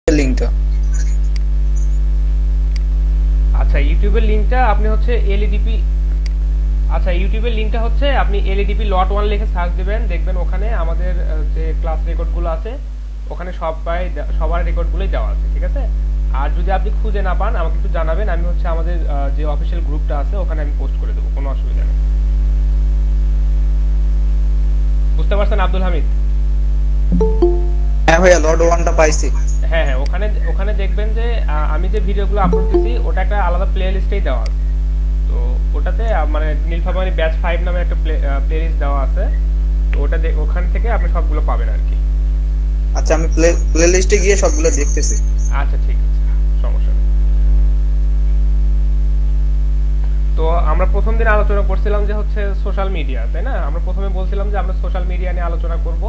লিংকটা। আচ্ছা ইউটিউবের লিংকটা আপনি হচ্ছে এলইডিপি। আচ্ছা ইউটিউবের লিংকটা হচ্ছে আপনি এলইডিপি লট ওয়ান লিখে সার্চ দিবেন, দেখবেন ওখানে আমাদের যে ক্লাস রেকর্ডগুলো আছে ওখানে সবার রেকর্ডগুলোই দেওয়া আছে, ঠিক আছে। আর যদি আপনি খুঁজে না পান আমাকে একটু জানাবেন, আমি হচ্ছে আমাদের যে অফিসিয়াল গ্রুপটা আছে ওখানে আমি পোস্ট করে দেবো, কোনো অসুবিধা নেই। বুঝতে পারছেন আব্দুল হামিদ? হ্যাঁ ভাইয়া, লর্ড ওয়ানটা পাইছি। হ্যাঁ হ্যাঁ, ওখানে ওখানে দেখবেন যে আমি যে ভিডিওগুলো আপলোড দিছি ওটা একটা আলাদা প্লে লিস্টেই দেওয়া আছে। তো ওটাতে মানে নীলফামারী ব্যাচ 5 নামে একটা প্লে লিস্ট দেওয়া আছে। তো ওটা ওখান থেকে আপনি সবগুলো পাবেন আর কি। আচ্ছা, আমি প্লে লিস্টে গিয়ে সবগুলো দেখতেছি। আচ্ছা ঠিক আছে, সমস্যা নেই। তো আমরা প্রথম দিন আলোচনা করছিলাম যে হচ্ছে সোশ্যাল মিডিয়া, তাই না? আমরা প্রথমে বলছিলাম যে আমরা সোশ্যাল মিডিয়া নিয়ে আলোচনা করব।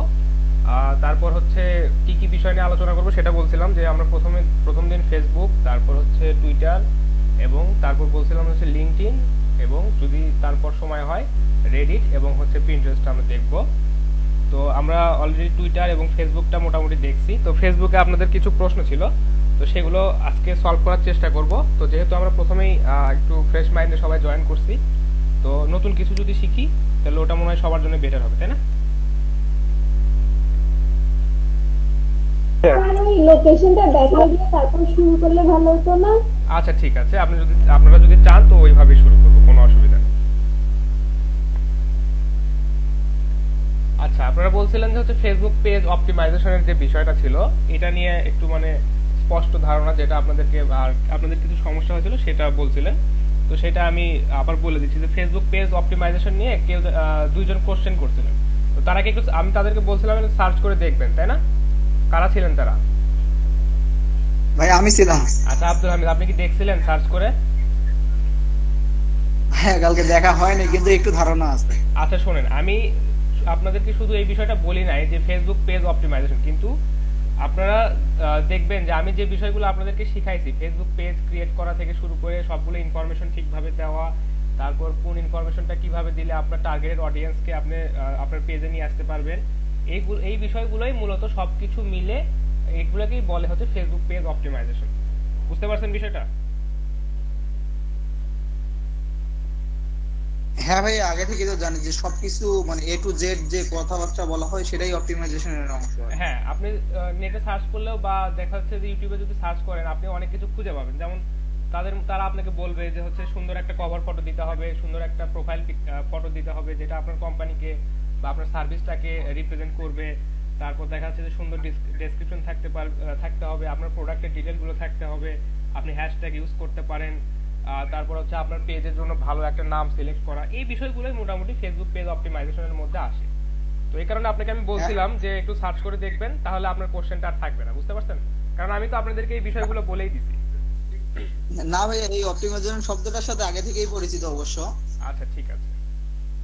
তারপর হচ্ছে কি কি বিষয় নিয়ে আলোচনা করব সেটা বলছিলাম, যে আমরা প্রথম দিন ফেসবুক, তারপর হচ্ছে টুইটার, এবং তারপর বলছিলাম হচ্ছে লিঙ্কডইন, এবং যদি তারপর সময় হয় রেডিট এবং হচ্ছে পিন্টারেস্ট আমরা দেখব। তো আমরা অলরেডি টুইটার এবং ফেসবুকটা মোটামুটি দেখছি। তো ফেসবুকে আপনাদের কিছু প্রশ্ন ছিল, তো সেগুলো আজকে সলভ করার চেষ্টা করব। তো যেহেতু আমরা প্রথমেই একটু ফ্রেশ মাইন্ডে সবাই জয়েন করছি, তো নতুন কিছু যদি শিখি তাহলে ওটা মনে হয় সবার জন্য বেটার হবে, তাই না? আমার ওই লোকেশনটা দেখাই দিয়ে তারপর শুরু করলে ভালো হতো না? আচ্ছা ঠিক আছে, আপনারা যদি চান তো ওইভাবে শুরু করবো, কোনো অসুবিধা নেই। আচ্ছা, আপনারা বলছিলেন যে হচ্ছে ফেসবুক পেজ অপটিমাইজেশনের যে বিষয়টা ছিল এটা নিয়ে একটু মানে স্পষ্ট ধারণা, যেটা আপনাদেরকে আর আপনাদের কিছু সমস্যা হয়েছিল সেটা বলছিলেন। তো সেটা আমি আবার বলে দিচ্ছি যে ফেসবুক পেজ অপটিমাইজেশন নিয়ে কেউ দুইজন কোশ্চেন করছিলেন। তো তারা কি একটু, আমি তাদেরকে বলছিলাম সার্চ করে দেখবেন, তাই না? কারা ছিলেন তারা? ভাই আমি ছিলাম। আচ্ছা আব্দুল হামিদ, আপনি কি দেখছিলেন সার্চ করে? হ্যাঁ, কালকে দেখা হয়নি কিন্তু একটু ধারণা আছে। আচ্ছা শোনেন, আমি আপনাদেরকে শুধু এই বিষয়টা বলি নাই যে ফেসবুক পেজ অপটিমাইজেশন, কিন্তু আপনারা দেখবেন যে আমি যে বিষয়গুলো আপনাদেরকে শিখাইছি, ফেসবুক পেজ ক্রিয়েট করা থেকে শুরু করে সবগুলো ইনফরমেশন ঠিকভাবে দেওয়া, তারপর কোন ইনফরমেশনটা কিভাবে দিলে আপনার টার্গেটেড অডিয়েন্সকে আপনি আপনার পেজে নিয়ে আসতে পারবেন, এই বিষয়গুলোই মূলত সবকিছু মিলে এইগুলোকেই বলে হচ্ছে ফেসবুক পেজ অপটিমাইজেশন। বুঝতে পারছেন বিষয়টা? হ্যাঁ ভাই, আগে থেকে তো জানি যে সবকিছু মানে এ টু জেড যে কথাবার্তা বলা হয় সেটাই অপটিমাইজেশনের অংশ আর কি। হ্যাঁ, আপনি নেটে সার্চ করলেও বা দেখা যাচ্ছে যে ইউটিউবে যদি সার্চ করেন আপনি অনেক কিছু খুঁজে পাবেন। যেমন তারা আপনাকে বলবে যে হচ্ছে সুন্দর একটা কভার ফটো দিতে হবে, সুন্দর একটা প্রোফাইল ফটো দিতে হবে যেটা আপনার কোম্পানিকে বা আপনার সার্ভিসটাকে রিপ্রেজেন্ট করবে। তারপর দেখা যাচ্ছে যে সুন্দর ডেসক্রিপশন থাকতে হবে, আপনার প্রোডাক্টের ডিটেলগুলো থাকতে হবে, আপনি হ্যাশট্যাগ ইউজ করতে পারেন। তারপর হচ্ছে আপনার পেজের জন্য ভালো একটা নাম সিলেক্ট করা, এই বিষয়গুলোই মোটামুটি ফেসবুক পেজ অপটিমাইজেশনের মধ্যে আসে। তো এই কারণে আপনাকে আমি হ্যাঁ বলছিলাম যে একটু সার্চ করে দেখবেন, তাহলে আপনার কোশ্চেনটা আর থাকবে না। বুঝতে পারছেন? কারণ আমি তো আপনাদেরকে এই বিষয়গুলো বলেই দিছি। না ভাইয়া, এই অপটিমাইজেশন শব্দটার সাথে আগে থেকেই পরিচিত অবশ্য। আচ্ছা ঠিক আছে,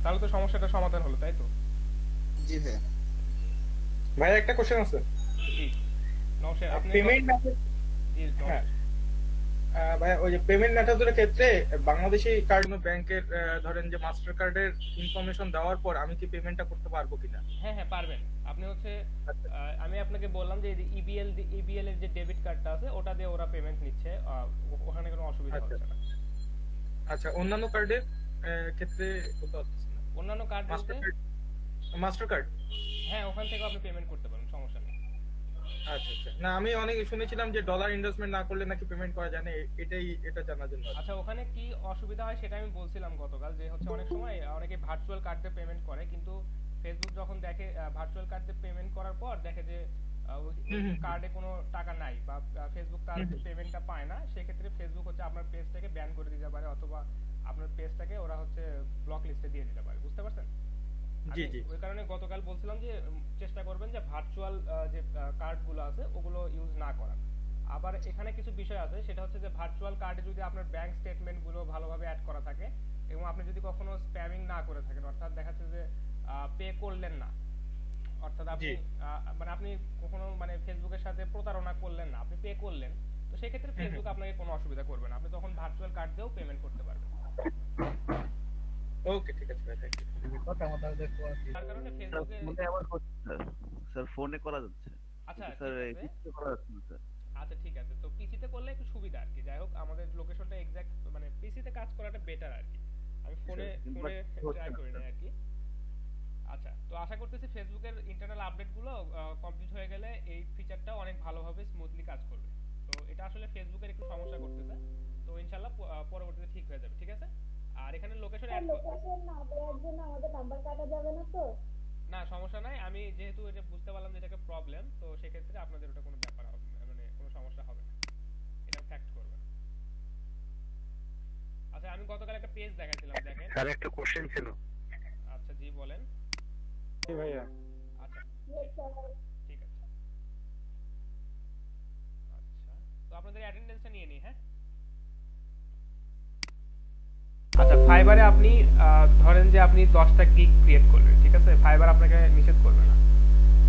তাহলে তো সমস্যাটা সমাধান হলো, তাই তো? জি ভাইয়া। ভাই একটা কোশ্চেন আছে। জি নওশের, আপনি পেমেন্ট মেথড। জি হ্যাঁ, নওশের। ভাই ওই যে পেমেন্ট মেথডের ক্ষেত্রে বাংলাদেশি কার্ড ব্যাংকের ধরেন যে মাস্টার কার্ডের ইনফরমেশন দেওয়ার পর আমি কি পেমেন্টটা করতে পারবো কিনা? হ্যাঁ হ্যাঁ পারবেন। আপনি হচ্ছে আচ্ছা আমি আপনাকে বললাম যে ইবিএল এর যে ডেবিট কার্ডটা আছে ওটা দিয়ে ওরা পেমেন্ট নিচ্ছে, ওখানে কোনো অসুবিধা আচ্ছা হচ্ছে না। আচ্ছা, অন্যান্য কার্ডের ক্ষেত্রে বলতে পারতেছি না। অন্যান্য কার্ড বলতে? Master card, master card. হ্যাঁ, ওখান থেকেও আপনি পেমেন্ট করতে পারেন, সমস্যা নেই। আচ্ছা আচ্ছা, না আমি অনেক শুনেছিলাম যে ডলার ইনভেস্টমেন্ট না করলে নাকি পেমেন্ট করা যায় না, এটা জানার জন্য আর কি। আচ্ছা, ওখানে কি অসুবিধা হয় সেটা আমি বলছিলাম গতকাল, যে হচ্ছে অনেক সময় অনেকে ভার্চুয়াল কার্ড দিয়ে পেমেন্ট করে, কিন্তু ফেসবুক যখন দেখে ভার্চুয়াল কার্ড দিয়ে পেমেন্ট করার পর দেখে যে ওই হুম হুম কার্ডে কোনো টাকা নাই বা ফেসবুক তার হুম হুম। পেমেন্টটা পায় না, সেক্ষেত্রে ফেসবুক হচ্ছে আপনার পেজটাকে ব্যান করে দিতে পারে, অথবা আপনার পেজটাকে ওরা হচ্ছে ব্লক লিস্টে দিয়ে দিতে পারে। বুঝতে পারছেন? জি আমি জি। ওই কারণে গতকাল বলছিলাম যে চেষ্টা করবেন যে ভার্চুয়াল যে কার্ডগুলো আছে ওগুলো ইউজ না করার। আবার এখানে কিছু বিষয় আছে, সেটা হচ্ছে যে ভার্চুয়াল কার্ডে যদি আপনার ব্যাংক স্টেটমেন্টগুলো ভালোভাবে অ্যাড করা থাকে এবং আপনি যদি কখনো স্প্যামিং না করে থাকেন, অর্থাৎ দেখা যাচ্ছে যে পে করলেন না, অর্থাৎ জি। আপনি মানে আপনি কখনো মানে ফেসবুকের সাথে প্রতারণা করলেন না, আপনি পে করলেন, তো সেক্ষেত্রে হুম হুম। ফেসবুক আপনাকে কোনো অসুবিধা করবে না, আপনি তখন ভার্চুয়াল কার্ড দিয়েও পেমেন্ট করতে পারবেন। ওকে ঠিক আছে ভাই, থ্যাংক ইউ। তার কারণে স্যার ফেসবুকে। ফোনে আবার হচ্ছে স্যার। স্যার ফোনে করা যাচ্ছে আচ্ছা কিন্তু স্যার ঠিক আছে। কিছুতে করা যাচ্ছে না স্যার। আচ্ছা ফোনে ট্রাই করি না আর কি। আচ্ছা, তো আশা করতেছি ফেসবুকের ইন্টারনাল আপডেটগুলো কমপ্লিট হয়ে গেলে এই ফিচারটা অনেক ভালোভাবে স্মুথলি কাজ করবে। তো এটা আসলে ফেসবুকের একটু সমস্যা করতেছে, তো ইনশাআল্লাহ পরবর্তীতে ঠিক হয়ে যাবে, ঠিক আছে। আর এখানে লোকেশন অ্যাড লোকেশন না দেওয়ার জন্য আমাদের নাম্বার কাটা যাবে না তো? না, সমস্যা নাই। আমি যেহেতু এটা বুঝতে পারলাম যে এটা প্রবলেম, তো সেক্ষেত্রে আপনাদের ওটা কোনো ব্যাপার হবে না, মানে কোনো সমস্যা হবে না, এটা ফ্যাক্ট করবে না। আচ্ছা, আমি গতকাল একটা পেজ দেখাইছিলাম, দেখেন। স্যার একটা কোশ্চেন ছিল। আচ্ছা জি বলেন। জি ভাইয়া। আচ্ছা ঠিক আছে। আচ্ছা, তো আপনাদের অ্যাটেন্ডেন্সটা নিয়ে নিই, হ্যাঁ। আচ্ছা, ফাইবারে আপনি ধরেন যে আপনি 10টা গিগ ক্রিয়েট করলেন, ঠিক আছে। ফাইবার আপনাকে নিষেধ করবে না,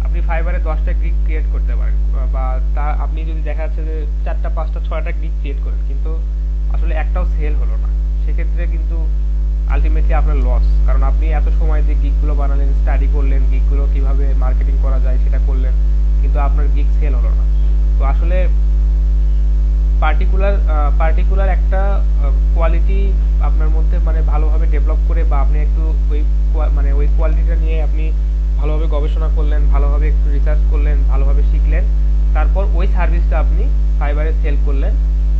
আপনি ফাইবারে 10টা গিগ ক্রিয়েট করতে পারেন, বা তা আপনি যদি দেখা যাচ্ছে যে 4টা 5টা 6টা গিগ ক্রিয়েট করেন কিন্তু আসলে একটাও সেল হলো না, সেক্ষেত্রে কিন্তু আলটিমেটলি আপনার লস। কারণ আপনি এত সময় যে গিগগুলো বানালেন, স্টাডি করলেন, গিগগুলো কিভাবে মার্কেটিং করা যায় সেটা করলেন, কিন্তু আপনার গিগ সেল হলো না। তো আসলে পার্টিকুলার একটা কোয়ালিটি আপনার মধ্যে মানে ভালোভাবে ডেভেলপ করে, বা আপনি একটু ওই কোয়ালিটিটা নিয়ে আপনি ভালোভাবে গবেষণা করলেন, ভালোভাবে একটু রিসার্চ করলেন, ভালোভাবে শিখলেন, তারপর ওই সার্ভিসটা আপনি ফাইবারে সেল করলেন,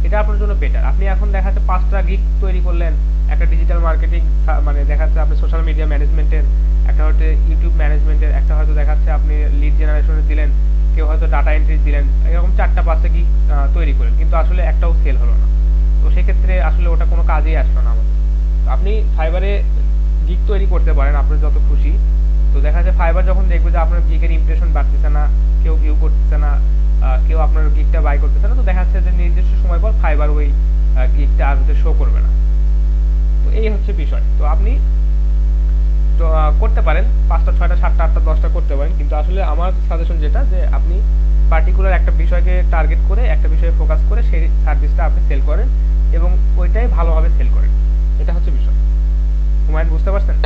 এটা আপনার জন্য বেটার। আপনি এখন দেখা যাচ্ছে 5টা গিগ তৈরি করলেন, একটা ডিজিটাল মার্কেটিং, মানে দেখা যাচ্ছে আপনি সোশ্যাল মিডিয়া ম্যানেজমেন্টের, একটা হচ্ছে ইউটিউব ম্যানেজমেন্টের, একটা হয়তো দেখা যাচ্ছে আপনি লিড জেনারেশনে দিলেন, কেউ হয়তো ডাটা এন্ট্রি দিলেন, এরকম 4টা 5টা গিগ তৈরি করলেন, কিন্তু আসলে একটাও সেল হলো না। তো সেক্ষেত্রে আসলে ওটা কোনো কাজেই আসলো না আমাদের। তো আপনি ফাইবারে গিগ তৈরি করতে পারেন আপনার যত খুশি। তো দেখা যাচ্ছে ফাইবার যখন দেখবে যে আপনার গিগের ইমপ্রেশন বাড়তেছে না, কেউ ভিউ করতেছে না, কেউ আপনার গিগটা বাই করতেছে না, তো দেখা যাচ্ছে যে নির্দিষ্ট সময় পর ফাইবার ওই গিগটা আর হতে শো করবে না। তো এই হচ্ছে বিষয়। তো আপনি করতে পারেন 5টা 6টা 7টা 8টা 10টা করতে পারেন, কিন্তু আসলে আমার সাজেশন যেটা, যে আপনি পার্টিকুলার একটা বিষয়কে টার্গেট করে, একটা বিষয়ে ফোকাস করে সেই সার্ভিসটা আপনি সেল করেন এবং ওইটাই ভালোভাবে সেল করেন, এটা হচ্ছে বিষয়। হুমায়ুন, বুঝতে পারছেন?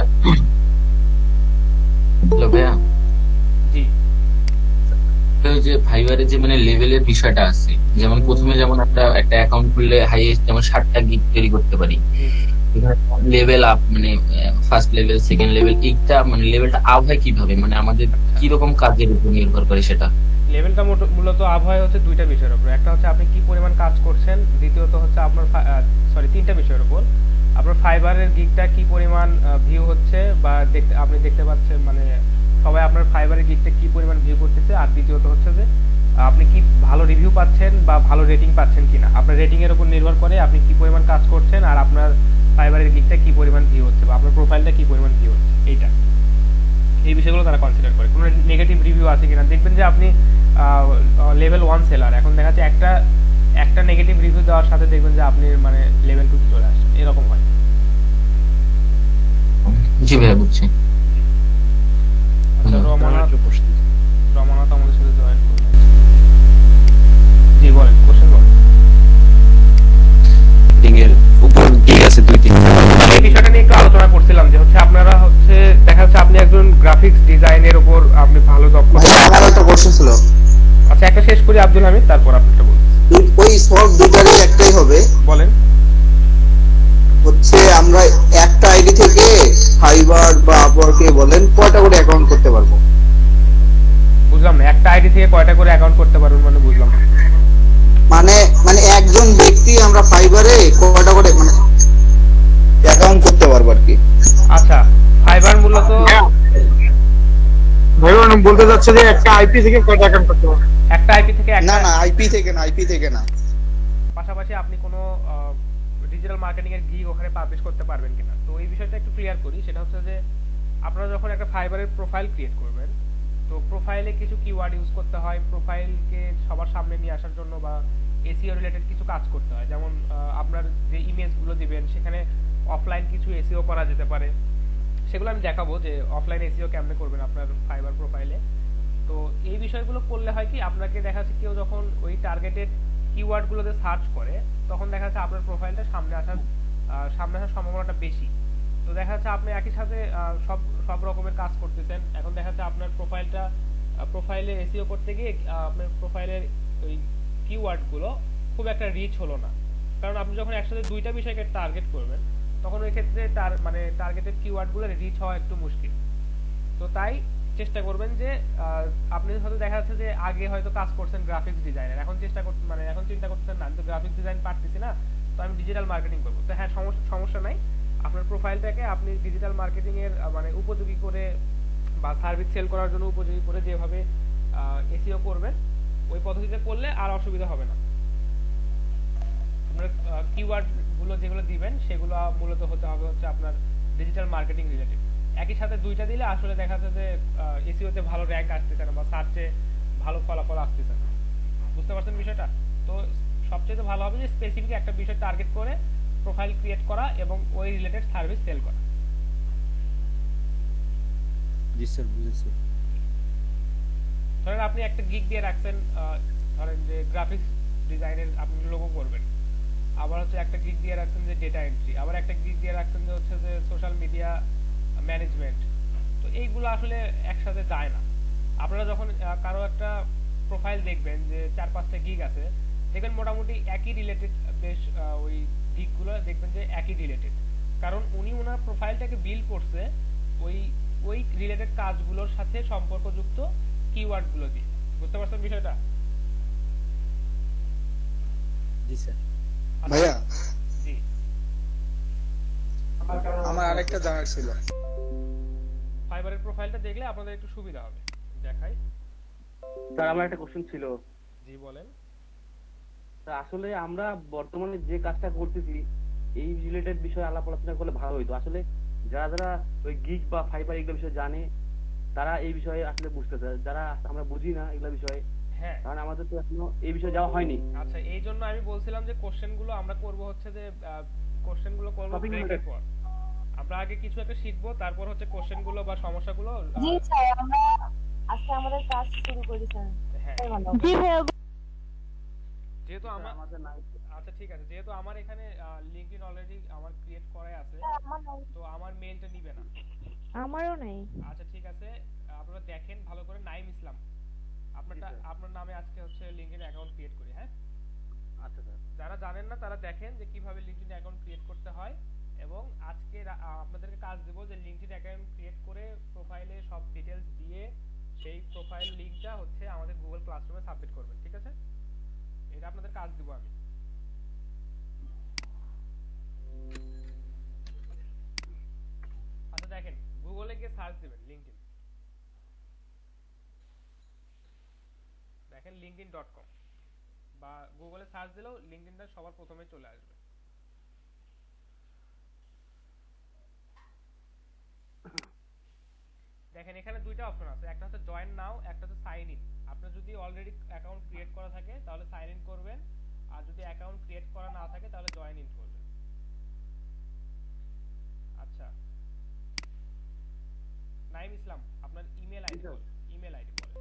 হ্যালো ভাইয়া। জি। ওই যে ফাইবারে যে মানে লেভেলের বিষয়টা আছে, যেমন প্রথমে যেমন আমরা একটা অ্যাকাউন্ট খুললে হাইয়েস্ট যেমন 7টা গিগ তৈরি করতে পারি, লেভেল আপ মানে ফার্স্ট লেভেল সেকেন্ড লেভেল, এইটা মানে লেভেলটা আপ হয় কিভাবে, মানে আমাদের কি রকম কাজের উপর নির্ভর করে সেটা? লেভেলটা মূলত আপ হয় হচ্ছে 2টা বিষয়ের উপর। একটা হচ্ছে আপনি কি পরিমাণ কাজ করছেন, দ্বিতীয়ত হচ্ছে আপনার 3টা বিষয়ের উপর। আপনার ফাইবারের গিগটা কি পরিমাণ ভিউ হচ্ছে, বা আপনি দেখতে পাচ্ছেন মানে সবাই আপনার ফাইবারের গিগটা কি পরিমাণ ভিউ করতেছে, আর দ্বিতীয়ত হচ্ছে যে আপনি কি ভালো রিভিউ পাচ্ছেন বা ভালো রেটিং পাচ্ছেন কিনা। আপনার রেটিং এর উপর নির্ভর করে আপনি কি পরিমাণ কাজ করছেন, আর আপনার ফাইবারের গিগটা কি পরিমাণ ভিউ হচ্ছে, বা আপনার প্রোফাইলটা কি পরিমাণ ভিউ হচ্ছে, এই বিষয়গুলো তারা কনসিডার করে। কোনো নেগেটিভ রিভিউ আছে কিনা, দেখবেন যে আপনি লেভেল 1 সেলার, এখন দেখা যাচ্ছে একটা নেগেটিভ রিভিউ দেওয়ার সাথে দেখবেন যে আপনি মানে লেভেল 2 চলে আসছেন, এরকম হয়। জি ভাইয়া, বুঝছি। আচ্ছা, রমানাথ আমাদের সাথে জয়েন করলেন। জি বলেন, কোশ্চেন বলেন। এর উপর গিগ আছে 2-3টা। এই বিষয়টা নিয়ে একটু আলোচনা করছিলাম যে হচ্ছে আপনারা হচ্ছে দেখা যাচ্ছে আপনি একজন গ্রাফিক্স ডিজাইনের উপর আপনি ভালো দক্ষ। আমার একটা কোশ্চেন ছিল। আচ্ছা, একটা শেষ করি আব্দুল হামিদ, তারপর আপনারটা বলুন। ওই সলভ দুটারই একটাই হবে। বলেন। হচ্ছে আমরা একটা আইডি থেকে ফাইবার বা আপওয়ার্কে বলেন কয়টা করে অ্যাকাউন্ট করতে পারবো? বুঝলাম না, একটা আইডি থেকে কয়টা করে অ্যাকাউন্ট করতে পারবেন মানে বুঝলাম না। মানে একজন ব্যক্তি আমরা ফাইবারে কয়টা করে মানে অ্যাকাউন্ট করতে পারবো আর কি। আচ্ছা, ফাইবার মূলত ভাইয়া বলতে যাচ্ছে যে একটা আইপি থেকে কয়টা অ্যাকাউন্ট করতে পারবো? একটা আইপি থেকে না আইপি থেকে না। পাশাপাশি আপনি কোনো ডিজিটাল মার্কেটিং এর গিগ ওখানে পাবলিশ করতে পারবেন কিনা। তো এই বিষয়টা একটু ক্লিয়ার করি, সেটা হচ্ছে যে আপনারা যখন একটা ফাইবারের প্রোফাইল ক্রিয়েট করবেন, তো প্রোফাইলে কিছু কিওয়ার্ড ইউজ করতে হয় প্রোফাইলকে সবার সামনে নিয়ে আসার জন্য, বা এসইও রিলেটেড কিছু কাজ করতে হয়। যেমন আপনার যে ইমেজগুলো দিবেন সেখানে অফলাইন কিছু এসইও করা যেতে পারে, সেগুলো আমি দেখাবো যে অফলাইন এসইও কেমনে করবেন আপনার ফাইবার প্রোফাইলে। তো এই বিষয়গুলো করলে হয় কি, আপনাকে দেখা যাচ্ছে কেউ যখন ওই টার্গেটেড কিওয়ার্ডগুলোতে সার্চ করে, তখন দেখা যাচ্ছে আপনার প্রোফাইলটা সামনে আসার সম্ভাবনাটা বেশি। তো দেখা যাচ্ছে আপনি একই সাথে সব রকমের কাজ করতেছেন, এখন দেখা যাচ্ছে আপনার প্রোফাইলে এসইও করতে গিয়ে আপনার প্রোফাইলের ওই কিওয়ার্ডগুলো খুব একটা রিচ হলো না। কারণ আপনি যখন একসাথে 2টা বিষয়কে টার্গেট করবেন, তখন ওই ক্ষেত্রে তার মানে টার্গেটেড কিওয়ার্ডগুলো রিচ হওয়া একটু মুশকিল। তো তাই চেষ্টা করবেন যে আপনি হয়তো দেখা যাচ্ছে যে আগে হয়তো কাজ করছেন গ্রাফিক্স ডিজাইনার, এখন চেষ্টা করতে মানে এখন চিন্তা করতেছেন না আমি তো গ্রাফিক্স ডিজাইন পারতেছি না, তো আমি ডিজিটাল মার্কেটিং করবো। তো হ্যাঁ, সমস্যা নাই, আপনার প্রোফাইলটাকে আপনি ডিজিটাল মার্কেটিং এর মানে উপযোগী করে বা সার্ভিস সেল করার জন্য উপযোগী করে যেভাবে এসইও করবেন ওই পদ্ধতিতে করলে আর অসুবিধা হবে না। আপনার কিওয়ার্ড গুলো যেগুলো দিবেন সেগুলো মূলত হতে হবে হচ্ছে আপনার ডিজিটাল মার্কেটিং রিলেটেড। একই সাথে দুইটা দিলে আসলে দেখা যাচ্ছে যে এসইও তে ভালো র‍্যাঙ্ক আসতেছে না বা সার্চে ভালো ফলাফল আসতেছে না। বুঝতে পারছেন বিষয়টা? তো সবচেয়ে ভালো হবে যে স্পেসিফিক একটা বিষয় টার্গেট করে প্রোফাইল ক্রিয়েট করা এবং ওই রিলেটেড সার্ভিস সেল করা। জি স্যার, বুঝেছি। ধরেন আপনি একটা গিগ দিয়ে রাখছেন, ধরেন যে গ্রাফিক্স ডিজাইনের আপনি লোগো করবেন, আবার হচ্ছে একটা গিগ দিয়ে রাখছেন যে ডেটা এন্ট্রি, আবার একটা গিগ দিয়ে রাখছেন যে হচ্ছে যে সোশ্যাল মিডিয়া ম্যানেজমেন্ট। তো এইগুলো আসলে একসাথে যায় না। আপনারা যখন কারো একটা প্রোফাইল দেখবেন যে 4-5টা গিগ আছে, দেখবেন মোটামুটি একই রিলেটেড, বেশ ওই গিগগুলো দেখবেন যে একই রিলেটেড, কারণ উনি ওনার প্রোফাইলটাকে বিল্ড করছে ওই ওই রিলেটেড কাজগুলোর সাথে সম্পর্কযুক্ত কিওয়ার্ডগুলো দিয়ে। বুঝতে পারছেন বিষয়টা? জি স্যার। ভাইয়া জি, আমার আরেকটা জানার ছিল। ফাইবারের প্রোফাইলটা দেখলে আপনাদের একটু সুবিধা হবে। দেখাই। স্যার আমার একটা কোশ্চেন ছিল। জি বলেন। স্যার আসলে আমরা বর্তমানে যে কাজটা করতেছি এই রিলেটেড বিষয়ে আলাপ আলোচনা করলে ভালো হইতো। আসলে যারা যারা ওই গিগ বা ফাইবার এগুলো বিষয়ে জানে তারা এই বিষয়ে আসলে বুঝতেছে, যারা আমরা বুঝি না এগুলো বিষয়ে, হ্যাঁ, কারণ আমাদের তো এখনো এই বিষয়ে যাওয়া হয়নি। আচ্ছা, এই জন্য আমি বলছিলাম যে কোশ্চেনগুলো আমরা করব হচ্ছে যে কোশ্চেনগুলো করব Topic ব্রেকের related। পর। আমরা আগে কিছু একটা শিখবো, তারপর হচ্ছে কোশ্চেনগুলো বা সমস্যাগুলো জি স্যার, আমরা আজকে আমাদের কাজ শুরু করেছেন। হ্যাঁ, জি ভাইয়া। যেহেতু আমার আমাদের নাই। আচ্ছা ঠিক আছে, যেহেতু আমার এখানে লিংকডইন অলরেডি আমার ক্রিয়েট করাই আছে, আমার নাই। তো আমার মেইলটা নিবে না। আমারও নাই। আচ্ছা ঠিক আছে, আপনারা দেখেন ভালো করে, নাইম ইসলাম আপনারটা, আপনার নামে আজকে হচ্ছে লিংকডইন অ্যাকাউন্ট ক্রিয়েট করি। হ্যাঁ, আচ্ছা স্যার। যারা জানেন না তারা দেখেন যে কিভাবে লিংকডইন অ্যাকাউন্ট ক্রিয়েট করতে হয়, এবং আজকে আপনাদেরকে কাজ দেব যে লিংকডইন অ্যাকাউন্ট ক্রিয়েট করে প্রোফাইলে সব ডিটেইলস দিয়ে সেই প্রোফাইল লিংকটা হচ্ছে আমাদের গুগল ক্লাসরুমে সাবমিট করবেন। ঠিক আছে, এটা আপনাদের কাজ দেব আমি। আচ্ছা দেখেন, গুগলে গিয়ে সার্চ দিবেন লিংকডইন, দেখেন linkedin.com, বা গুগলে সার্চ দিলেও লিংকডইনটা সবার প্রথমে চলে আসবে। দেখেন এখানে দুইটা অপশন আছে, একটা হচ্ছে জয়েন নাও, একটা হচ্ছে সাইন ইন। আপনার যদি অলরেডি অ্যাকাউন্ট ক্রিয়েট করা থাকে তাহলে সাইন ইন করবেন, আর যদি অ্যাকাউন্ট ক্রিয়েট করা না থাকে তাহলে জয়েন ইন করবেন। আচ্ছা, নাইম ইসলাম আপনার ইমেল আইডি বলেন, ইমেল আইডি বলেন।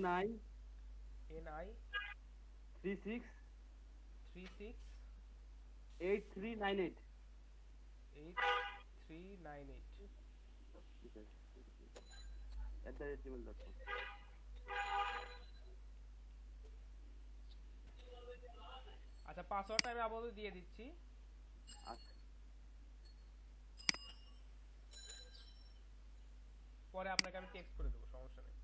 NI NI 36 36 8398। 8398 @gmail.com। আচ্ছা, পাসওয়ার্ডটা আমি আপাতত দিয়ে দিচ্ছি। আচ্ছা পরে আপনাকে আমি টেক্সট করে দেবো, সমস্যা নেই।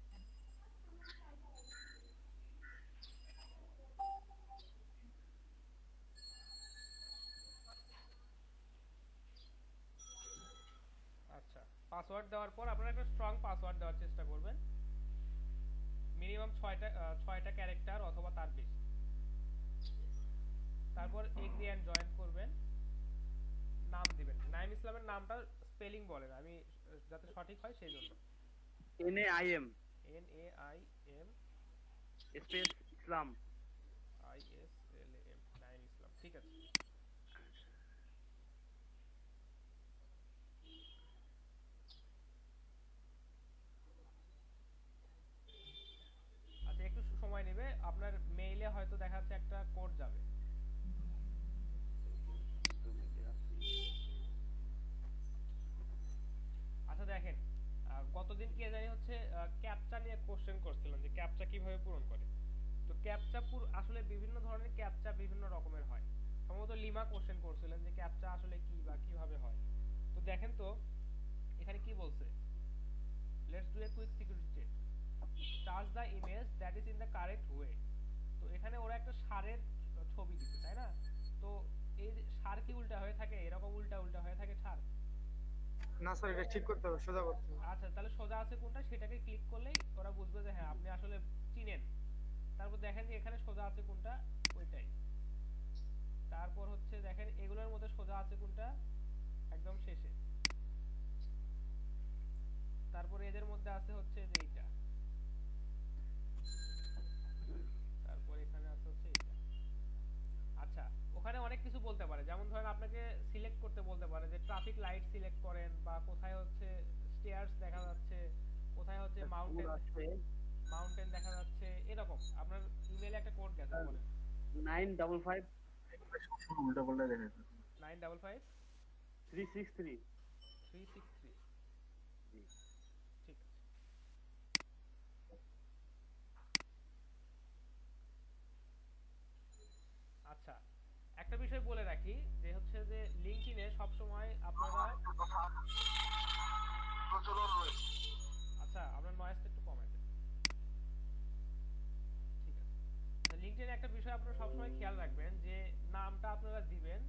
আচ্ছা, পাসওয়ার্ড দেওয়ার পর আপনারা একটা স্ট্রং পাসওয়ার্ড দেওয়ার চেষ্টা করবেন, মিনিমাম 6টা ক্যারেক্টার অথবা তার বেশি। তারপর এগ্রি এন্ড জয়েন করবেন, নাম দিবেন। নাইম ইসলামের নামটা স্পেলিং বলেন, আমি যাতে সঠিক হয় সেই জন্য। NAIM NAIM স্পেস ইসলাম। ISLAM, নাইম ইসলাম। ঠিক আছে, আচ্ছা একটু সময় নেবে, আপনার মেইলে হয়তো দেখা যাচ্ছে একটা কোড যাবে। আচ্ছা দেখেন, গতদিন কে জানি হচ্ছে ক্যাপচা নিয়ে কোশ্চেন করছিলেন যে ক্যাপচা কিভাবে পূরণ করে। তো ক্যাপচা আসলে বিভিন্ন ধরনের ক্যাপচা বিভিন্ন রকমের হয়। সম্ভবত লিমা কোশ্চেন করছিলেন যে ক্যাপচা আসলে কি বা কিভাবে হয়। তো দেখেন তো এখানে কি বলছে, let's do a quick security check, charge the image that is in the correct way. তো এখানে ওরা একটা ষাঁড়ের ছবি দিচ্ছে, তাই না? তো এই যে ষাঁড় কি উল্টা হয়ে থাকে, এরকম উল্টা উল্টা হয়ে থাকে ষাঁড়? না স্যার, এটা ঠিক করতে হবে, সোজা করতে হবে। আচ্ছা, তাহলে সোজা আছে কোনটা সেটাকে ক্লিক করলেই ওরা বুঝবে যে হ্যাঁ আপনি আসলে চিনেন। তারপর দেখেন যে এখানে সোজা আছে কোনটা, ওইটাই। তারপর হচ্ছে দেখেন এগুলোর মধ্যে সোজা আছে কোনটা, একদম শেষে। তারপরে এদের মধ্যে আছে হচ্ছে যে এইটা, তারপর এখানে আছে হচ্ছে এইটা। আচ্ছা, ওখানে অনেক কিছু বলতে পারে, যেমন ধরেন আপনাকে সিলেক্ট করতে বলতে পারে যে ট্রাফিক লাইট সিলেক্ট করেন, বা কোথায় হচ্ছে স্টেয়ার্স দেখা যাচ্ছে, কোথায় হচ্ছে মাউন্টেন মাউন্টেন দেখা যাচ্ছে, এরকম। আপনার ইমেলে একটা কোড গেছে, বলেন। 955 সবসময় উল্টা পাল্টা দেখা যায়। 955 363 363। জি। ঠিক আছে। আচ্ছা, একটা বিষয় বলে রাখি যে হচ্ছে যে লিঙ্কডইনে সবসময় আপনারা, আচ্ছা আপনার নয়েজটা একটু কমাই দেন। ঠিক আছে। লিঙ্কডইনে একটা বিষয় আপনারা সবসময় খেয়াল রাখবেন যে নামটা আপনারা দিবেন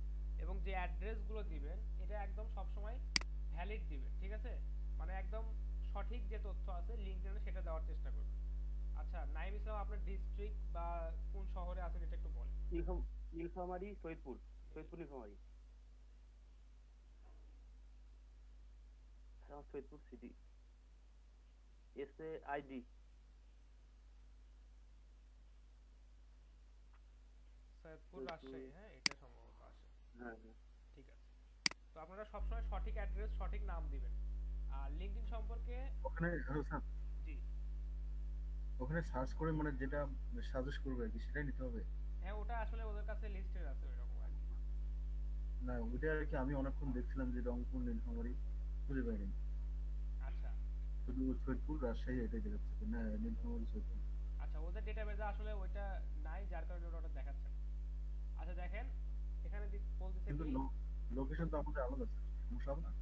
এবং যে অ্যাড্রেসগুলো দিবেন এটা একদম সবসময় ভ্যালিড দিবেন, ঠিক আছে? মানে একদম সঠিক যে তথ্য আছে লিঙ্কডইনে সেটা দেওয়ার চেষ্টা করবেন। আচ্ছা নাইম ইসলাম, আপনার ডিস্ট্রিক্ট বা কোন শহরে আছেন এটা একটু বলেন। নীলফামারী, সৈয়দপুর নীলফামারী। হ্যাঁ, সৈয়দপুর সিটি। SAID। সৈয়দপুর রাজশাহী, হ্যাঁ এটা সম্ভবত আসে। হ্যাঁ হ্যাঁ। ঠিক আছে। তো আপনারা সবসময় সঠিক অ্যাড্রেস সঠিক নাম দিবেন। আর লিঙ্কডইন সম্পর্কে, ওখানে হ্যালো স্যার, জি ওখানে সার্চ করে মানে যেটা সাজেস্ট করবে আর কি সেটাই নিতে হবে। হ্যাঁ, ওটা আসলে ওদের কাছে লিস্টেড আছে ওইরকম আর কি। না ওইটা আর কি আমি অনেকক্ষণ দেখছিলাম যে রংপুর নীলফামারী খুঁজে পাইনি, আচ্ছা শুধু সৈয়দপুর রাজশাহী এটাই দেখাচ্ছে, না নীলফামারী সৈয়দপুর। আচ্ছা, ওদের ডেটাবেজে আসলে ওইটা নাই, যার কারণে ওটা দেখাচ্ছে না। আচ্ছা দেখেন এখানে বলতেছে কিন্তু কি, লোকেশন তো আমাদের আলাদা স্যার, সমস্যা হবে না?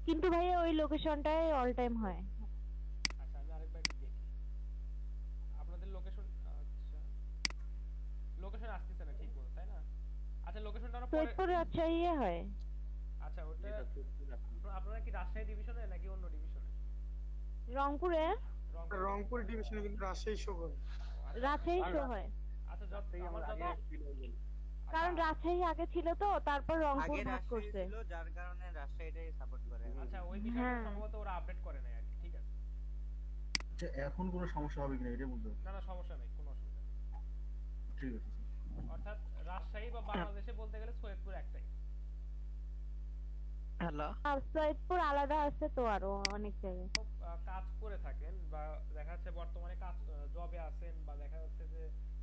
কিন্তু ভাইয়া ওই লোকেশনটাই অল টাইম হয়। আচ্ছা আমি আরেকবার একটু দেখি আপনাদের লোকেশন। আচ্ছা লোকেশন আসতেছে না ঠিক মতো, তাই না? আচ্ছা লোকেশনটা আমরা পরে, সৈয়দপুর রাজশাহী হয়। আচ্ছা ওটা যেটা সৈয়দপুর রাজশাহী। আপনারা কি রাজশাহী ডিভিশনে নাকি অন্য ডিভিশনে? রংপুরে রংপুর ডিভিশনে, কিন্তু রাজশাহী শো করে। রাজশাহী শো হয়, আচ্ছা রাজশাহী আমার আমার আগে যত, ছিল ওই জন্য। কারণ রাজশাহী আগে ছিল তো, তারপর রংপুর আগে ভাগ রাজশাহী করছে। ছিল, যার কারণে রাজশাহীটাই সাপোর্ট করে। আচ্ছা ওই বিষয়টা হ্যাঁ। সম্ভবত ওরা আপডেট করে নাই আর কি। ঠিক আছে, আচ্ছা এখন কোনো সমস্যা হবে কিনা এটা বলতে হবে। না না সমস্যা নেই, কোনো অসুবিধা নেই। ঠিক আছে স্যার। অর্থাৎ রাজশাহী বা বাংলাদেশে বলতে গেলে সৈয়দপুর একটাই। হ্যালো, আর সৈয়দপুর আলাদা আছে তো আরো অনেক জায়গায়। কাজ করে থাকেন বা দেখা যাচ্ছে বর্তমানে কাজ জবে আছেন, বা দেখা যাচ্ছে যে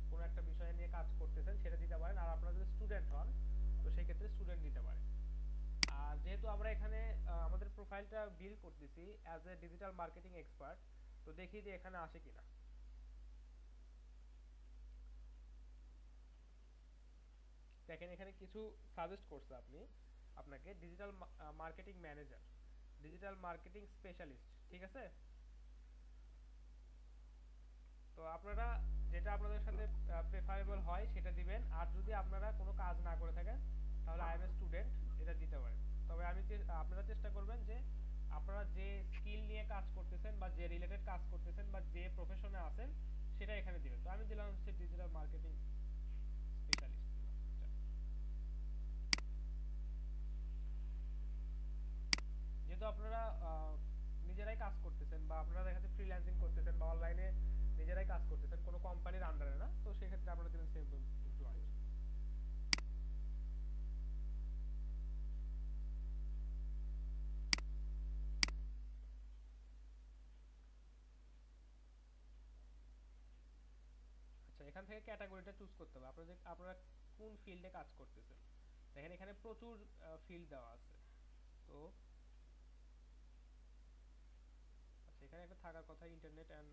কোনো একটা বিষয় নিয়ে কাজ করতেছেন, সেটা দিতে পারেন। আর আপনারা যদি স্টুডেন্ট হন তো সেই ক্ষেত্রে স্টুডেন্ট দিতে পারেন। আর যেহেতু আমরা এখানে আমাদের প্রোফাইলটা বিল্ড করতেছি as a digital marketing expert, তো দেখি যে এখানে আসে কিনা। দেখেন এখানে কিছু সাজেস্ট করছে আপনাকে digital marketing manager, digital marketing specialist, ঠিক আছে? তো আপনারা যেটা আপনাদের সাথে প্রেফারেবল হয় সেটা দিবেন। আর যদি আপনারা কোনো কাজ না করে থাকেন তাহলে আই এম এ স্টুডেন্ট এটা দিতে পারেন। তবে আপনারা চেষ্টা করবেন যে আপনারা যে স্কিল নিয়ে কাজ করতেছেন বা যে রিলেটেড কাজ করতেছেন বা যে প্রফেশনে আছেন সেটা এখানে দিবেন। তো আমি দিলাম হচ্ছে ডিজিটাল মার্কেটিং স্পেশালিস্ট। যেহেতু আপনারা নিজেরাই কাজ করতেছেন বা আপনারা দেখা যাচ্ছে ফ্রিল্যান্সিং করতেছেন বা অনলাইনে নিজেরাই কাজ করতেছেন, কোনো কোম্পানির আন্ডারে না, তো সেক্ষেত্রে আপনারা দিবেন সেভ এমপ্লয়িজ। আচ্ছা এখান থেকে ক্যাটাগরিটা চুজ করতে হবে আপনারা কোন ফিল্ডে কাজ করতেছেন। দেখেন এখানে প্রচুর ফিল্ড দেওয়া আছে। তো আচ্ছা এখানে একটা থাকার কথা ইন্টারনেট অ্যান্ড,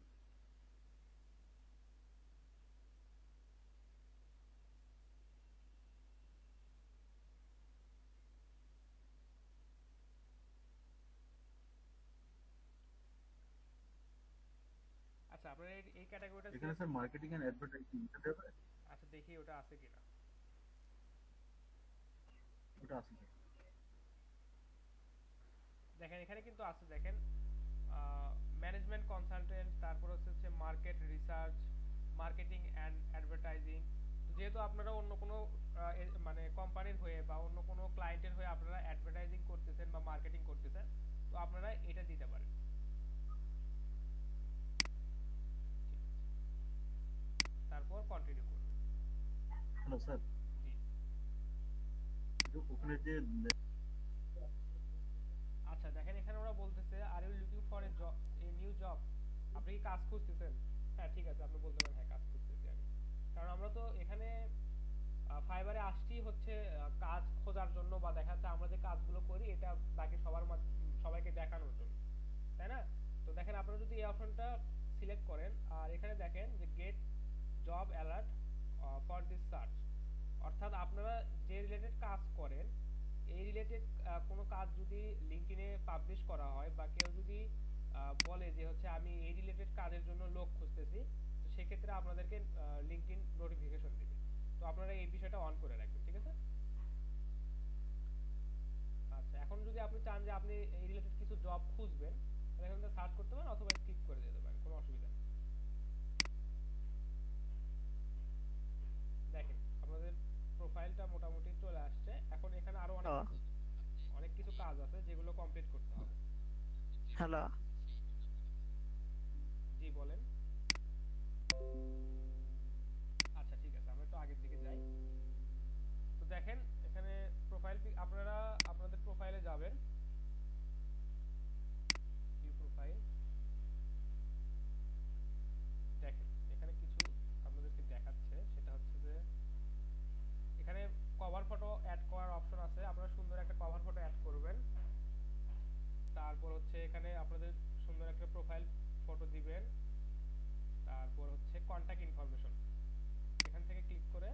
আপনার এই ক্যাটাগরিটা এখানে স্যার মার্কেটিং এন্ড অ্যাডভার্টাইজিং এটা দেবে? আচ্ছা দেখি ওটা আছে কিনা। ওটা আছে স্যার। দেখেন এখানে কিন্তু আছে, দেখেন ম্যানেজমেন্ট কনসালটেন্ট, তারপর হচ্ছে market research, marketing and advertising. যেহেতু আপনারা অন্য কোনো মানে কোম্পানির হয়ে বা অন্য কোনো ক্লায়েন্টের হয়ে আপনারা অ্যাডভার্টাইজিং করতেছেন বা মার্কেটিং করতেছেন, তো আপনারা এটা দিতে পারেন। তারপর কন্টিনিউ করুন। হ্যালো স্যার, জি ওখানে যে আচ্ছা দেখেন এখানে ওরা বলতেছে are you looking for a new job, আপনি কি কাজ খুঁজতেছেন? হ্যাঁ ঠিক আছে, আপনি বলতে পারেন হ্যাঁ কাজ খুঁজতেছি আমি। কারণ আমরা তো এখানে ফাইবারে আসছি হচ্ছে কাজ খোঁজার জন্য, বা দেখা যাচ্ছে আমরা যে কাজগুলো করি এটা বাকি সবাইকে দেখানোর জন্য, তাই না? তো দেখেন আপনারা যদি এই অপশনটা সিলেক্ট করেন আর এখানে দেখেন যে gate job alert for this search, অর্থাৎ আপনারা যে রিলেটেড কাজ করেন এই রিলেটেড কোনো কাজ যদি লিঙ্কডইনে পাবলিশ করা হয় বা কেউ যদি বলে যে হচ্ছে আমি এই রিলেটেড কাজের জন্য লোক খুঁজতেছি, তো সেক্ষেত্রে আপনাদেরকে লিঙ্কডইন নোটিফিকেশন দিবে। তো আপনারা এই বিষয়টা অন করে রাখবেন, ঠিক আছে? আচ্ছা এখন যদি আপনি চান যে আপনি এই রিলেটেড কিছু জব খুঁজবেন, তাহলে এখান থেকে সার্চ করতে পারেন অথবা স্কিপ করে দিতে পারেন, কোনো অসুবিধা নেই। দেখেন আপনাদের প্রোফাইলটা মোটামুটি চলে আসছে। এখন এখানে আরো অনেক কিছু কাজ আছে যেগুলো কমপ্লিট করতে হবে। হ্যালো, জি বলেন। আচ্ছা ঠিক আছে, আমরা একটু আগের দিকে যাই। তো দেখেন এখানে প্রোফাইল, আপনারা আপনাদের প্রোফাইলে যাবেন, ভিউ প্রোফাইল। দেখেন এখানে কিছু আপনাদেরকে দেখাচ্ছে, সেটা হচ্ছে যে এখানে কভার ফটো অ্যাড করার অপশন আছে। আপনারা সুন্দর একটা কভার ফটো অ্যাড করবেন। তারপর হচ্ছে এখানে আপনাদের সুন্দর একটা প্রোফাইল ফটো দিবেন। তারপর হচ্ছে কন্টাক্ট ইনফরমেশন, এখান থেকে ক্লিক করে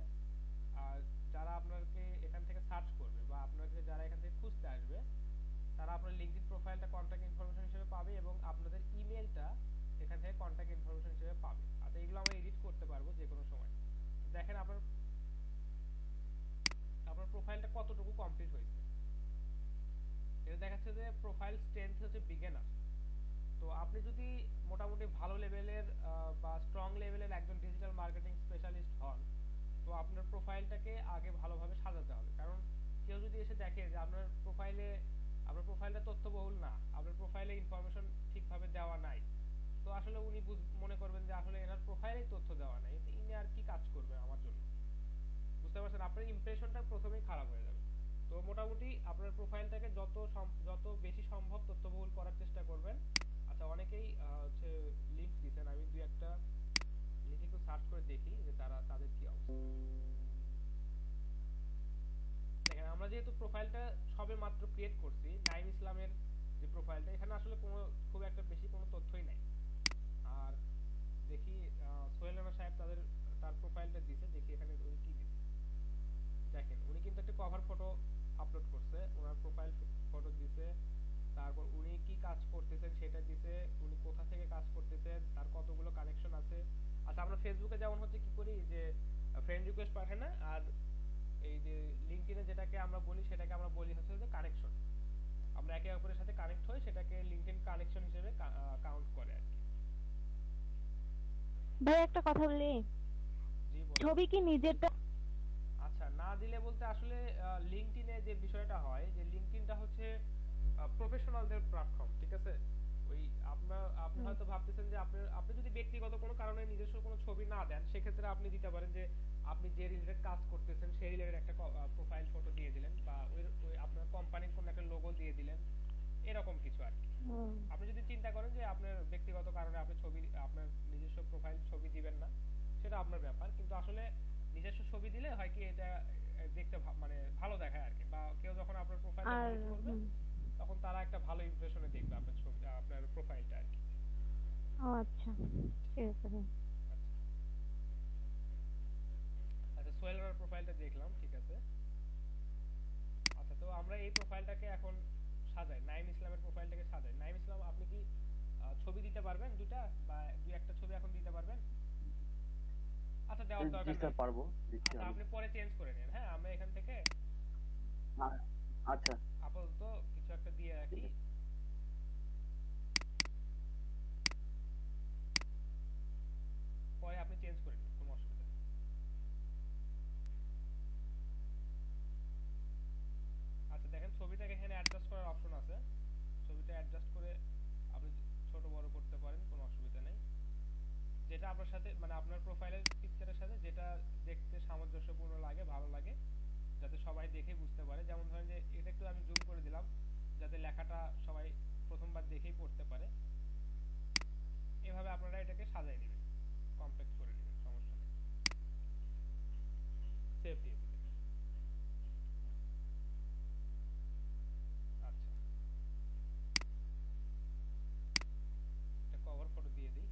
আর যারা আপনাকে এখান থেকে সার্চ করবে বা আপনাকে যারা এখান থেকে খুঁজতে আসবে, তারা আপনার লিঙ্কডইন প্রোফাইলটা কন্টাক্ট ইনফরমেশন হিসেবে পাবে এবং আপনাদের ইমেলটা এখান থেকে কন্টাক্ট ইনফরমেশন হিসেবে পাবে। আচ্ছা এগুলো আমরা এডিট করতে পারবো যে কোনো সময়। দেখেন আপনার প্রোফাইলটা কতটুকু কমপ্লিট হয়েছে। এটা দেখাচ্ছে যে প্রোফাইল স্ট্রেংথ হচ্ছে বিগিনার। তো আপনি যদি মোটামুটি ভালো লেভেলের বা স্ট্রং লেভেলের একজন ডিজিটাল মার্কেটিং স্পেশালিস্ট হন, তো আপনার প্রোফাইলটাকে আগে ভালোভাবে সাজাতে হবে। কারণ কেউ যদি এসে দেখে যে আপনার প্রোফাইলটা তথ্যবহুল না, আপনার প্রোফাইলে ইনফরমেশন ঠিকভাবে দেওয়া নাই, তো আসলে উনি মনে করবেন যে আসলে এনার প্রোফাইলেই তথ্য দেওয়া নাই, ইনি আর কি কাজ করবে আমার জন্য। বুঝতে পারছেন, আপনার ইমপ্রেশনটা প্রথমেই খারাপ হয়ে যাবে। তো মোটামুটি আপনার প্রোফাইলটাকে যত বেশি সম্ভব তথ্যবহুল করার চেষ্টা করবেন। আচ্ছা অনেকেই হচ্ছে লিংক দিচ্ছেন, আমি দুই একটা লিংক একটু সার্চ করে দেখি যে তাদের কি অবস্থা। দেখেন আমরা যেহেতু প্রোফাইলটা সবে মাত্র ক্রিয়েট করছি, নাইম ইসলামের যে প্রোফাইলটা, এখানে আসলে খুব একটা বেশি কোনো তথ্যই নাই। আর দেখি সোহেল রানা সাহেব তার প্রোফাইলটা দিছে, দেখি এখানে উনি কি দিচ্ছে। দেখেন উনি কিন্তু একটা কভার ফটো আপলোড করছে, ওনার প্রোফাইল ফটো দিছে, তারপর উনি কি কাজ করতেছেন সেটা দিছে, উনি কোথা থেকে কাজ করতেছেন, তার কতগুলো কানেকশন আছে। আচ্ছা আমরা ফেসবুকে যেমন হচ্ছে কি করি যে ফ্রেন্ড রিকোয়েস্ট পাঠাই না, আর এই যে লিঙ্কডইনে যেটাকে আমরা বলি সেটাকে আমরা বলি হচ্ছে যে কানেকশন। আমরা একে অপরের সাথে কানেক্ট হই, সেটাকে লিঙ্কডইন কানেকশন হিসেবে কাউন্ট করে আর কি। ভাই একটা কথা বলি, জি বলুন। ছবি কি নিজেরটা? আচ্ছা না দিলে বলতে আসলে লিঙ্কডইনে যে বিষয়টা হয় যে লিঙ্কডইনটা হচ্ছে প্রফেশনালদের প্ল্যাটফর্ম, ঠিক আছে? ওই আপনি হয়তো ভাবতেছেন যে আপনি যদি ব্যক্তিগত কোনো কারণে নিজস্ব কোনো ছবি না দেন, সেক্ষেত্রে আপনি দিতে পারেন যে আপনি যে রিলেটেড কাজ করতেছেন সেই রিলেটেড একটা প্রোফাইল ফটো দিয়ে দিলেন, বা ওই আপনার কোম্পানির কোনো একটা লোগো দিয়ে দিলেন, এরকম কিছু আর কি। আপনি যদি চিন্তা করেন যে আপনার ব্যক্তিগত কারণে আপনি আপনার নিজস্ব প্রোফাইল ছবি দিবেন না, সেটা আপনার ব্যাপার, কিন্তু আসলে নিজস্ব ছবি দিলে হয় কি এটা দেখতে মানে ভালো দেখায় আর কি, বা কেউ যখন আপনার প্রোফাইল করবে তখন তারা একটা ভালো ইমপ্রেশনে দেখবে আপনার ছবি, আপনার প্রোফাইলটা আর কি। আচ্ছা ঠিক আছে। আচ্ছা সোহেলের প্রোফাইলটা দেখলাম, ঠিক আছে। আচ্ছা তো আমরা এই প্রোফাইলটাকে এখন সাজাই, নাইম ইসলামের প্রোফাইলটাকে সাজাই। নাইম ইসলাম আপনি কি ছবি দিতে পারবেন দুইটা বা দুই একটা ছবি এখন দিতে পারবেন? আচ্ছা দেওয়ার জি দরকার স্যার, নাই। পারবো, দিচ্ছি আচ্ছা আমি। আপনি পরে চেঞ্জ করে নেন, হ্যাঁ আমরা এখান থেকে আ- আচ্ছা, আপাতত কিছু একটা দিয়ে ঠিক রাখি। আছে। পরে আপনি চেঞ্জ করে নিন, কোনো অসুবিধা নেই। আচ্ছা দেখেন ছবিটাকে এখানে অ্যাডজাস্ট করার অপশন আছে, ছবিটা অ্যাডজাস্ট করে আপনি ছোট বড় করতে পারেন, কোনো অসুবিধা নেই। যেটা আপনার সাথে মানে আপনার প্রোফাইলের পিকচারের সাথে যেটা দেখতে সামঞ্জস্যপূর্ণ লাগে, ভালো লাগে, যাতে সবাই দেখে বুঝতে পারে। যেমন ধরেন যে এটা একটু আমি জুম করে দিলাম যাতে লেখাটা সবাই প্রথমবার দেখেই পড়তে পারে। এভাবে আপনারা এটাকে সাজিয়ে নেবেন, কম্প্যাক্ট করে নেবেন, সমস্যা নেই। সেভ দিয়ে দিবেন। আচ্ছা এটা কভার ফটো দিয়ে দিই।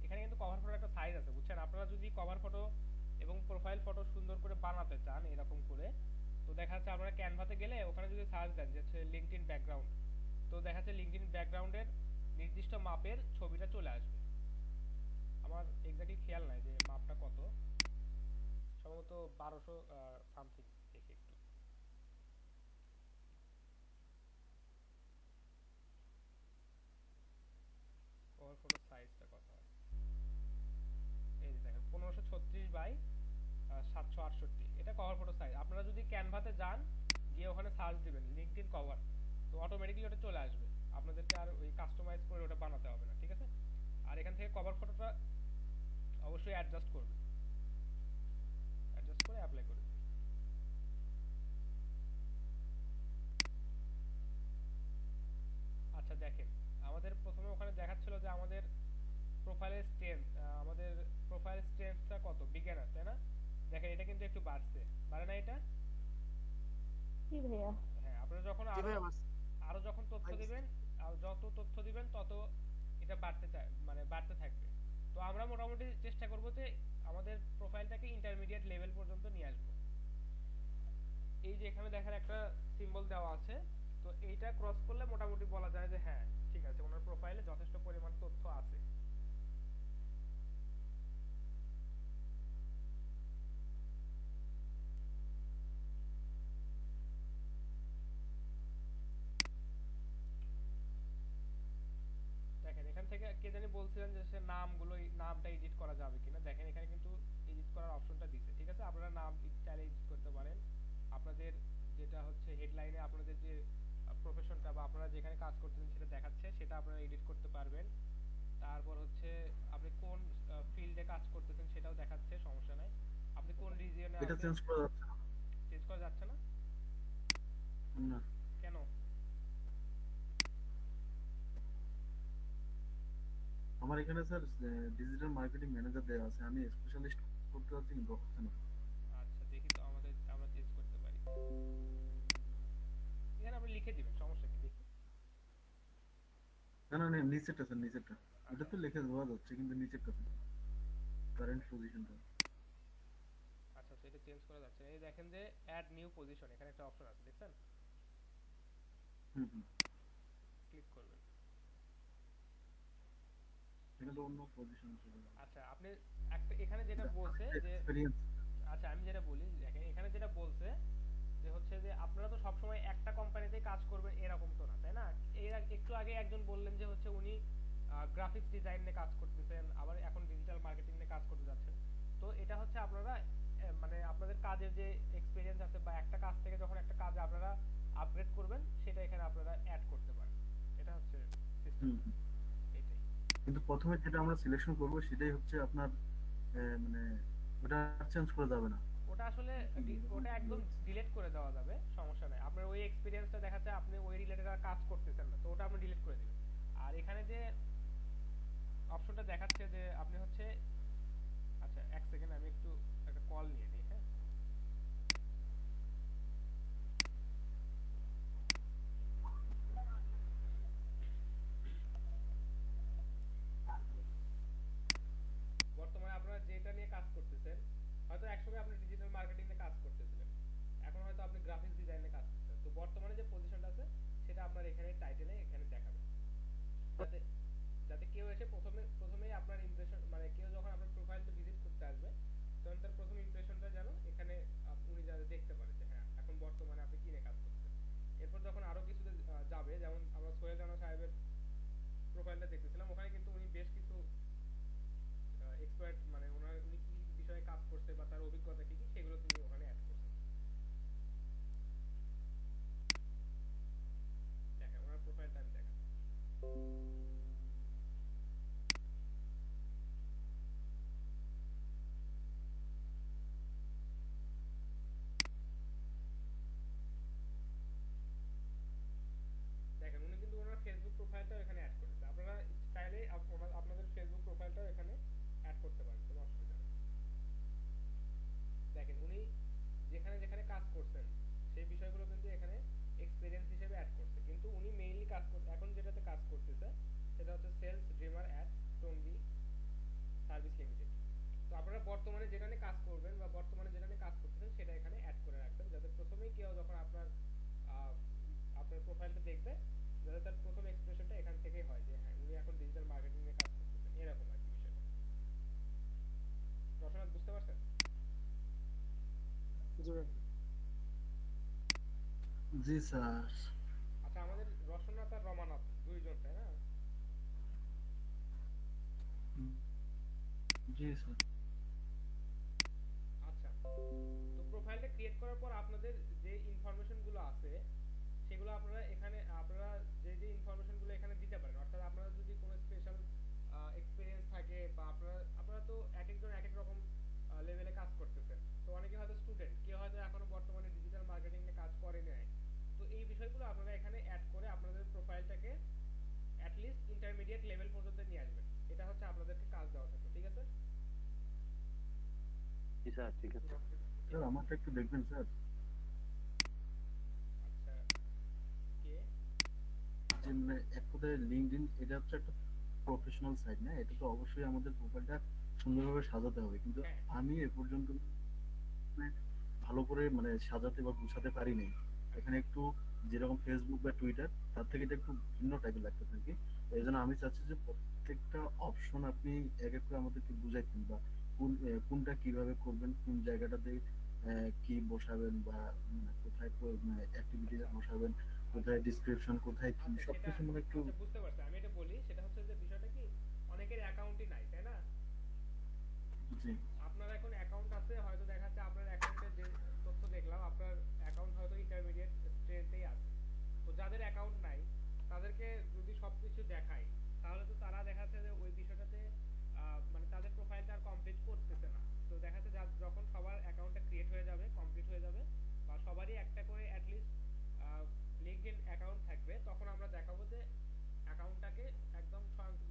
এখানে কিন্তু কভার ফটোর একটা সাইজ আছে বুঝছেন। আপনারা যদি কভার ফটো এবং প্রোফাইল ফটো সুন্দর করে বানাতে চান এরকম করে, তো দেখা যাচ্ছে আপনারা ক্যানভাতে গেলে ওখানে যদি সার্চ দেন যে হচ্ছে লিঙ্কডইন ব্যাকগ্রাউন্ড, তো দেখা যাচ্ছে লিঙ্কডইন ব্যাকগ্রাউন্ডের নির্দিষ্ট মাপের ছবিটা চলে আসবে। আমার এক্স্যাক্টলি খেয়াল নাই যে মাপটা কত, সম্ভবত 1200 সামথিং। দেখি একটু, কভার ফটোর সাইজটা কত হয়। এই যে দেখেন 1536 বাই 768, এটা কভার ফটো সাইজ। আপনারা যদি ক্যানভাতে যান গিয়ে ওখানে সার্চ দিবেন লিঙ্কডইন কভার, তো অটোমেটিক্যালি ওটা চলে আসবে, আপনাদেরকে আর ওই কাস্টমাইজ করে ওটা বানাতে হবে না, ঠিক আছে। আর এখান থেকে কভার ফটোটা অবশ্যই অ্যাডজাস্ট করবেন, অ্যাডজাস্ট করে অ্যাপ্লাই করে দিন। আচ্ছা দেখেন আমাদের প্রথমে ওখানে দেখাচ্ছিল যে আমাদের প্রোফাইলের স্ট্রেংথ, আমাদের প্রোফাইল স্ট্রেংথটা কত, বিগিনার, তাই না? দেখেন এটা কিন্তু একটু বাড়ছে, বাড়ে না এটা? জি ভাইয়া। হ্যাঁ আপনারা যখন জি আরো ভাই আমার আরো যখন তথ্য দিবেন, আর যত তথ্য দিবেন তত এটা বাড়তে মানে বাড়তে থাকবে। তো আমরা মোটামুটি চেষ্টা করব যে আমাদের প্রোফাইলটাকে ইন্টারমিডিয়েট লেভেল পর্যন্ত নিয়ে আসবো। এই যে এখানে দেখেন একটা সিম্বল দেওয়া আছে, তো এইটা ক্রস করলে মোটামুটি বলা যায় যে হ্যাঁ ঠিক আছে, ওনার প্রোফাইলে যথেষ্ট পরিমাণ তথ্য আছে। দেখেন এখান থেকে কে জানি বলছিলেন যে সে নামগুলো, নামটা এডিট করা যাবে কিনা। দেখেন এখানে কিন্তু এডিট করার অপশনটা দিছে, ঠিক আছে। আপনারা নাম চাইলে এডিট করতে পারেন। আপনাদের যেটা হচ্ছে হেডলাইনে আপনাদের যে প্রফেশনটা বা আপনারা যেখানে কাজ করতেছেন সেটা দেখাচ্ছে, সেটা আপনারা এডিট করতে পারবেন। তারপর হচ্ছে আপনি কোন ফিল্ডে কাজ করতেছেন সেটাও দেখাচ্ছে, সমস্যা নাই। আপনি কোন রিজিয়নে এটা আছেন চেঞ্জ করা যাচ্ছে না। চেঞ্জ করা যাচ্ছে না না, কেন? আমার এখানে স্যার ডিজিটাল মার্কেটিং ম্যানেজার দেওয়া আছে, আমি স্পেশালিস্ট করতে যাচ্ছি কিন্তু হচ্ছে না। আচ্ছা দেখি তো আমরা চেঞ্জ করতে পারি। এখানে আপনি লিখে দিবেন, সমস্যা কি দেখি। না না না, নিচেরটা স্যার, নিচেরটা। এটা আচ্ছা তো লিখে দেওয়া যাচ্ছে কিন্তু নিচেরটা কারেন্ট পজিশনটা। আচ্ছা সেটা চেঞ্জ করা যাচ্ছে। এই দেখেন যে অ্যাড নিউ পজিশন, এখানে একটা অপশন আছে দেখছেন, হুম হুম, ক্লিক করবেন। এটা তো অন্য পজিশন চলে যাবে। আচ্ছা আপনি একটা এখানে যেটা বলছে যে, এক্সপেরিয়েন্স। আচ্ছা আমি যেটা বলি দেখেন এখানে যেটা বলছে যে হচ্ছে যে আপনারা তো সবসময় একটা কোম্পানিতেই কাজ করবেন এরকম তো না, তাই না? এর একটু আগে একজন বললেন যে হচ্ছে উনি গ্রাফিক্স ডিজাইন নিয়ে কাজ করতেছেন, আবার এখন ডিজিটাল মার্কেটিং নিয়ে কাজ করতে যাচ্ছেন। তো এটা হচ্ছে আপনারা মানে আপনাদের কাজের যে এক্সপিরিয়েন্স আছে বা একটা কাজ থেকে যখন একটা কাজে আপনারা আপগ্রেড করবেন সেটা এখানে আপনারা অ্যাড করতে পারেন। এটা হচ্ছে সিস্টেম, হুম হুম। এটাই। কিন্তু প্রথমে যেটা আমরা সিলেকশন করব সেটাই হচ্ছে আপনার মানে ওটা চেঞ্জ করা যাবে না। ওটা আসলে ওটা একদম ডিলিট করে দেওয়া যাবে, সমস্যা নাই। আপনার ওই এক্সপিরিয়েন্সটা দেখাচ্ছে আপনি ওই রিলেটেড আর কাজ করতেছেন না, তো ওটা আপনি ডিলিট করে দিবেন। আর এখানে যে অপশনটা দেখাচ্ছে যে আপনি হচ্ছে, আচ্ছা এক সেকেন্ড আমি একটু একটা কল নিয়ে নিই, হ্যাঁ। বর্তমানে আপনারা যেটা নিয়ে কাজ করতেছেন, হয়তো একসময় আপনি ডিজিটাল মার্কেটিং নিয়ে কাজ করতেছিলেন, এখন হয়তো আপনি গ্রাফিক্স ডিজাইনে কাজ করছেন, তো বর্তমানে যে পজিশনটা আছে সেটা আপনার এখানে টাইটেলে এখানে দেখাবে, যাতে যাতে কেউ এসে প্রথমেই আপনার ইমপ্রেশন মানে কেউ যখন আপনার প্রোফাইলটা ভিজিট করতে আসবে তখন তার প্রথম ইমপ্রেশনটা যেন এখানে উনি যাতে দেখতে পারে যে হ্যাঁ এখন বর্তমানে আপনি কি নিয়ে কাজ করছেন। এরপর যখন আরো কিছুতে যাবে, যেমন আমরা সোহেল রানা সাহেবের প্রোফাইলটা দেখতেছিলাম, ওখানে কিন্তু উনি বেশ কিছু এক্সপার্ট মানে উনি কি বিষয়ে কাজ করছে বা তার অভিজ্ঞতা কি কি সেগুলো তিনি ওখানে অ্যাড করছেন। দেখেন ওনার প্রোফাইলটা আমি দেখেন। দেখেন উনি কিন্তু ওনার ফেসবুক প্রোফাইলটাও এখানে অ্যাড করেছে, আপনারা চাইলে আপনাদের ফেসবুক প্রোফাইলটাও এখানে অ্যাড করতে পারেন, কোনো অসুবিধা নেই। দেখেন উনি যেখানে যেখানে কাজ করছেন সেই বিষয়গুলো কিন্তু এখানে এক্সপেরিয়েন্স হিসেবে অ্যাড করছে, কিন্তু উনি মেইনলি কাজ করতে এখন যেটাতে কাজ করতেছে সেটা হচ্ছে sales dreamer at Tongi service limited. তো আপনারা বর্তমানে যেখানে কাজ করবেন বা বর্তমানে যেখানে কাজ করতেছেন সেটা এখানে অ্যাড করে রাখবেন, যাতে প্রথমেই কেউ যখন আপনার আপনার প্রোফাইলটা দেখবে যাতে তার প্রথম এক্সপ্রেশনটা এখান থেকেই হয় যে হ্যাঁ উনি এখন ডিজিটাল মার্কেটিং এ কাজ করতেছেন, এরকম আর কি বিষয়টা। রসনাথ বুঝতে পারছেন? জি স্যার। আচ্ছা আমাদের রসনাথ আর রমানাথ দুইজন তাই না? জি স্যার। আচ্ছা তো প্রোফাইলটা ক্রিয়েট করার পর আপনাদের যে ইনফরমেশন গুলো আছে সেগুলো আপনারা এখানে আপনারা যে যে ইনফরমেশন গুলো এখানে দিতে পারেন, অর্থাৎ আপনারা যদি কোনো স্পেশাল এক্সপেরিয়েন্স থাকে বা আপনারা তো এক একজন এক এক রকম লেভেলে কাজ করতেছেন, তো অনেকে হয়তো স্টুডেন্ট, কেউ হয়তো এখনো বর্তমানে ডিজিটাল মার্কেটিং এ কাজ করে নাই, তো এই বিষয়গুলো আপনারা এখানে অ্যাড করে আপনাদের প্রোফাইলটাকে অ্যাট লিস্ট ইন্টারমিডিয়েট লেভেল পর্যন্ত নিয়ে আসবেন। এটা হচ্ছে আপনাদেরকে কাজ দেওয়া থাকবে, ঠিক আছে? জি স্যার, ঠিক আছে। স্যার আমারটা একটু দেখবেন স্যার। আচ্ছা কে? যে মানে এক কথায় লিঙ্কডইন এটা হচ্ছে একটা প্রফেশনাল সাইট না, এটা তো অবশ্যই আমাদের প্রোফাইলটা সুন্দরভাবে সাজাতে হবে, কিন্তু হ্যাঁ আমি এ পর্যন্ত মানে ভালো করে মানে সাজাতে বা গুছাতে পারিনি। এখানে একটু যেরকম ফেসবুক বা টুইটার তার থেকে এটা একটু ভিন্ন টাইপের লাগতেছে আর কি। এই জন্য আমি চাচ্ছি যে প্রত্যেকটা অপশন আপনি এক এক করে আমাদেরকে বুঝাইতেন, বা কোনটা কিভাবে করবেন, কোন জায়গাটাতে কি বসাবেন, বা কোথায় অ্যাক্টিভিটি আচ্ছা বসাবেন, আচ্ছা কোথায় ডিসক্রিপশন, কোথায় কি আচ্ছা সেটা সবকিছু মানে একটু। আচ্ছা বুঝতে পারছি, আমি এটা বলি সেটা হচ্ছে যে বিষয়টা কি অনেকের অ্যাকাউন্টই নাই তাই না? জি আপনার এখন অ্যাকাউন্ট আছে, হয়তো দেখা যাচ্ছে আপনার অ্যাকাউন্টে যে তথ্য দেখলাম আপনার অ্যাকাউন্ট হয়তো ইন্টারমিডিয়েট স্টেজেই আছে, তো যাদের অ্যাকাউন্ট নাই তাদেরকে যদি সবকিছু দেখাই তাহলে তো তারা দেখা যাচ্ছে যে ওই বিষয়টাতে মানে তাদের প্রোফাইলটা আর কমপ্লিট করতেছে না। তো দেখা যাচ্ছে যখন সবার অ্যাকাউন্টটা ক্রিয়েট হয়ে যাবে, কমপ্লিট হয়ে যাবে, বা সবারই একটা করে অ্যাটলিস্ট লিঙ্কডইন অ্যাকাউন্ট থাকবে, তখন আমরা দেখাবো যে অ্যাকাউন্টটাকে একদম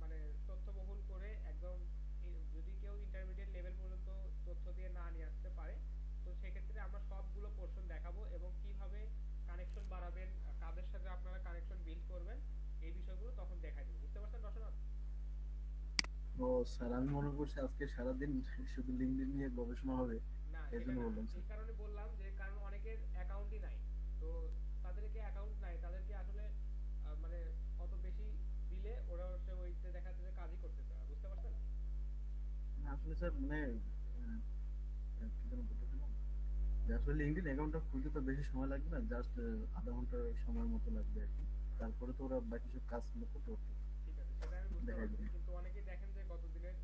মানে তথ্যবহুল করে একদম যদি কেউ ইন্টারমিডিয়েট লেভেল পর্যন্ত তথ্য দিয়ে না নিয়ে আসতে পারে তো সেক্ষেত্রে আমরা সবগুলো পোর্শন দেখাবো এবং কিভাবে কানেকশন বাড়াবেন, কাদের সাথে আপনারা কানেকশন বিল্ড করবেন, এই বিষয়গুলো তখন দেখাই দেবো। বুঝতে পারছেন রসনাথ? ও স্যার, আমি মনে করছি আজকে সারাদিন শুধু লিঙ্কডইন নিয়ে গবেষণা হবে, না এই এটা জন্য না, বললাম এই স্যার। কারণে বললাম যে কারণ অনেকের অ্যাকাউন্টই নাই, তো তাদেরকে অ্যাকাউন্ট নাই তাদেরকে আসলে মানে অত বেশি দিলে ওরা হচ্ছে ওইতে দেখা যাচ্ছে যে কাজই করতেছে না। বুঝতে পারছেন? না, আসলে স্যার মানে কি যেন বলতেছিলাম, যে আসলে লিঙ্কডইন অ্যাকাউন্টটা খুলতে তো বেশি সময় লাগবে না, জাস্ট আধা ঘন্টার সময়ের মতো লাগবে আর কি। তারপরে তো ওরা বাকি সব কাজগুলো করতে পারতো, ঠিক আছে সেটা আমি বুঝতে দেখাই পারছি, দেবে। কিন্তু অনেকেই দেখেন যে গত দিনের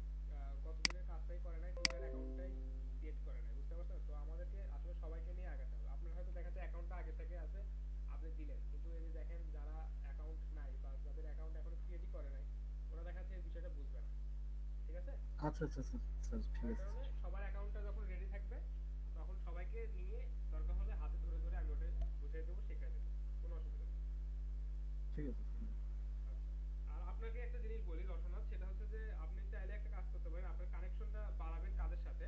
কাজটাই করে নাই, টুইটার অ্যাকাউন্টটাই ক্রিয়েট করে নাই। বুঝতে পারছেন? তো আমাদেরকে আসলে সবাইকে নিয়ে আগাতে হবে। আপনার হয়তো দেখা যাচ্ছে অ্যাকাউন্টটা আগে থেকে আছে, আপনি দিলেন, কিন্তু এই যে দেখেন যারা অ্যাকাউন্ট নাই বা যাদের অ্যাকাউন্ট এখনো ক্রিয়েটই করে নাই ওরা দেখা যাচ্ছে এই বিষয়টা বুঝবে না। ঠিক আছে? আচ্ছা আচ্ছা আচ্ছা স্যার, ঠিক যার আছে কারণে স্যার। সবার অ্যাকাউন্টটা যখন রেডি থাকবে তখন সবাইকে নিয়ে দরকার হলে হাতে ধরে ধরে আমি ওটা বুঝিয়ে দেবো, শেখাই দেবো, কোনো অসুবিধা নেই। ঠিক আছে স্যার। আচ্ছা। আর আপনাকে একটা জিনিস বলি রসনাথ, সেটা হচ্ছে যে আপনি চাইলে একটা কাজ করতে পারেন, আপনার কানেকশনটা বাড়াবেন কাদের সাথে,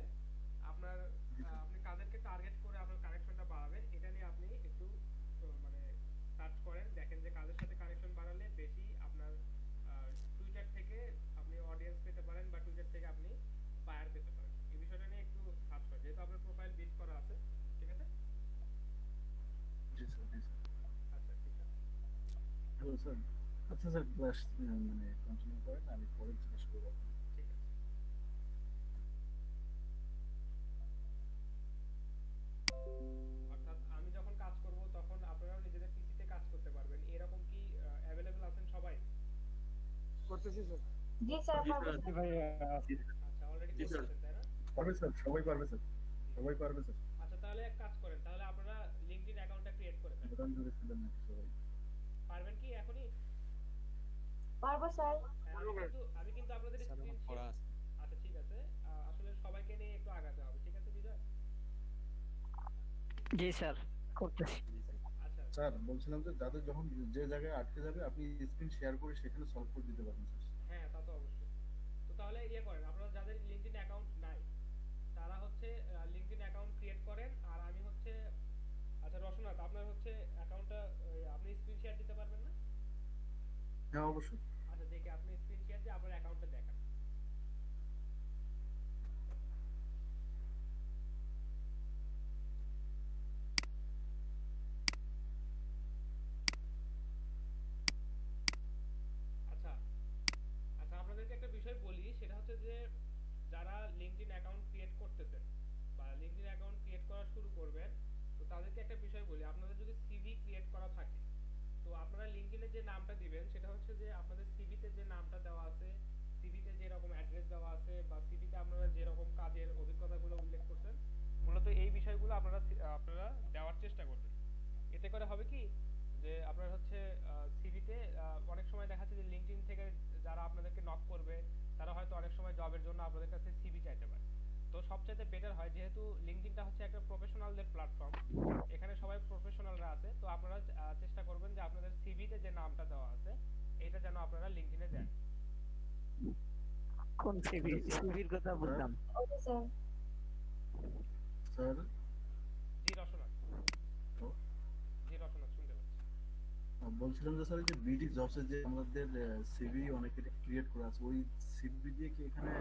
আপনার জি স্যার। আপনি কাদেরকে টার্গেট করে আপনার কানেকশনটা বাড়াবেন এটা নিয়ে আপনি একটু মানে সার্চ করেন, দেখেন যে কাদের সাথে কানেকশন বাড়ালে বেশি আপনার টুইটার থেকে আপনি অডিয়েন্স পেতে পারেন বা টুইটার থেকে আপনি বায়ার পেতে পারেন, এই বিষয়টা নিয়ে একটু সার্চ করেন, যেহেতু আপনার প্রোফাইল বিল্ড করা আছে। ঠিক আছে? স্যার আচ্ছা স্যার ক্লাস মানে কন্টিনিউ করেন, আমি পরে জিজ্ঞেস করবো। ঠিক আছে। অর্থাৎ আমি যখন কাজ করব তখন আপনারাও নিজেদের পিসিতে কাজ করতে পারবেন, এরকম কি অ্যাভেলেবল আছেন সবাই? করতেছি স্যার। জি স্যার পারবো স্যার। আচ্ছা, অলরেডি জি স্যার, করতেছেন তাই না? পারবে স্যার, সবাই পারবে স্যার, সবাই পারবে স্যার। আচ্ছা, তাহলে এক কাজ করেন, তাহলে আপনারা লিংকডইন অ্যাকাউন্টটা ক্রিয়েট করে ফেলেন। প্রধান জুড়ে ছিলেন নাকি সবাই? পারবেন কি এখনই? পারবো স্যার। হ্যাঁ, আমি কিন্তু আপনাদের স্ক্রিন শেয়ার। আচ্ছা ঠিক আছে, আসলে সবাইকে নিয়ে একটু আগাতে হবে, ঠিক আছে বিজয়? জি স্যার, করতেছি। আচ্ছা স্যার বলছিলাম যে যাদের যখন যে জায়গায় আটকে যাবে আপনি স্ক্রিন শেয়ার করে সেখানে সলভ করে দিতে পারবেন স্যার। হ্যাঁ, তা তো অবশ্যই। তো তাহলে ইয়ে করেন, আপনারা যাদের লিংকডইন অ্যাকাউন্ট নাই তারা হচ্ছে লিংকডইন অ্যাকাউন্ট ক্রিয়েট করেন, আর আমি হচ্ছে আচ্ছা রসনাথ, আপনার হচ্ছে অ্যাকাউন্টটা আপনি স্ক্রিন শেয়ার দিতে পারবেন না? হ্যাঁ অবশ্যই। আচ্ছা দেখি, আপনি স্ক্রিন শেয়ার দিয়ে আপনার অ্যাকাউন্টটা দেখান। আচ্ছা আচ্ছা, আপনাদেরকে একটা বিষয় বলি, সেটা হচ্ছে যে যারা লিংকডইন অ্যাকাউন্ট ক্রিয়েট করতেছেন বা লিংকডইন অ্যাকাউন্ট ক্রিয়েট করা শুরু করবেন, তো তাদেরকে একটা বিষয় বলি, আপনাদের যদি সিভি ক্রিয়েট করা থাকে তো আপনারা লিংকডইনে যে নামটা দিবেন সেটা হচ্ছে যে আপনাদের সিভিতে যে নামটা দেওয়া আছে, সিভিতে যে রকম অ্যাড্রেস দেওয়া আছে বা সিভিতে আপনারা যে রকম কাজের অভিজ্ঞতাগুলো উল্লেখ করছেন, মূলত এই বিষয়গুলো আপনারা দেওয়ার চেষ্টা করবেন। এতে করে হবে কি যে আপনার হচ্ছে সিভিতে অনেক সময় দেখা যাচ্ছে যে লিংকডইন থেকে যারা আপনাদেরকে নক করবে তারা হয়তো অনেক সময় জবের জন্য আপনাদের কাছে সিভি চাইতে পারে। তো সবচাইতে বেটার হয়, যেহেতু লিংকডইনটা হচ্ছে একটা প্রফেশনালদের প্ল্যাটফর্ম, এখানে সবাই প্রফেশনালরা আছে, তো আপনারা চেষ্টা করবেন যে আপনাদের সিভিতে যে নামটা দেওয়া আছে এটা যেন আপনারা লিংকডইনে দেন। কোন সিভির কথা বললাম? Okay sir. স্যার জি রসনাথ, জি রসনাথ শুনতে পাচ্ছি। বলছিলাম যে স্যার যে বিডি জবসে যে আমাদের সিভি অনেকের ক্রিয়েট করা আছে, ওই সিভি দিয়ে কি এখানে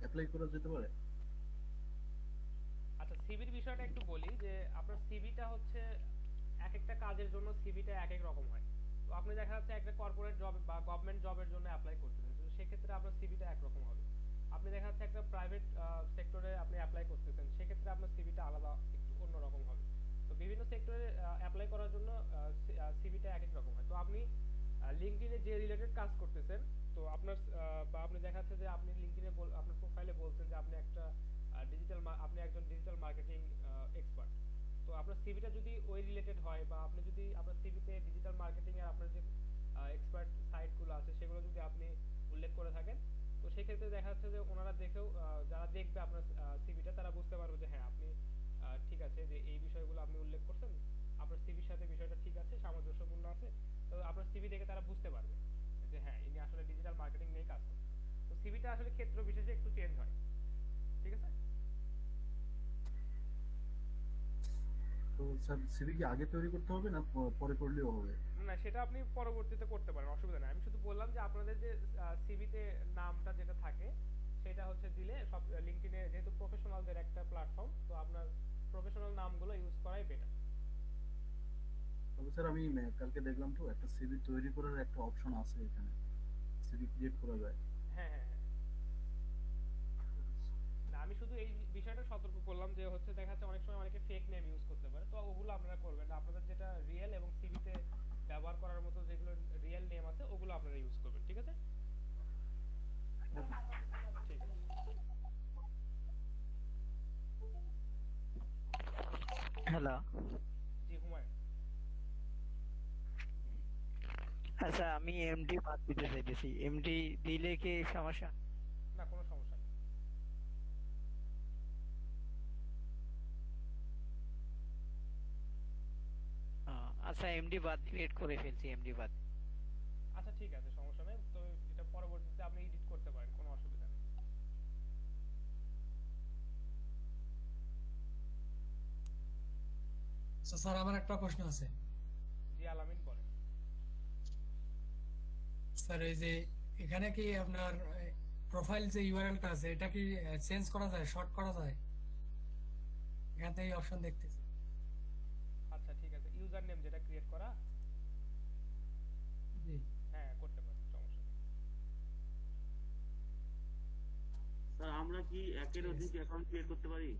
অ্যাপ্লাই করা যেতে পারে? আচ্ছা, সিভির বিষয়টা একটু বলি যে আপনার সিভিটা হচ্ছে এক একটা কাজের জন্য সিভিটা এক এক রকম হয়। তো আপনি দেখা যাচ্ছে একটা কর্পোরেট জব বা গভর্নমেন্ট জবের জন্য অ্যাপ্লাই করতেছেন, তো সেক্ষেত্রে আপনার সিভিটা একরকম হবে। আপনি দেখা যাচ্ছে একটা প্রাইভেট সেক্টরে আপনি অ্যাপ্লাই করতেছেন, সেক্ষেত্রে আপনার সিভিটা আলাদা একটু অন্যরকম হবে। তো বিভিন্ন সেক্টরে অ্যাপ্লাই করার জন্য সিভিটা এক এক রকম হয়। তো আপনি লিংকডইনে যে রিলেটেড কাজ করতেছেন, তো আপনার বা আপনি দেখা যাচ্ছে যে আপনি লিংকডইনে আপনার প্রোফাইলে বলছেন যে আপনি আপনি একজন ডিজিটাল মার্কেটিং এক্সপার্ট। তো আপনার সিভিটা যদি ওই রিলেটেড হয় বা আপনি যদি আপনার সিভিতে ডিজিটাল মার্কেটিং এর আপনার যে এক্সপার্ট সাইটগুলো আছে সেগুলো যদি আপনি উল্লেখ করে থাকেন, তো সেক্ষেত্রে দেখা যাচ্ছে যে ওনারা দেখেও যারা দেখবে আপনার সিভিটা তারা বুঝতে পারবে যে হ্যাঁ আপনি ঠিক আছে, যে এই বিষয়গুলো আপনি উল্লেখ করছেন, আপনার সিভির সাথে বিষয়টা ঠিক আছে, সামঞ্জস্যপূর্ণ আছে। তো আপনার সিভি দেখে তারা বুঝতে পারবে যে হ্যাঁ ইনি আসলে ডিজিটাল মার্কেটিং নিয়ে কাজ করছেন। তো সিভিটা আসলে ক্ষেত্র বিশেষে একটু চেঞ্জ হয়, ঠিক আছে? তো স্যার সিভি কি আগে তৈরি করতে হবে না পরে করলেও হবে? না, সেটা আপনি পরবর্তীতে করতে পারেন, অসুবিধা নেই। আমি শুধু বললাম যে আপনাদের যে সিভিতে নামটা যেটা থাকে সেটা হচ্ছে দিলে সব লিংকডইনে, যেহেতু প্রফেশনালদের একটা প্ল্যাটফর্ম, তো আপনার প্রফেশনাল নামগুলো ইউজ করাই বেটার। তবে স্যার আমি কালকে দেখলাম তো একটা সিভি তৈরি করার একটা অপশন আছে এখানে, সিভি ক্রিয়েট করা যায়। হ্যাঁ হ্যাঁ হ্যাঁ। না, আমি শুধু এই বিষয়টা সতর্ক করলাম যে হচ্ছে দেখা যাচ্ছে অনেক সময় অনেকে ফেক নেম ইউজ করতে পারে, তো ওগুলো আপনারা করবেন না। আপনাদের যেটা রিয়েল এবং সিভিতে ব্যবহার করার মতো যেগুলো রিয়েল নেম আছে ওগুলো আপনারা ইউজ করবেন, ঠিক আছে? ঠিক আছে। হ্যালো, জি হুমায়ুন। আচ্ছা আমি এমডি বাদ দিতে চাইতেছি, এমডি দিলে কি সমস্যা? না, কোনো সমস্যা নেই। আচ্ছা এমডি বাদ ক্রিয়েট করে ফেলছি, এমডি বাদ। আচ্ছা ঠিক আছে, সমস্যা নেই। তো এটা পরবর্তীতে আপনি এডিট করতে পারেন, কোনো অসুবিধা নেই। স্যার আমার একটা প্রশ্ন আছে। জি আলামিন বলেন। স্যার এই যে এখানে কি আপনার প্রোফাইল যে ইউআরএলটা আছে এটা কি চেঞ্জ করা যায়, শর্ট করা যায়? এখানে এই অপশন দেখতেছি। আচ্ছা ঠিক আছে, ইউজার নেম যেটা ক্রিয়েট করা। আমরা কি একের অধিক অ্যাকাউন্ট ক্রিয়েট করতে পারি?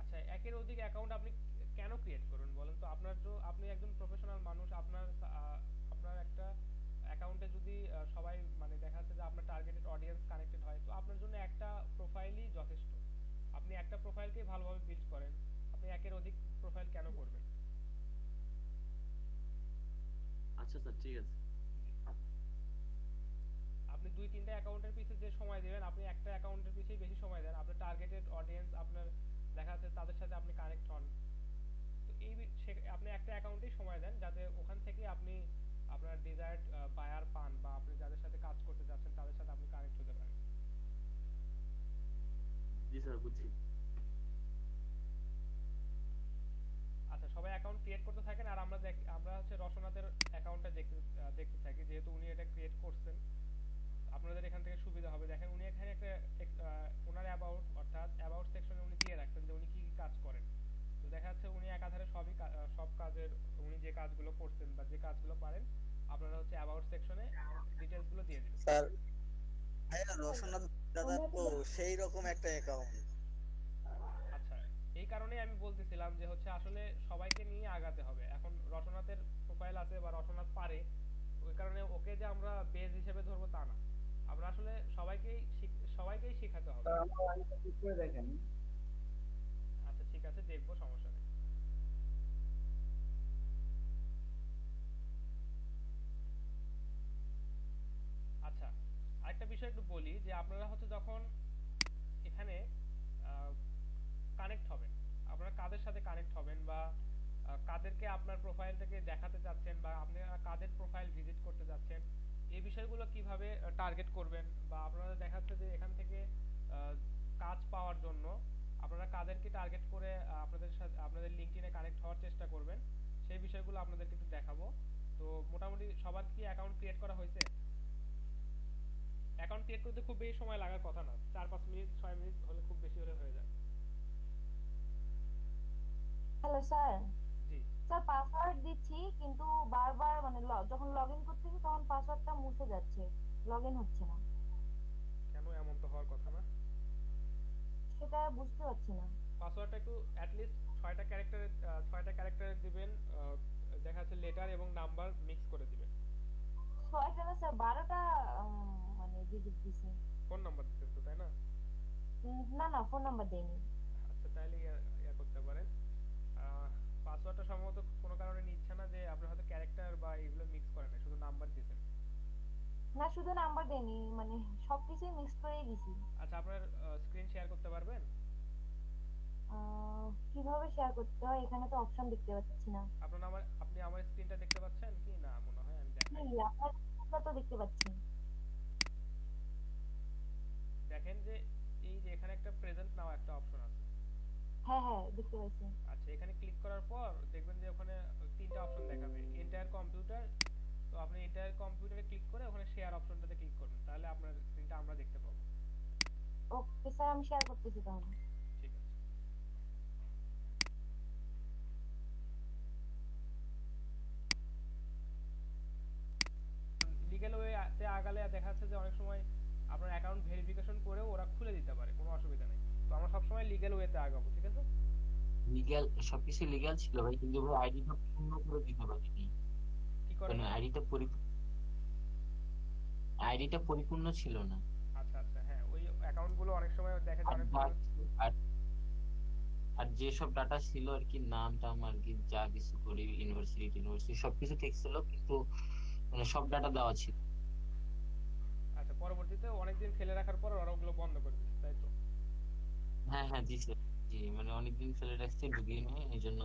আচ্ছা, একের অধিক অ্যাকাউন্ট আপনি কেন ক্রিয়েট করবেন বলেন তো? আপনার তো, আপনি একজন প্রফেশনাল মানুষ, আপনার একটা অ্যাকাউন্টে যদি সবাই মানে দেখা যাচ্ছে যে আপনার টার্গেটেড অডিয়েন্স কানেক্টেড হয়, তো আপনার জন্য একটা প্রোফাইলই যথেষ্ট। আপনি একটা প্রোফাইলকেই ভালোভাবে বিল্ড করেন, আপনি একের অধিক প্রোফাইল কেন করবেন? আচ্ছা স্যার, ঠিক আছে। আপনি 2-3টা অ্যাকাউন্টের পিছে যে সময় দিবেন, আপনি একটা অ্যাকাউন্টের পিছেই বেশি সময় দেন। আপনার টার্গেটেড অডিয়েন্স, আপনার দেখা যাচ্ছে তাদের সাথে আপনি কানেক্ট হন। তো আপনি একটা অ্যাকাউন্টেই সময় দেন, যাতে ওখান থেকে আপনি আপনার ডিজায়ার্ড বায়ার পান, বা আপনি যাদের সাথে কাজ করতে যাচ্ছেন তাদের সাথে আপনি কানেক্ট হতে পারেন। জি স্যার, বুঝছি। আচ্ছা, সবাই অ্যাকাউন্ট ক্রিয়েট করতে থাকেন, আর আমরা হচ্ছে রসনাথের অ্যাকাউন্টটা দেখতে থাকি, যেহেতু উনি এটা ক্রিয়েট করছেন। আপনাদের এখান থেকে সুবিধা হবে। দেখেন উনি এখানে একটা ওনার অ্যাবাউট, অর্থাৎ অ্যাবাউট সেকশনে উনি দিয়ে রাখছেন যে উনি কি কি কাজ করেন। তো দেখা যাচ্ছে উনি একাধারে সব কাজের, উনি যে কাজগুলো করছেন বা যে কাজগুলো পারেন, আপনারা হচ্ছে অ্যাবাউট সেকশনে ডিটেইলস গুলো দিয়ে দিবেন। স্যার ভাইয়া রসনাথ দাদা তো সেই রকম একটা অ্যাকাউন্ট। আচ্ছা, এই কারণেই আমি বলতেছিলাম যে হচ্ছে আসলে সবাইকে নিয়ে আগাতে হবে। এখন রসনাথের প্রোফাইল আছে বা রসনাথ পারে, ওই কারণে ওকে যে আমরা বেজ হিসেবে ধরবো তা না। আমরা আসলে সবাইকেই শেখাতে হবে। দেখেন। আচ্ছা ঠিক আছে, দেখবো, সমস্যা নেই। আচ্ছা, আরেকটা বিষয় একটু বলি, যে আপনারা হচ্ছে যখন এখানে কানেক্ট হবেন, আপনারা কাদের সাথে কানেক্ট হবেন, বা কাদেরকে আপনার প্রোফাইলটাকে দেখাতে চাচ্ছেন, বা আপনারা কাদের প্রোফাইল ভিজিট করতে যাচ্ছেন, এই বিষয়গুলো কিভাবে টার্গেট করবেন, বা আপনারা দেখাচ্ছে যে এখান থেকে কাজ পাওয়ার জন্য আপনারা কাদেরকে টার্গেট করে আপনাদের লিঙ্কডইনে কানেক্ট হওয়ার চেষ্টা করবেন, সেই বিষয়গুলো আপনাদেরকে একটু দেখাবো। তো মোটামুটি সবার কি অ্যাকাউন্ট ক্রিয়েট করা হয়েছে? অ্যাকাউন্ট ক্রিয়েট করতে খুব বেশি সময় লাগার কথা না, 4-5 মিনিট 6 মিনিট হলে খুব বেশি হলে হয়ে যায়। Hello sir. জি স্যার, পাসওয়ার্ড দিচ্ছি কিন্তু বারবার মানে যখন লগইন করতেছি তখন পাসওয়ার্ডটা মুছে যাচ্ছে, লগইন হচ্ছে না। কেন? এমন তো হওয়ার কথা না। সেটা বুঝতে পারছি না। পাসওয়ার্ডটা একটু অ্যাট লিস্ট 6টা ক্যারেক্টারের দিবেন, দেখা যাচ্ছে লেটার এবং নাম্বার মিক্স করে দিবেন। 6টা না স্যার, 12টা মানে ডিজিট দিছি। ফোন নাম্বার দিতেন তো, তাই না? না না, ফোন নাম্বার দেইনি। আচ্ছা, তাহলে ইয়া করতে পারেন। পাসওয়ার্ডটা সম্ভবত কোনো কারণে নিচ্ছে না, যে আপনি হয়তো ক্যারেক্টার বা এগুলো মিক্স করেন না, শুধু নাম্বার দিয়েছেন। না, শুধু নাম্বার দেইনি, মানে সবকিছুই মিক্স করেই দিছি। আচ্ছা, আপনার স্ক্রিন শেয়ার করতে পারবেন? কিভাবে শেয়ার করতে হয় এখানে তো অপশন দেখতে পাচ্ছি না। আপনি আমার স্ক্রিনটা দেখতে পাচ্ছেন কি না? মনে হয় আমি দেখাই। আপনার স্ক্রিনটা তো দেখতে পাচ্ছি। দেখেন যে এই যে এখানে একটা প্রেজেন্ট নাও একটা অপশন আছে। হ্যাঁ হ্যাঁ, দেখতে পাচ্ছি। আচ্ছা, এখানে ক্লিক করার পর দেখবেন যে ওখানে 3টা অপশন দেখাবে, এন্টায়ার কম্পিউটার। তো আপনি এন্টায়ার কম্পিউটারে ক্লিক করে ওখানে শেয়ার অপশনটাতে ক্লিক করবেন, তাহলে আপনার স্ক্রিনটা আমরা দেখতে পাবো। ওকে স্যার, আমি শেয়ার করতেছি তাহলে। ঠিক আছে। লিগ্যাল ওয়েতে আগালে দেখা যাচ্ছে যে অনেক সময় আপনার অ্যাকাউন্ট ভেরিফিকেশন করেও ওরা খুলে দিতে পারে, কোনো অসুবিধা নেই। তো আমরা সবসময় লিগ্যাল ওয়েতে আগাবো, ঠিক আছে? লিগ্যাল, সবকিছু লিগ্যাল ছিল ভাই, কিন্তু ভাই আইডিটা পূর্ণ করে দিতে পারিনি। কি করে? আইডিটা পরিপূর্ণ ছিল না। আচ্ছা আচ্ছা, হ্যাঁ, ওই অ্যাকাউন্ট গুলো অনেক সময় দেখা যায় আর যেসব ডাটা ছিল আর কি, নাম টাম আর কি যা কিছু করি, ইউনিভার্সিটি সবকিছু ঠিক ছিল, কিন্তু মানে সব ডাটা দেওয়া ছিল। আচ্ছা, পরবর্তীতে অনেকদিন ফেলে রাখার পর ওরা ওগুলো বন্ধ করে দিচ্ছে, তাই তো? হ্যাঁ হ্যাঁ, জি স্যার, জি, মানে অনেকদিন ফেলে রাখছে, ঢুকিয়ে নিয়ে এই জন্য।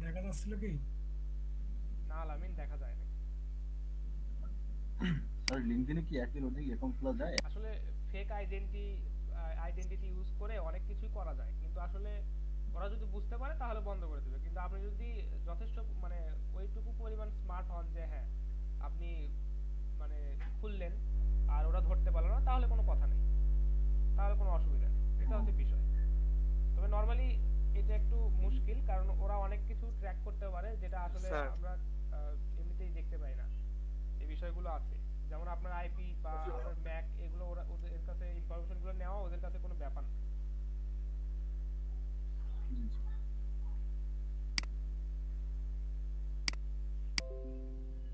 দেখা যাচ্ছিল কি না, আলামিন দেখা যায় না। স্যার লিংকডইনে কি একদিন অধিক অ্যাকাউন্ট খোলা যায়? আসলে ফেক আইডেন্টিটি ইউজ করে অনেক কিছুই করা যায়, কিন্তু আসলে ওরা যদি বুঝতে পারে তাহলে বন্ধ করে দেবে। কিন্তু আপনি যদি যথেষ্ট মানে ওইটুকু পরিমাণ স্মার্ট হন যে হ্যাঁ আপনি মানে খুললেন আর ওরা ধরতে পারলো না, তাহলে কোনো কথা নেই, তাহলে কোনো অসুবিধা নেই। এটা হচ্ছে বিষয়। তবে নরমালি এটা একটু মুশকিল, কারণ ওরা অনেক কিছু ট্র্যাক করতে পারে যেটা আসলে আমরা এমনিতেই দেখতে পাই না। এই বিষয়গুলো আছে। যেমন আপনার আইপি বা আপনার ম্যাক এগুলো ওদের কাছে ইনফরমেশন গুলো নেওয়া ওদের কাছে কোনো ব্যাপার না।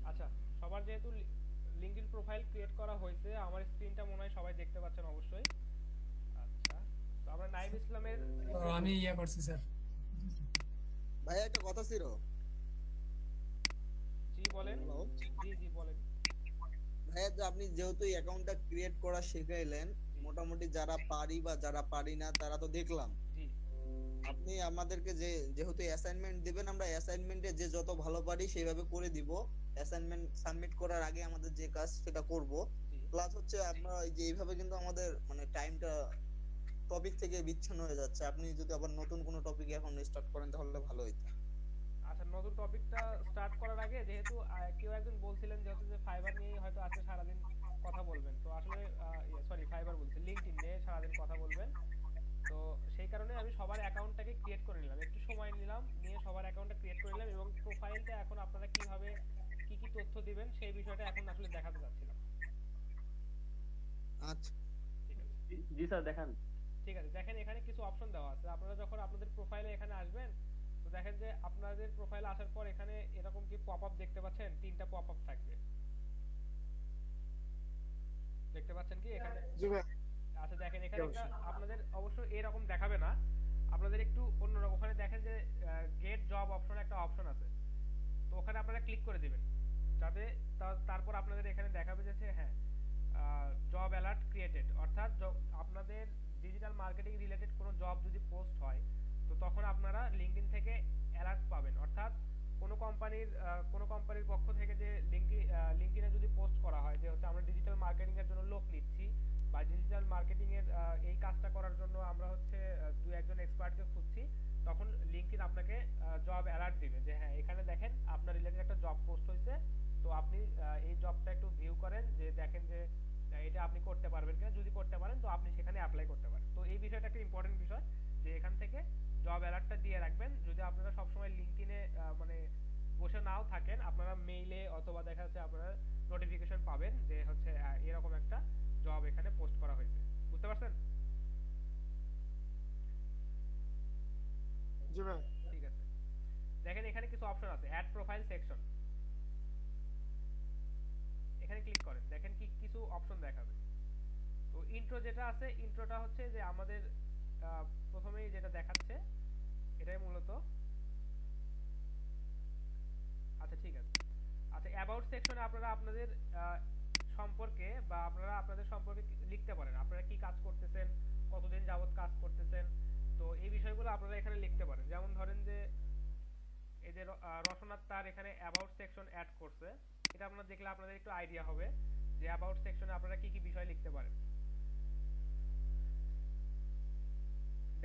আচ্ছা, সবার যেহেতু লিঙ্কডইন প্রোফাইল ক্রিয়েট করা হয়েছে, আমার স্ক্রিনটা মনে হয় সবাই দেখতে পাচ্ছেন অবশ্যই। আচ্ছা, তো আমরা নাইম ইসলামের আমি করছি স্যার। ভাই একটা কথা ছিল। জি বলেন। জি বলেন ভাইয়া, যে আপনি যেহেতু এই অ্যাকাউন্টটা ক্রিয়েট করা শিখাইলেন, মোটামুটি যারা পারি বা যারা পারি না তারা তো দেখলাম। জি। আপনি আমাদেরকে যেহেতু অ্যাসাইনমেন্ট দিবেন, আমরা অ্যাসাইনমেন্টে যে যত ভালো পারি সেইভাবে করে দিব। অ্যাসাইনমেন্ট সাবমিট করার আগে আমাদের যে কাজ সেটা করব। প্লাস হচ্ছে আমরা যে এইভাবে কিন্তু আমাদের মানে টাইমটা টপিক থেকে বিচ্ছিন্ন হয়ে যাচ্ছে। আপনি যদি আবার নতুন কোনো টপিক এখন স্টার্ট করেন তাহলে ভালো হইতো। আচ্ছা, নতুন টপিকটা স্টার্ট করার আগে যেহেতু কেউ একজন বলছিলেন যে হচ্ছে যে ফাইবার নিয়ে হয়তো আজকে সারাদিন কথা বলবেন, তো আসলে সরি ফাইবার বলছি, লিঙ্কডইন নিয়ে সারাদিন কথা বলবেন। তো সেই কারণে আমি সবার অ্যাকাউন্টটাকে ক্রিয়েট করে নিলাম, একটু সময় নিলাম, নিয়ে সবার অ্যাকাউন্টটা ক্রিয়েট করে নিলাম এবং প্রোফাইলটা এখন আপনারা কিভাবে কি কি তথ্য দিবেন সেই বিষয়টা এখন আসলে দেখাতে যাচ্ছিলাম। আচ্ছা ঠিক আছে। জি স্যার দেখান। ঠিক আছে, দেখেন এখানে কিছু অপশন দেওয়া আছে। আপনারা যখন আপনাদের প্রোফাইলে এখানে আসবেন, তো দেখেন যে আপনাদের প্রোফাইলে আসার পর এখানে এরকম কি পপআপ দেখতে পাচ্ছেন, 3টা পপআপ থাকবে, দেখতে পাচ্ছেন কি এখানে? জি ভাই। আচ্ছা দেখেন এখানে আপনাদের অবশ্য এরকম দেখাবে না, আপনাদের একটু অন্যরকম। ওখানে দেখেন যে গেট জব অপশন একটা অপশন আছে, তো ওখানে আপনারা ক্লিক করে দিবেন যাতে তারপর আপনাদের এখানে দেখাবে যে হ্যাঁ জব অ্যালার্ট ক্রিয়েটেড, অর্থাৎ আপনাদের ডিজিটাল মার্কেটিং রিলেটেড কোনো জব যদি পোস্ট হয় তো তখন আপনারা লিঙ্কডইন থেকে অ্যালার্ট পাবেন। অর্থাৎ কোনো কোম্পানির পক্ষ থেকে যে লিঙ্কডইনে যদি পোস্ট করা হয় যে হচ্ছে আমরা ডিজিটাল মার্কেটিং এর জন্য লোক নিচ্ছি বা ডিজিটাল মার্কেটিং এর এই কাজটা করার জন্য আমরা হচ্ছে 2-1 এক্সপার্টকে খুঁজছি, তখন লিঙ্কডইন আপনাকে জব অ্যালার্ট দিবে যে হ্যাঁ এখানে দেখেন আপনার রিলেটেড একটা জব পোস্ট হয়েছে, তো আপনি এই জবটা একটু ভিউ করেন, যে দেখেন যে এটা আপনি করতে পারবেন কিনা, যদি করতে পারেন তো আপনি সেখানে অ্যাপ্লাই করতে পারেন। তো এই বিষয়টা একটা ইম্পর্টেন্ট বিষয় যে এখান থেকে জব অ্যালার্টটা দিয়ে রাখবেন। যদি আপনারা সবসময় লিঙ্কডইনে মানে বসে নাও থাকেন, আপনারা মেইলে অথবা দেখা যাচ্ছে আপনারা নোটিফিকেশন পাবেন যে হচ্ছে এরকম একটা জব এখানে পোস্ট করা হয়েছে। বুঝতে পারছেন? জি ভাই। ঠিক আছে, দেখেন এখানে কিছু অপশন আছে, অ্যাড প্রোফাইল সেকশন, এখানে ক্লিক করেন, দেখেন কি কিছু অপশন দেখাবে। তো ইন্ট্রো যেটা আছে, ইন্ট্রোটা হচ্ছে যে আমাদের প্রথমেই যেটা দেখাচ্ছে এটাই মূলত। আচ্ছা ঠিক আছে। আচ্ছা, অ্যাবাউট সেকশনে আপনারা আপনাদের সম্পর্কে বা আপনারা আপনাদের সম্পর্কে লিখতে পারেন, আপনারা কি কাজ করতেছেন, কতদিন যাবত কাজ করতেছেন, তো এই বিষয়গুলো আপনারা এখানে লিখতে পারেন। যেমন ধরেন যে এই যে রসনাথ তার এখানে অ্যাবাউট সেকশন অ্যাড করছে, এটা আপনারা দেখলে আপনাদের একটু আইডিয়া হবে যে অ্যাবাউট সেকশনে আপনারা কি কি বিষয় লিখতে পারেন।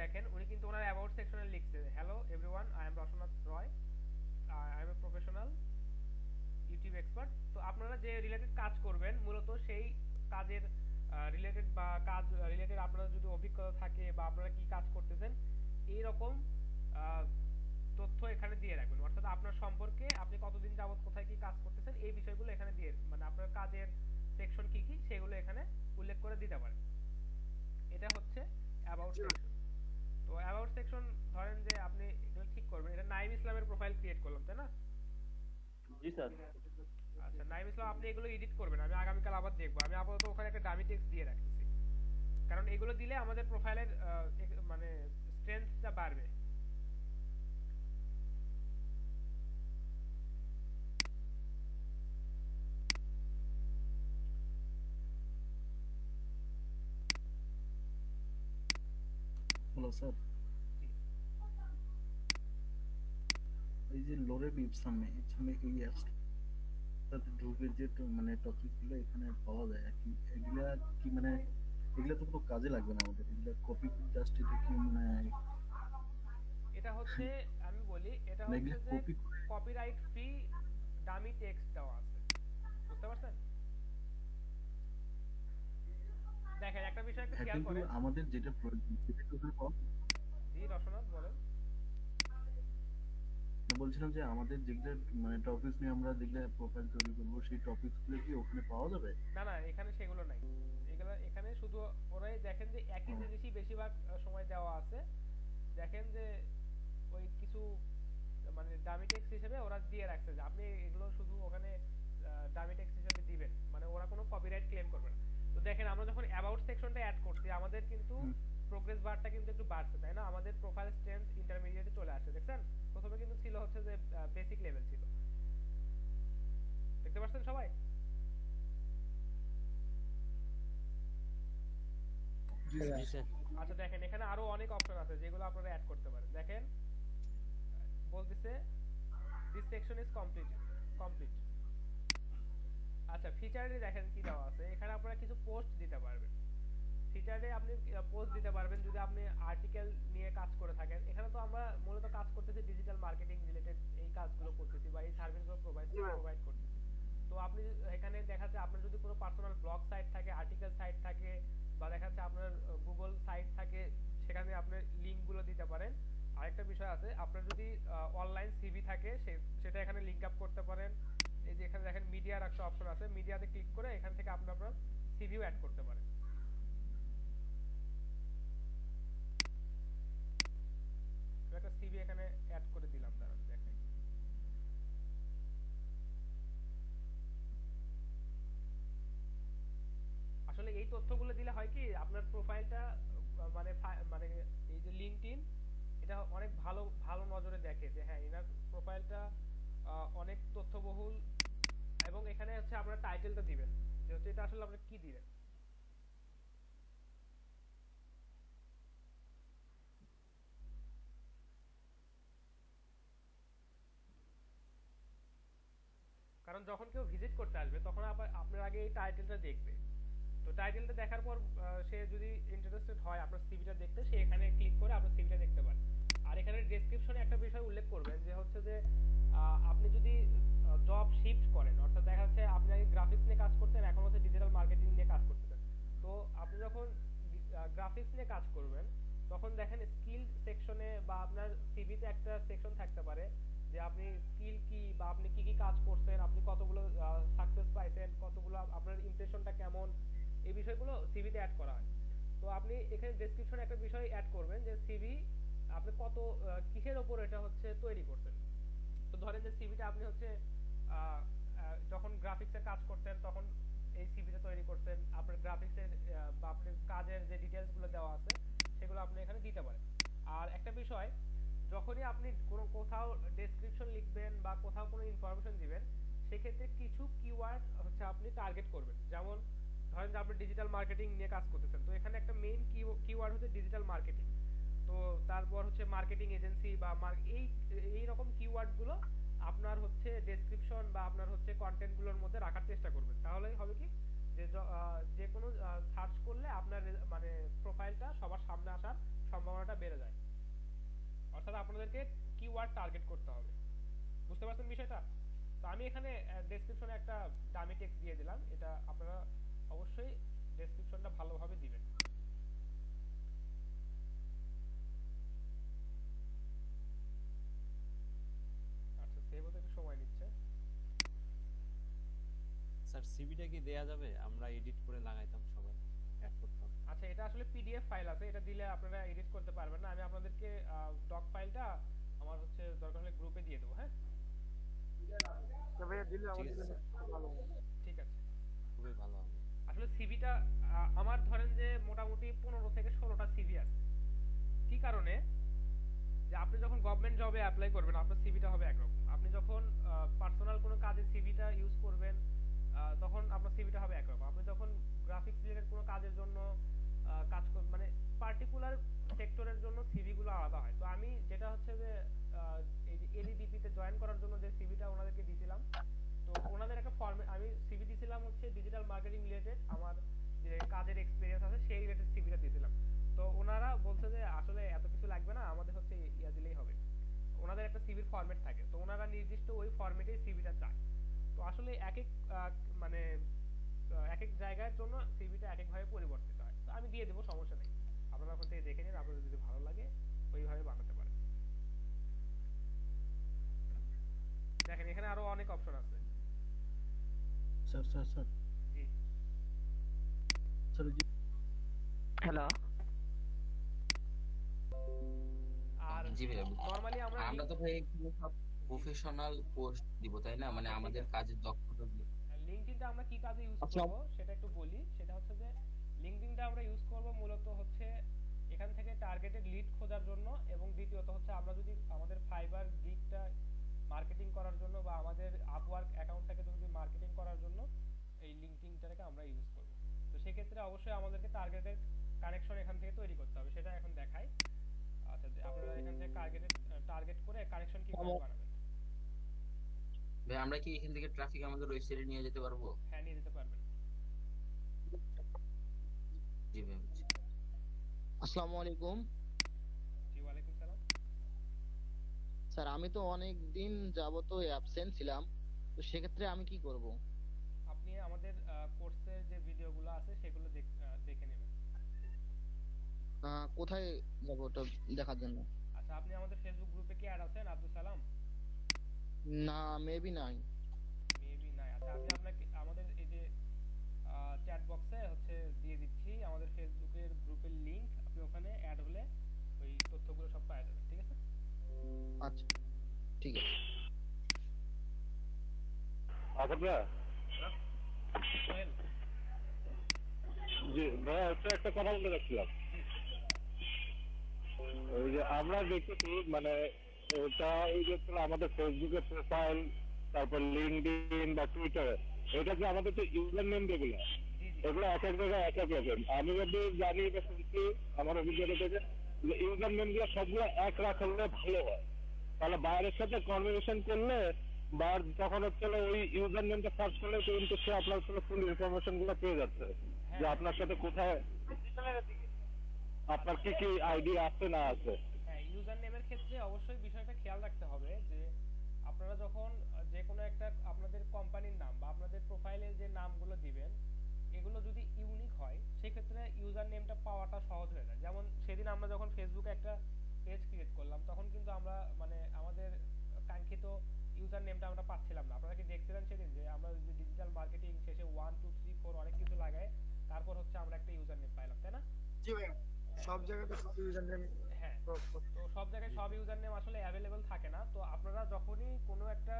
দেখেন উনি কিন্তু ওনার অ্যাবাউট সেকশনে লিখছে, hello everyone, I am Rasnath Roy, I am a professional YouTube expert. তো আপনারা যে রিলেটেড কাজ করবেন মূলত সেই কাজের রিলেটেড বা কাজ রিলেটেড আপনারা যদি অভিজ্ঞতা থাকে বা আপনারা কি কাজ করতেছেন এইরকম তথ্য এখানে দিয়ে রাখবেন। অর্থাৎ আপনার সম্পর্কে আপনি কতদিন যাবত কোথায় কি কাজ করতেছেন এই বিষয়গুলো এখানে দিয়ে, মানে আপনার কাজের সেকশন কি কি সেগুলো এখানে উল্লেখ করে দিতে পারেন। এটা হচ্ছে অ্যাবাউট সেকশন। তো অ্যাবাউট সেকশন ধরেন যে আপনি এগুলো ঠিক করবেন, এটা নাইম ইসলামের প্রোফাইল ক্রিয়েট করলাম তাই না? জি স্যার। আচ্ছা নাইম ইসলাম, আপনি এগুলো এডিট করবেন, আমি আগামীকাল আবার দেখবো। আমি আপাতত ওখানে একটা ডামি টেক্সট দিয়ে রাখতেছি, কারণ এগুলো দিলে আমাদের প্রোফাইলের মানে স্ট্রেংথটা বাড়বে। হ্যালো স্যার, এই যে লোরে বিপ সামনে এই অ্যাপসটাতে ঢুকে যে মানে টপিকগুলো এখানে পাওয়া যায় আর কি, এগুলা কি মানে এগুলা তো কোনো কাজে লাগবে না আমাদের, এগুলা কপি জাস্ট এটা কি মানে এটা হচ্ছে আমি বলি এটা হচ্ছে যে কপিরাইট ফ্রি ডামি টেক্সট দেওয়া আছে, বুঝতে পারছেন? দেখেন একটা বিষয় একটু খেয়াল করেন, আমাদের যেটা প্রয়োজন সেটা তো কম। জি রসনাথ বলেন। বলছিলাম যে আমাদের যেগুলো মানে টপিকস নিয়ে আমরা যেগুলো প্রোফাইল তৈরি করবো সেই টপিকস গুলো কি ওখানে পাওয়া যাবে? না না, এখানে সেগুলো নাই। এগুলো এখানে শুধু ওরাই দেখেন যে একই জিনিসই বেশিরভাগ সময় দেওয়া আছে। দেখেন যে ওই কিছু মানে ডামি টেক্সট হিসেবে ওরা দিয়ে রাখছে যে আপনি এগুলো শুধু ওখানে ডামি টেক্সট হিসেবে দিবেন, মানে ওরা কোনো কপিরাইট ক্লেম করবে না। তো দেখেন আমরা যখন অ্যাবাউট সেকশনটা অ্যাড করছি আমাদের কিন্তু প্রোগ্রেস বারটা কিন্তু একটু বাড়ছে, তাই না? আমাদের প্রোফাইল স্ট্রেংথ ইন্টারমিডিয়েটে চলে আসছে, দেখছেন? প্রথমে কিন্তু ছিল হচ্ছে যে বেসিক লেভেল ছিল, দেখতে পাচ্ছেন সবাই? আচ্ছা দেখেন এখানে আরো অনেক অপশন আছে যেগুলো আপনারা অ্যাড করতে পারেন। দেখেন বলতেছে দিস সেকশন ইজ কমপ্লিট। আচ্ছা ফিচারে দেখেন কি দেওয়া আছে, এখানে আপনারা কিছু পোস্ট দিতে পারবেন। ফিচারে আপনি পোস্ট দিতে পারবেন যদি আপনি আর্টিকেল নিয়ে কাজ করে থাকেন। এখানে তো আমরা মূলত কাজ করতেছি ডিজিটাল মার্কেটিং রিলেটেড, এই কাজগুলো করতেছি বা এই সার্ভিসগুলো প্রোভাইড করতেছি। তো আপনি এখানে দেখা যাচ্ছে আপনার যদি কোনো পার্সোনাল ব্লগ সাইট থাকে, আর্টিকেল সাইট থাকে, বা দেখা যাচ্ছে আপনার গুগল সাইট থাকে, সেখানে আপনি লিঙ্কগুলো দিতে পারেন। আরেকটা বিষয় আছে, আপনার যদি অনলাইন সিভি থাকে সেটা এখানে লিংক আপ করতে পারেন। এই যে এখানে দেখেন মিডিয়ার একটা অপশন আছে, মিডিয়াতে ক্লিক করে এখান থেকে আপনি আপনার সিভিও অ্যাড করতে পারেন। একটা সিভি এখানে অ্যাড করে দিলাম, দাঁড়ান দেখেন। আসলে এই তথ্যগুলো দিলে হয় কি আপনার প্রোফাইলটা মানে মানে এই যে লিঙ্কডইন এটা অনেক ভালো ভালো নজরে দেখে যে হ্যাঁ এনার প্রোফাইলটা অনেক তথ্যবহুল। এবং এখানে হচ্ছে আপনার টাইটেলটা দিবেন যে হচ্ছে এটা আসলে আপনি কি দিবেন। কারণ যখন কেউ ভিজিট করতে আসবে তখন আপনার আগে এই টাইটেলটা দেখবে। তো টাইটেলটা দেখার পর সে যদি ইন্টারেস্টেড হয় আপনার সিভিটা দেখতে, সে এখানে ক্লিক করে আপনার সিভিটা দেখতে পারে। আর এখানে ডেসক্রিপশনে একটা বিষয় উল্লেখ করবেন যে হচ্ছে যে আপনি যদি জব শিফট করেন, অর্থাৎ দেখা যাচ্ছে আপনি আগে গ্রাফিক্স নিয়ে কাজ করতেন, এখন হচ্ছে ডিজিটাল মার্কেটিং নিয়ে কাজ করতেছেন। তো আপনি যখন গ্রাফিক্স নিয়ে কাজ করবেন তখন দেখেন স্কিল সেকশনে বা আপনার সিভিতে একটা সেকশন থাকতে পারে যে আপনি স্কিল কি বা আপনি কি কি কাজ করছেন, আপনি কতগুলো সাকসেস পাইছেন, কতগুলো আপনার ইমপ্রেশনটা কেমন, এই বিষয়গুলো সিভিতে অ্যাড করা হয়। তো আপনি এখানে ডেসক্রিপশনে একটা বিষয় অ্যাড করবেন যে সিভি আপনি কত কিসের উপর এটা হচ্ছে তৈরি করছেন। তো ধরেন যে সিভিটা আপনি হচ্ছে যখন গ্রাফিক্সের কাজ করতেন তখন এই সিভিটা তৈরি করতেন, আপনার গ্রাফিক্সের বা আপনার কাজের যে ডিটেইলস গুলো দেওয়া আছে সেগুলো আপনি এখানে দিতে পারেন। আর একটা বিষয়, যখনই আপনি কোনো কোথাও ডেসক্রিপশন লিখবেন বা কোথাও কোনো ইনফরমেশন দিবেন, সেক্ষেত্রে কিছু কিওয়ার্ড হচ্ছে আপনি টার্গেট করবেন। যেমন ধরেন যে আপনি ডিজিটাল মার্কেটিং নিয়ে কাজ করতেছেন, তো এখানে একটা মেইন কিওয়ার্ড হচ্ছে ডিজিটাল মার্কেটিং। তো তারপর হচ্ছে মার্কেটিং এজেন্সি বা এই রকম কিওয়ার্ড গুলো আপনার হচ্ছে ডেসক্রিপশন বা আপনার হচ্ছে কন্টেন্ট গুলোর মধ্যে রাখার চেষ্টা করবেন। তাহলেই হবে কি যে কোনো সার্চ করলে আপনার মানে প্রোফাইলটা সবার সামনে আসার সম্ভাবনাটা বেড়ে যায়। অর্থাৎ আপনাদেরকে কিওয়ার্ড টার্গেট করতে হবে। বুঝতে পারছেন বিষয়টা? তো আমি এখানে ডেসক্রিপশনে একটা ডামি টেক্সট দিয়ে দিলাম, এটা আপনারা অবশ্যই ডেসক্রিপশনটা ভালোভাবে দিবেন। আচ্ছা সেভ হতে একটু সময় নিচ্ছে। স্যার সিভিটা কি দেয়া যাবে? আমরা এডিট করে লাগাইতাম, সবাই অ্যাড করতাম। আচ্ছা এটা আসলে পিডিএফ ফাইল আছে, এটা দিলে আপনারা এডিট করতে পারবেন না। আমি আপনাদেরকে ডক ফাইলটা আমার হচ্ছে দরকার হলে গ্রুপে দিয়ে দেবো। হ্যাঁ তবে দিলে আমাদের জন্য ভালো হবে। ঠিক আছে, খুবই ভালো হবে। আসলে সিভিটা আমার ধরেন যে মোটামুটি 15 থেকে 16টা সিভি আছে। কি কারণে? যে আপনি যখন গভর্নমেন্ট জবে অ্যাপ্লাই করবেন আপনার সিভিটা হবে একরকম, আপনি যখন পার্সোনাল কোনো কাজে সিভিটা ইউজ করবেন তখন আপনার সিভিটা হবে একরকম, আপনি যখন গ্রাফিক্স রিলেটেড কোনো কাজের জন্য কাজ মানে পার্টিকুলার সেক্টরের জন্য সিভি গুলো আলাদা হয়। তো আমি যেটা হচ্ছে যে এই যে এডিডিপি তে জয়েন করার জন্য যে সিভিটা ওনাদেরকে দিয়েছিলাম, তো ওনাদের একটা ফর্মে আমি সিভি দিয়েছিলাম হচ্ছে ডিজিটাল মার্কেটিং রিলেটেড, আমার যে কাজের এক্সপেরিয়েন্স আছে সেই রিলেটেড সিভিটা দিয়েছিলাম। তো ওনারা বলছে যে আসলে এত কিছু লাগবে না, আমাদের হচ্ছে ইয়া দিলেই হবে। ওনাদের একটা সিভির ফরম্যাট থাকে, তো ওনারা নির্দিষ্ট ওই ফরম্যাটেই সিভিটা চায়। তো আসলে এক এক মানে এক এক জায়গার জন্য সিভিটা এক এক ভাবে পরিবর্তিত হয়। তো আমি দিয়ে দেবো, সমস্যা নেই, আপনারা ওখান থেকে দেখে নিন, আপনাদের যদি ভালো লাগে ওইভাবে বানাতে পারেন। অপশন আছে। স্যার স্যার স্যার জি স্যার ওই যে হ্যালো আর জি ভাইয়া নরমালি আমরা আমরা তো ভাই এখানে সব প্রফেশনাল পোস্ট দিব তাই না, মানে আমাদের কাজের দক্ষতা দিয়ে। লিঙ্কডইনটা আমরা কি কাজে ইউজ আচ্ছা। করব সেটা একটু বলি। সেটা হচ্ছে যে লিঙ্কডইনটা আমরা ইউজ করব মূলত হচ্ছে এখান থেকে টার্গেটেড লিড খোঁজার জন্য, এবং দ্বিতীয়ত হচ্ছে আমরা যদি আমাদের ফাইবার গিগটা মার্কেটিং করার জন্য বা আমাদের আপওয়ার্ক অ্যাকাউন্টটাকে যদি মার্কেটিং করার জন্য এই লিঙ্কডইনটাকে আমরা ইউজ করব। তো সেই ক্ষেত্রে অবশ্যই আমাদেরকে টার্গেটেড কানেকশন এখান থেকে তৈরি করতে হবে, সেটা এখন দেখাই। আচ্ছা আপনারা এখান থেকে টার্গেট করে কানেকশন কি করে বানাবেন? ভাই আমরা কি এখান থেকে ট্রাফিক আমাদের ওয়েবসাইটে নিয়ে যেতে পারবো? হ্যাঁ নিয়ে যেতে পারবেন। জি ভাই বুঝছি। আসসালামু আলাইকুম জি ওয়ালাইকুম সালাম। স্যার, আমি তো অনেক দিন যাবত অ্যাবসেন্ট ছিলাম, তো সেক্ষেত্রে আমি কি করব? আপনি আমাদের কোর্সের যে ভিডিওগুলো আছে সেগুলো দেখে নেবেন। কোথায় যাব ওটা দেখার জন্য? আচ্ছা আপনি আমাদের ফেসবুক গ্রুপে কি অ্যাড আছেন আব্দুল সালাম? না, মেবি নাই। মেবি নাই। আচ্ছা আমি আপনাকে আমাদের এই যে চ্যাট বক্সে হচ্ছে দিয়ে দিচ্ছি আমাদের ফেসবুকের গ্রুপের লিংক, আপনি ওখানে অ্যাড হলে ওই তথ্যগুলো সব পাওয়া যাবে, ঠিক আছে? আচ্ছা ঠিক আছে। আচ্ছা ভাইয়া, সোহেল জি ভাইয়া একটা কথা বলতে যাচ্ছিলাম। ওই যে আমরা দেখতেছি মানে এটা ওই যে আমাদের ফেসবুকের প্রোফাইল, তারপর লিঙ্কডইন বা টুইটারে, এটা যে আমাদের যে ইউজার নেম যেগুলো, এগুলো এক এক জায়গায় এক এক রকম। আমি যদি জানি বা শুনছি আমার অভিজ্ঞতা থেকে যে ইউজার নেম গুলো সবগুলো এক রাখলে ভালো হয়, তাহলে বাইরের সাথে কনভারসেশন করলে বা তখন হচ্ছে ওই ইউজার নেমটা সার্চ করলে কিন্তু সে আপনার ফুল ইনফরমেশন গুলো পেয়ে যাচ্ছে যে আপনার সাথে কোথায় আপনার কি কি আইডি আছে না আছে। হ্যাঁ ইউজার নেমের ক্ষেত্রে অবশ্যই বিষয়টা খেয়াল রাখতে হবে যে আপনারা যখন যে কোনো একটা আপনাদের কোম্পানির নাম বা আপনাদের প্রোফাইলে যে নামগুলো দিবেন এগুলো যদি ইউনিক হয় সেক্ষেত্রে ইউজার নেমটা পাওয়াটা সহজ হয়ে যায়। যেমন সেদিন আমরা যখন ফেসবুকে একটা পেজ ক্রিয়েট করলাম তখন কিন্তু আমরা মানে আমাদের কাঙ্ক্ষিত ইউজার নেমটা আমরা পাচ্ছিলাম না। আপনারা কি দেখছিলেন সেদিন যে আমরা যে ডিজিটাল মার্কেটিং শেষে 1 2 3 4 অনেক কিছু লাগায় তারপর হচ্ছে আমরা একটা ইউজার নেম পাইলাম, তাই না? জি ভাই, সব জায়গাতে সব ইউজার নেম। হ্যাঁ তো সব জায়গায় সব ইউজার নেম আসলে অ্যাভেলেবল থাকে না। তো আপনারা যখনই কোনো একটা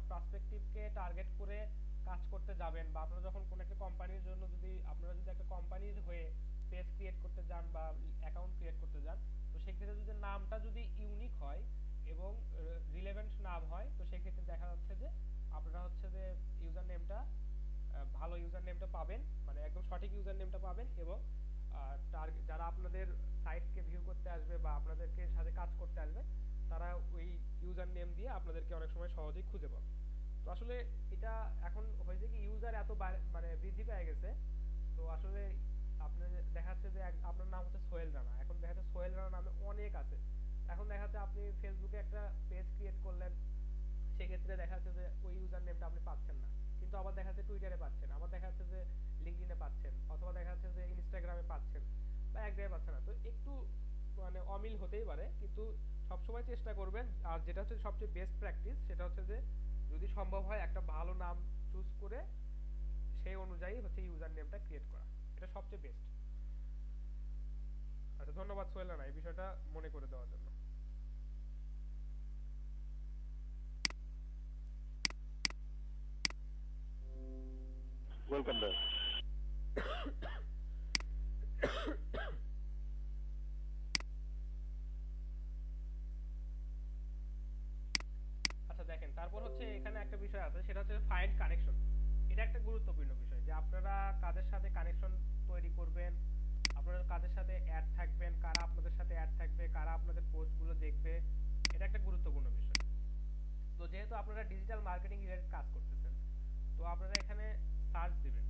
প্রসপেক্টিভকে টার্গেট করে কাজ করতে যাবেন বা আপনারা যখন কোনো একটা কোম্পানির জন্য যদি আপনারা যদি একটা কোম্পানির হয়ে পেজ ক্রিয়েট করতে যান বা অ্যাকাউন্ট ক্রিয়েট করতে যান, তো সেক্ষেত্রে যদি নামটা যদি ইউনিক হয় এবং রিলেভেন্ট নাম হয় তো সেক্ষেত্রে দেখা যাচ্ছে যে আপনারা হচ্ছে যে ইউজার নেমটা ভালো ইউজার নেমটা পাবেন, মানে একদম সঠিক ইউজার নেমটা পাবেন এবং যারা আপনাদের সাইটকে ভিউ করতে আসবে বা আপনাদেরকে সাথে কাজ করতে আসবে তারা ওই ইউজার নেম দিয়ে আপনাদেরকে অনেক সময় সহজেই খুঁজে পাবে। তো আসলে এটা এখন হয়েছে কি ইউজার এত মানে বৃদ্ধি পেয়ে গেছে, তো আসলে আপনার দেখা যাচ্ছে যে আপনার নাম হচ্ছে সোহেল রানা, এখন দেখা যাচ্ছে সোহেল রানা নামে অনেক আছে। এখন দেখা যাচ্ছে আপনি ফেসবুকে একটা পেজ ক্রিয়েট করলেন, সেক্ষেত্রে দেখা যাচ্ছে যে ওই ইউজার নেমটা আপনি পাচ্ছেন না, কিন্তু আবার দেখা যাচ্ছে টুইটারে পাচ্ছেন, আবার দেখা যাচ্ছে যে লিঙ্কডইনে পাচ্ছেন, অথবা দেখা যাচ্ছে যে ইনস্টাগ্রামে পাচ্ছেন, বা এক জায়গায় পাচ্ছেন না। তো একটু মানে অমিল হতেই পারে, কিন্তু সবসময় চেষ্টা করবেন। আর যেটা হচ্ছে সবচেয়ে বেস্ট প্র্যাকটিস সেটা হচ্ছে যে যদি সম্ভব হয় একটা ভালো নাম চুজ করে সেই অনুযায়ী হচ্ছে ইউজার নেমটা ক্রিয়েট করা, এটা সবচেয়ে বেস্ট। আচ্ছা ধন্যবাদ সোহেল রানা এই বিষয়টা মনে করে দেওয়ার জন্য। Welcome back. আচ্ছা দেখেন তারপর হচ্ছে এখানে একটা বিষয় আছে সেটা হচ্ছে ফাইন্ড কানেকশন। এটা একটা গুরুত্বপূর্ণ বিষয় যে আপনারা কাদের সাথে কানেকশন তৈরি করবেন, আপনারা কাদের সাথে অ্যাড থাকবেন, কারা আপনাদের সাথে অ্যাড থাকবে, কারা আপনাদের পোস্টগুলো দেখবে, এটা একটা গুরুত্বপূর্ণ বিষয়। তো যেহেতু আপনারা ডিজিটাল মার্কেটিং রিলেটেড কাজ করতেছেন তো আপনারা এখানে সার্চ দিবেন,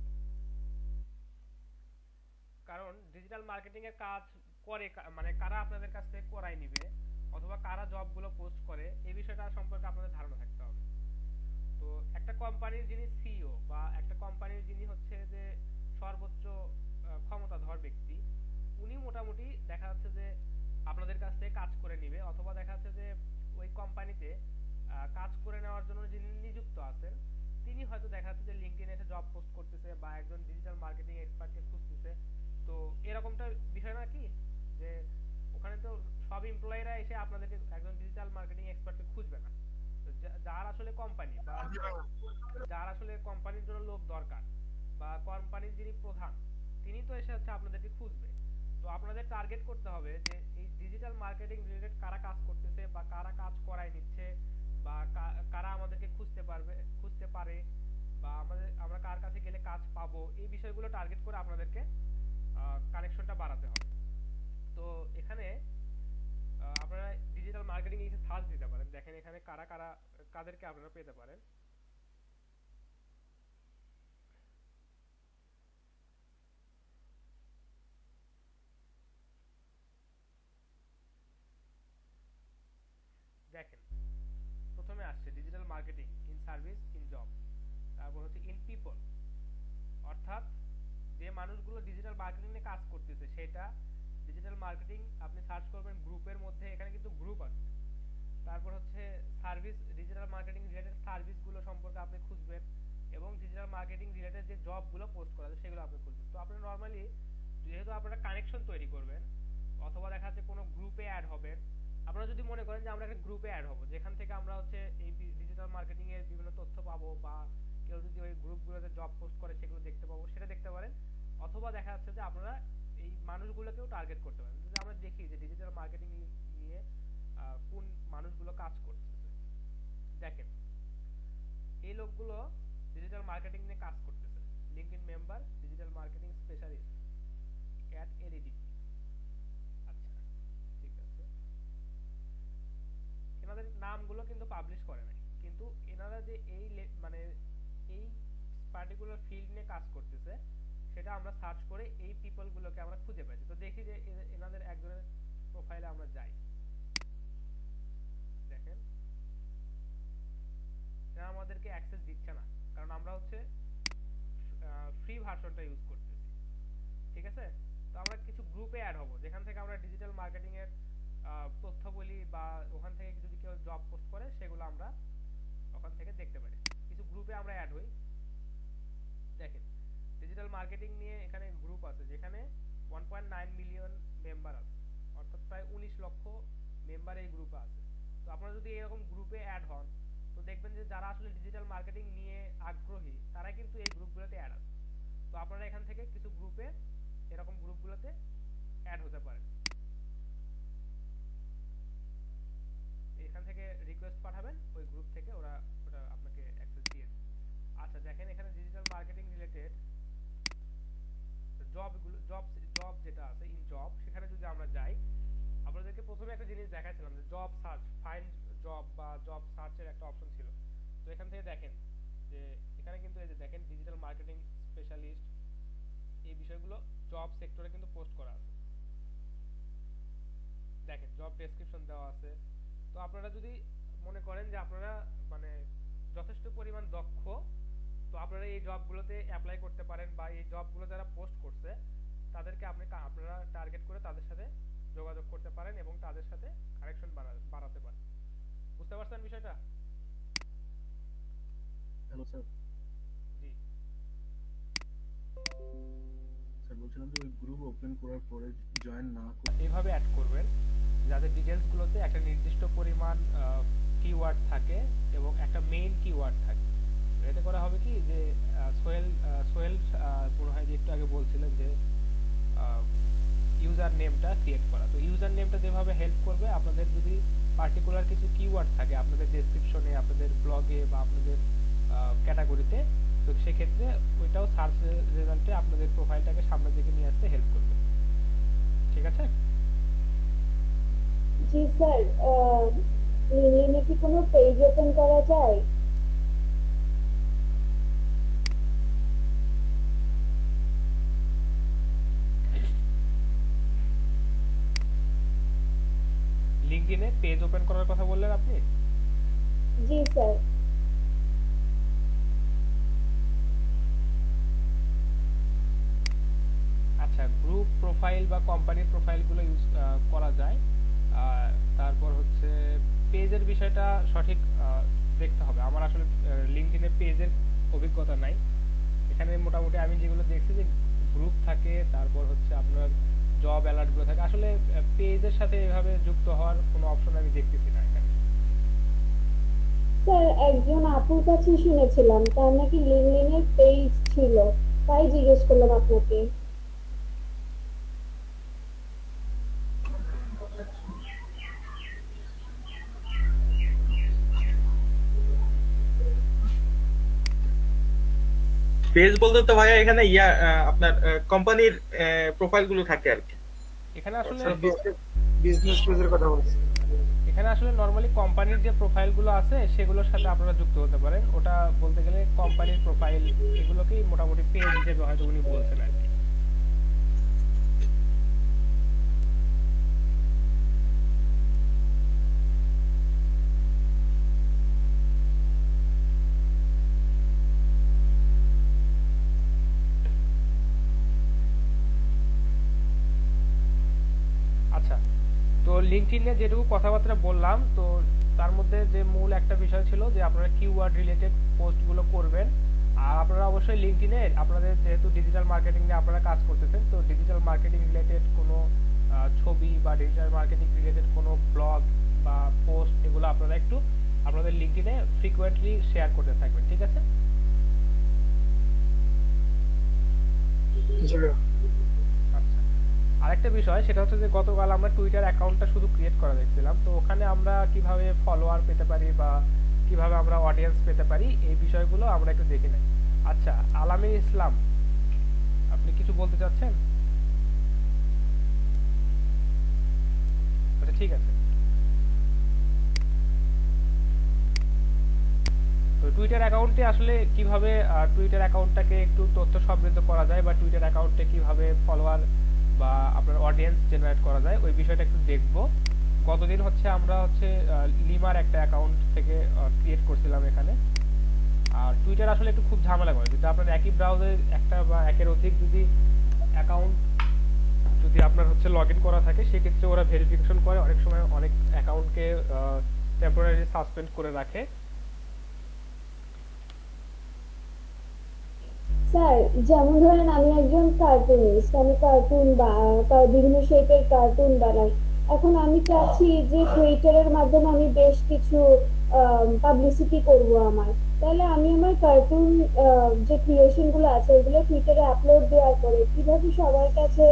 কারণ ডিজিটাল মার্কেটিং এর কাজ করে মানে কারা আপনাদের কাছ থেকে করাই নিবে অথবা কারা জবগুলো পোস্ট করে এই বিষয়টা সম্পর্কে আপনাদের ধারণা থাকতে হবে। তো একটা কোম্পানির যিনি সিইও বা একটা কোম্পানির যিনি হচ্ছে যে সর্বোচ্চ ক্ষমতাধর ব্যক্তি, উনি মোটামুটি দেখা যাচ্ছে যে আপনাদের কাছ থেকে কাজ করে নিবে, অথবা দেখা যাচ্ছে যে ওই কোম্পানিতে কাজ করে নেওয়ার জন্য যিনি নিযুক্ত আছেন তিনি হয়তো দেখা যাচ্ছে যে লিঙ্কডইনে এসে জব পোস্ট করতেছে বা একজন ডিজিটাল মার্কেটিং এক্সপার্টকে খুঁজতেছে। তো এরকমটা বিষয় না কি যে ওখানে তো সব এমপ্লয়িরা এসে আপনাদেরকে একজন ডিজিটাল মার্কেটিং এক্সপার্টকে খুঁজবে না। তো যার আসলে কোম্পানি বা যার আসলে কোম্পানির জন্য লোক দরকার বা কোম্পানির যিনি প্রধান তিনি তো এসে হচ্ছে আপনাদেরকে খুঁজবে। তো আপনাদের টার্গেট করতে হবে যে এই ডিজিটাল মার্কেটিং রিলেটেড কারা কাজ করতেছে বা কারা কাজ করায় নিচ্ছে বা কারা আমাদেরকে খুঁজতে পারে বা আমরা কার কাছে গেলে কাজ পাবো, এই বিষয়গুলো টার্গেট করে আপনাদেরকে কানেকশনটা বাড়াতে হবে। তো এখানে আপনারা ডিজিটাল মার্কেটিং এ সার্চ দিতে পারেন, দেখেন এখানে কাদেরকে আপনারা পেতে পারেন। দেখেন প্রথমে আসছে digital marketing in service in job, তারপর হচ্ছে ইন পিপল, অর্থাৎ যে মানুষগুলো ডিজিটাল মার্কেটিং নিয়ে কাজ করতেছে সেটা ডিজিটাল মার্কেটিং আপনি সার্চ করবেন গ্রুপের মধ্যে, এখানে কিন্তু গ্রুপ আছে। তারপর হচ্ছে সার্ভিস, ডিজিটাল মার্কেটিং রিলেটেড সার্ভিসগুলো সম্পর্কে আপনি খুঁজবেন এবং ডিজিটাল মার্কেটিং রিলেটেড যে জবগুলো পোস্ট করা আছে সেগুলো আপনি খুঁজবেন। তো আপনি নরমালি যেহেতু আপনারা কানেকশন তৈরি করবেন অথবা দেখা যাচ্ছে কোনো গ্রুপে অ্যাড হবেন, আপনারা যদি মনে করেন যে আমরা একটা গ্রুপে অ্যাড হব যেখান থেকে আমরা হচ্ছে এই ডিজিটাল মার্কেটিং এর বিভিন্ন তথ্য পাবো বা কেউ যদি ওই গ্রুপগুলোতে জব পোস্ট করে সেগুলো দেখতে পাবো, সেটা দেখতে পারেন। অথবা দেখা যাচ্ছে যে আপনারা এই মানুষগুলোকেও টার্গেট করতে পারেন। যদি আমরা দেখি যে ডিজিটাল মার্কেটিং নিয়ে কোন মানুষগুলো কাজ করতেছে, দেখেন এই লোকগুলো ডিজিটাল মার্কেটিং নিয়ে কাজ করতেছে। LinkedIn member, digital marketing specialist at LED. আচ্ছা ঠিক আছে, এনাদের নামগুলো কিন্তু পাবলিশ করে নাই, কিন্তু এনারা যে এই মানে এই পার্টিকুলার ফিল্ড নিয়ে কাজ করতেছে সেটা আমরা সার্চ করে এই পিপল গুলোকে আমরা খুঁজে পাইছি। তো দেখি যে এনাদের একজনের প্রোফাইলে আমরা যাই, দেখেন এরা আমাদেরকে অ্যাক্সেস দিচ্ছে না কারণ আমরা হচ্ছে ফ্রি ভার্সনটা ইউজ করতেছি, ঠিক আছে। তো আমরা কিছু গ্রুপে অ্যাড হব যেখান থেকে আমরা ডিজিটাল মার্কেটিং এর তথ্য বলি বা ওখান থেকে যদি কেউ জব পোস্ট করে সেগুলো আমরা ওখান থেকে দেখতে পারি। কিছু গ্রুপে আমরা অ্যাড হই, দেখেন ডিজিটাল মার্কেটিং নিয়ে এখানে গ্রুপ আছে যেখানে 1.9 মিলিয়ন মেম্বার আছে, অর্থাৎ প্রায় 19 লক্ষ মেম্বার এই গ্রুপে আছে। তো আপনারা যদি এরকম গ্রুপে অ্যাড হন তো দেখবেন যে যারা আসলে ডিজিটাল মার্কেটিং নিয়ে আগ্রহী তারা কিন্তু এই গ্রুপগুলোতে অ্যাড আছে। তো আপনারা এখান থেকে কিছু গ্রুপে এরকম গ্রুপগুলোতে অ্যাড হতে পারেন, এখান থেকে রিকোয়েস্ট পাঠাবেন, ওই গ্রুপ থেকে ওটা আপনাকে অ্যাক্সেস দিয়ে দেবে। আচ্ছা দেখেন এখানে ডিজিটাল মার্কেটিং রিলেটেড জব যেটা আছে ইন জব, সেখানে যদি আমরা যাই আপনাদেরকে প্রথমে একটা জিনিস দেখাচ্ছিলাম যে জব সার্চ, ফাইন্ড জব বা জব সার্চের একটা অপশন ছিল। তো এখান থেকে দেখেন যে এখানে কিন্তু এই যে দেখেন ডিজিটাল মার্কেটিং স্পেশালিস্ট এই বিষয়গুলো জব সেক্টরে কিন্তু পোস্ট করা আছে, দেখেন জব ডেসক্রিপশন দেওয়া আছে। তো আপনারা যদি মনে করেন যে আপনারা মানে যথেষ্ট পরিমাণ দক্ষ, তো আপনারা এই জবগুলোতে অ্যাপ্লাই করতে পারেন বা এই জবগুলো যারা পোস্ট করছে তাদেরকে আপনারা টার্গেট করে তাদের সাথে যোগাযোগ করতে পারেন এবং তাদের সাথে কানেকশন বাড়াতে পারেন। বুঝতে পারছেন বিষয়টা? Hello sir. জি স্যার বলছিলাম যে ওই গ্রুপ ওপেন করার পরে জয়েন না এইভাবে অ্যাড করবেন যাতে ডিটেইলসগুলোতে একটা নির্দিষ্ট পরিমাণ কিওয়ার্ড থাকে এবং একটা মেইন কিওয়ার্ড থাকে। এতে করা হবে কি যে সোহেল মনে হয় যে একটু আগে বলছিলেন যে ইউজার নেমটা ক্রিয়েট করা। তো ইউজার নেমটা যেভাবে হেল্প করবে আপনাদের যদি পার্টিকুলার কিছু কিওয়ার্ড থাকে আপনাদের ডেসক্রিপশনে, আপনাদের ব্লগে বা আপনাদের ক্যাটাগরিতে, তো সেক্ষেত্রে ওইটাও সার্চ রেজাল্টে আপনাদের প্রোফাইলটাকে সামনের দিকে নিয়ে আসতে হেল্প করবে, ঠিক আছে? জি স্যার, লিঙ্কডইনে কি কোনো পেজ ওপেন করা যায়? লিঙ্কডইনে পেজ ওপেন করার কথা বললেন আপনি? জি স্যার। আচ্ছা, গ্রুপ প্রোফাইল বা কোম্পানির প্রোফাইলগুলো ইউজ করা যায়। তারপর হচ্ছে পেজের বিষয়টা সঠিক দেখতে হবে। আমার আসলে লিঙ্কডইনে পেজের অভিজ্ঞতা নাই। এখানে মোটামুটি আমি যেগুলো দেখছি যে গ্রুপ থাকে, তারপর হচ্ছে আপনার জব অ্যালার্ট গুলো থাকে। আসলে পেজের সাথে এভাবে যুক্ত হওয়ার কোনো অপশন আমি দেখতেছি না এখানে। স্যার একজন আপুর কাছে শুনেছিলাম তার নাকি লিঙ্কডইনের পেজ ছিল, তাই জিজ্ঞেস করলাম আপনাকে। পেজ বলতে তো ভাইয়া এখানে আপনার কোম্পানির প্রোফাইল গুলো থাকে আর কি। এখানে আসলে বিজনেস পেজের কথা বলছি। এখানে আসলে নরমালি কোম্পানির যে প্রোফাইল গুলো আছে সেগুলোর সাথে আপনারা যুক্ত হতে পারেন। ওটা বলতে গেলে কোম্পানির প্রোফাইল, এগুলোকেই মোটামুটি পেজ হিসেবে হয়তো উনি বলছেন আর কি। আচ্ছা, তো লিঙ্কডইনে যেটুকু কথাবার্তা বললাম, তো তার মধ্যে যে মূল একটা বিষয় ছিল যে আপনারা কিওয়ার্ড রিলেটেড পোস্টগুলো করবেন। আর আপনারা অবশ্যই লিঙ্কডইনে আপনাদের যেহেতু ডিজিটাল মার্কেটিং নিয়ে আপনারা কাজ করতেছেন, তো ডিজিটাল মার্কেটিং রিলেটেড কোনো ছবি বা ডিজিটাল মার্কেটিং রিলেটেড কোনো ব্লগ বা পোস্ট এগুলো আপনারা একটু আপনাদের লিঙ্কডইনে ফ্রিকোয়েন্টলি শেয়ার করতে থাকবেন, ঠিক আছে? আচ্ছা, আরেকটা বিষয় সেটা হচ্ছে যে গতকাল আমরা টুইটার অ্যাকাউন্টটা শুধু ক্রিয়েট করা দেখছিলাম, তো ওখানে আমরা কিভাবে ফলোয়ার পেতে পারি বা কিভাবে আমরা অডিয়েন্স পেতে পারি এই বিষয়গুলো আমরা একটু দেখে নেই। আচ্ছা, আলামিন ইসলাম, আপনি কিছু বলতে চাচ্ছেন? আচ্ছা, ঠিক আছে। তো টুইটার অ্যাকাউন্টে আসলে কিভাবে টুইটার অ্যাকাউন্টটাকে একটু তথ্য সমৃদ্ধ করা যায় বা টুইটার অ্যাকাউন্টে কিভাবে ফলোয়ার বা আপনার অডিয়েন্স জেনারেট করা যায় ওই বিষয়টা একটু দেখবো। গতদিন হচ্ছে আমরা হচ্ছে লিমার একটা অ্যাকাউন্ট থেকে ক্রিয়েট করছিলাম এখানে। আর টুইটার আসলে একটু খুব ঝামেলা করে, যদি আপনার একই ব্রাউজারে একটা বা একের অধিক যদি অ্যাকাউন্ট যদি আপনার হচ্ছে লগ ইন করা থাকে সেক্ষেত্রে ওরা ভেরিফিকেশন করে, অনেক সময় অনেক অ্যাকাউন্টকে টেম্পোরারি সাসপেন্ড করে রাখে। স্যার যেমন ধরেন আমি একজন কার্টুনিস্ট, আমি কার্টুন বা বিভিন্ন শেপের কার্টুন বানাই। এখন আমি চাচ্ছি যে টুইটারের মাধ্যমে আমি বেশ কিছু পাবলিসিটি করব আমার, তাহলে আমি আমার কার্টুন যে ক্রিয়েশন গুলো আছে ওগুলো টুইটারে আপলোড দেওয়ার পরে কিভাবে সবার কাছে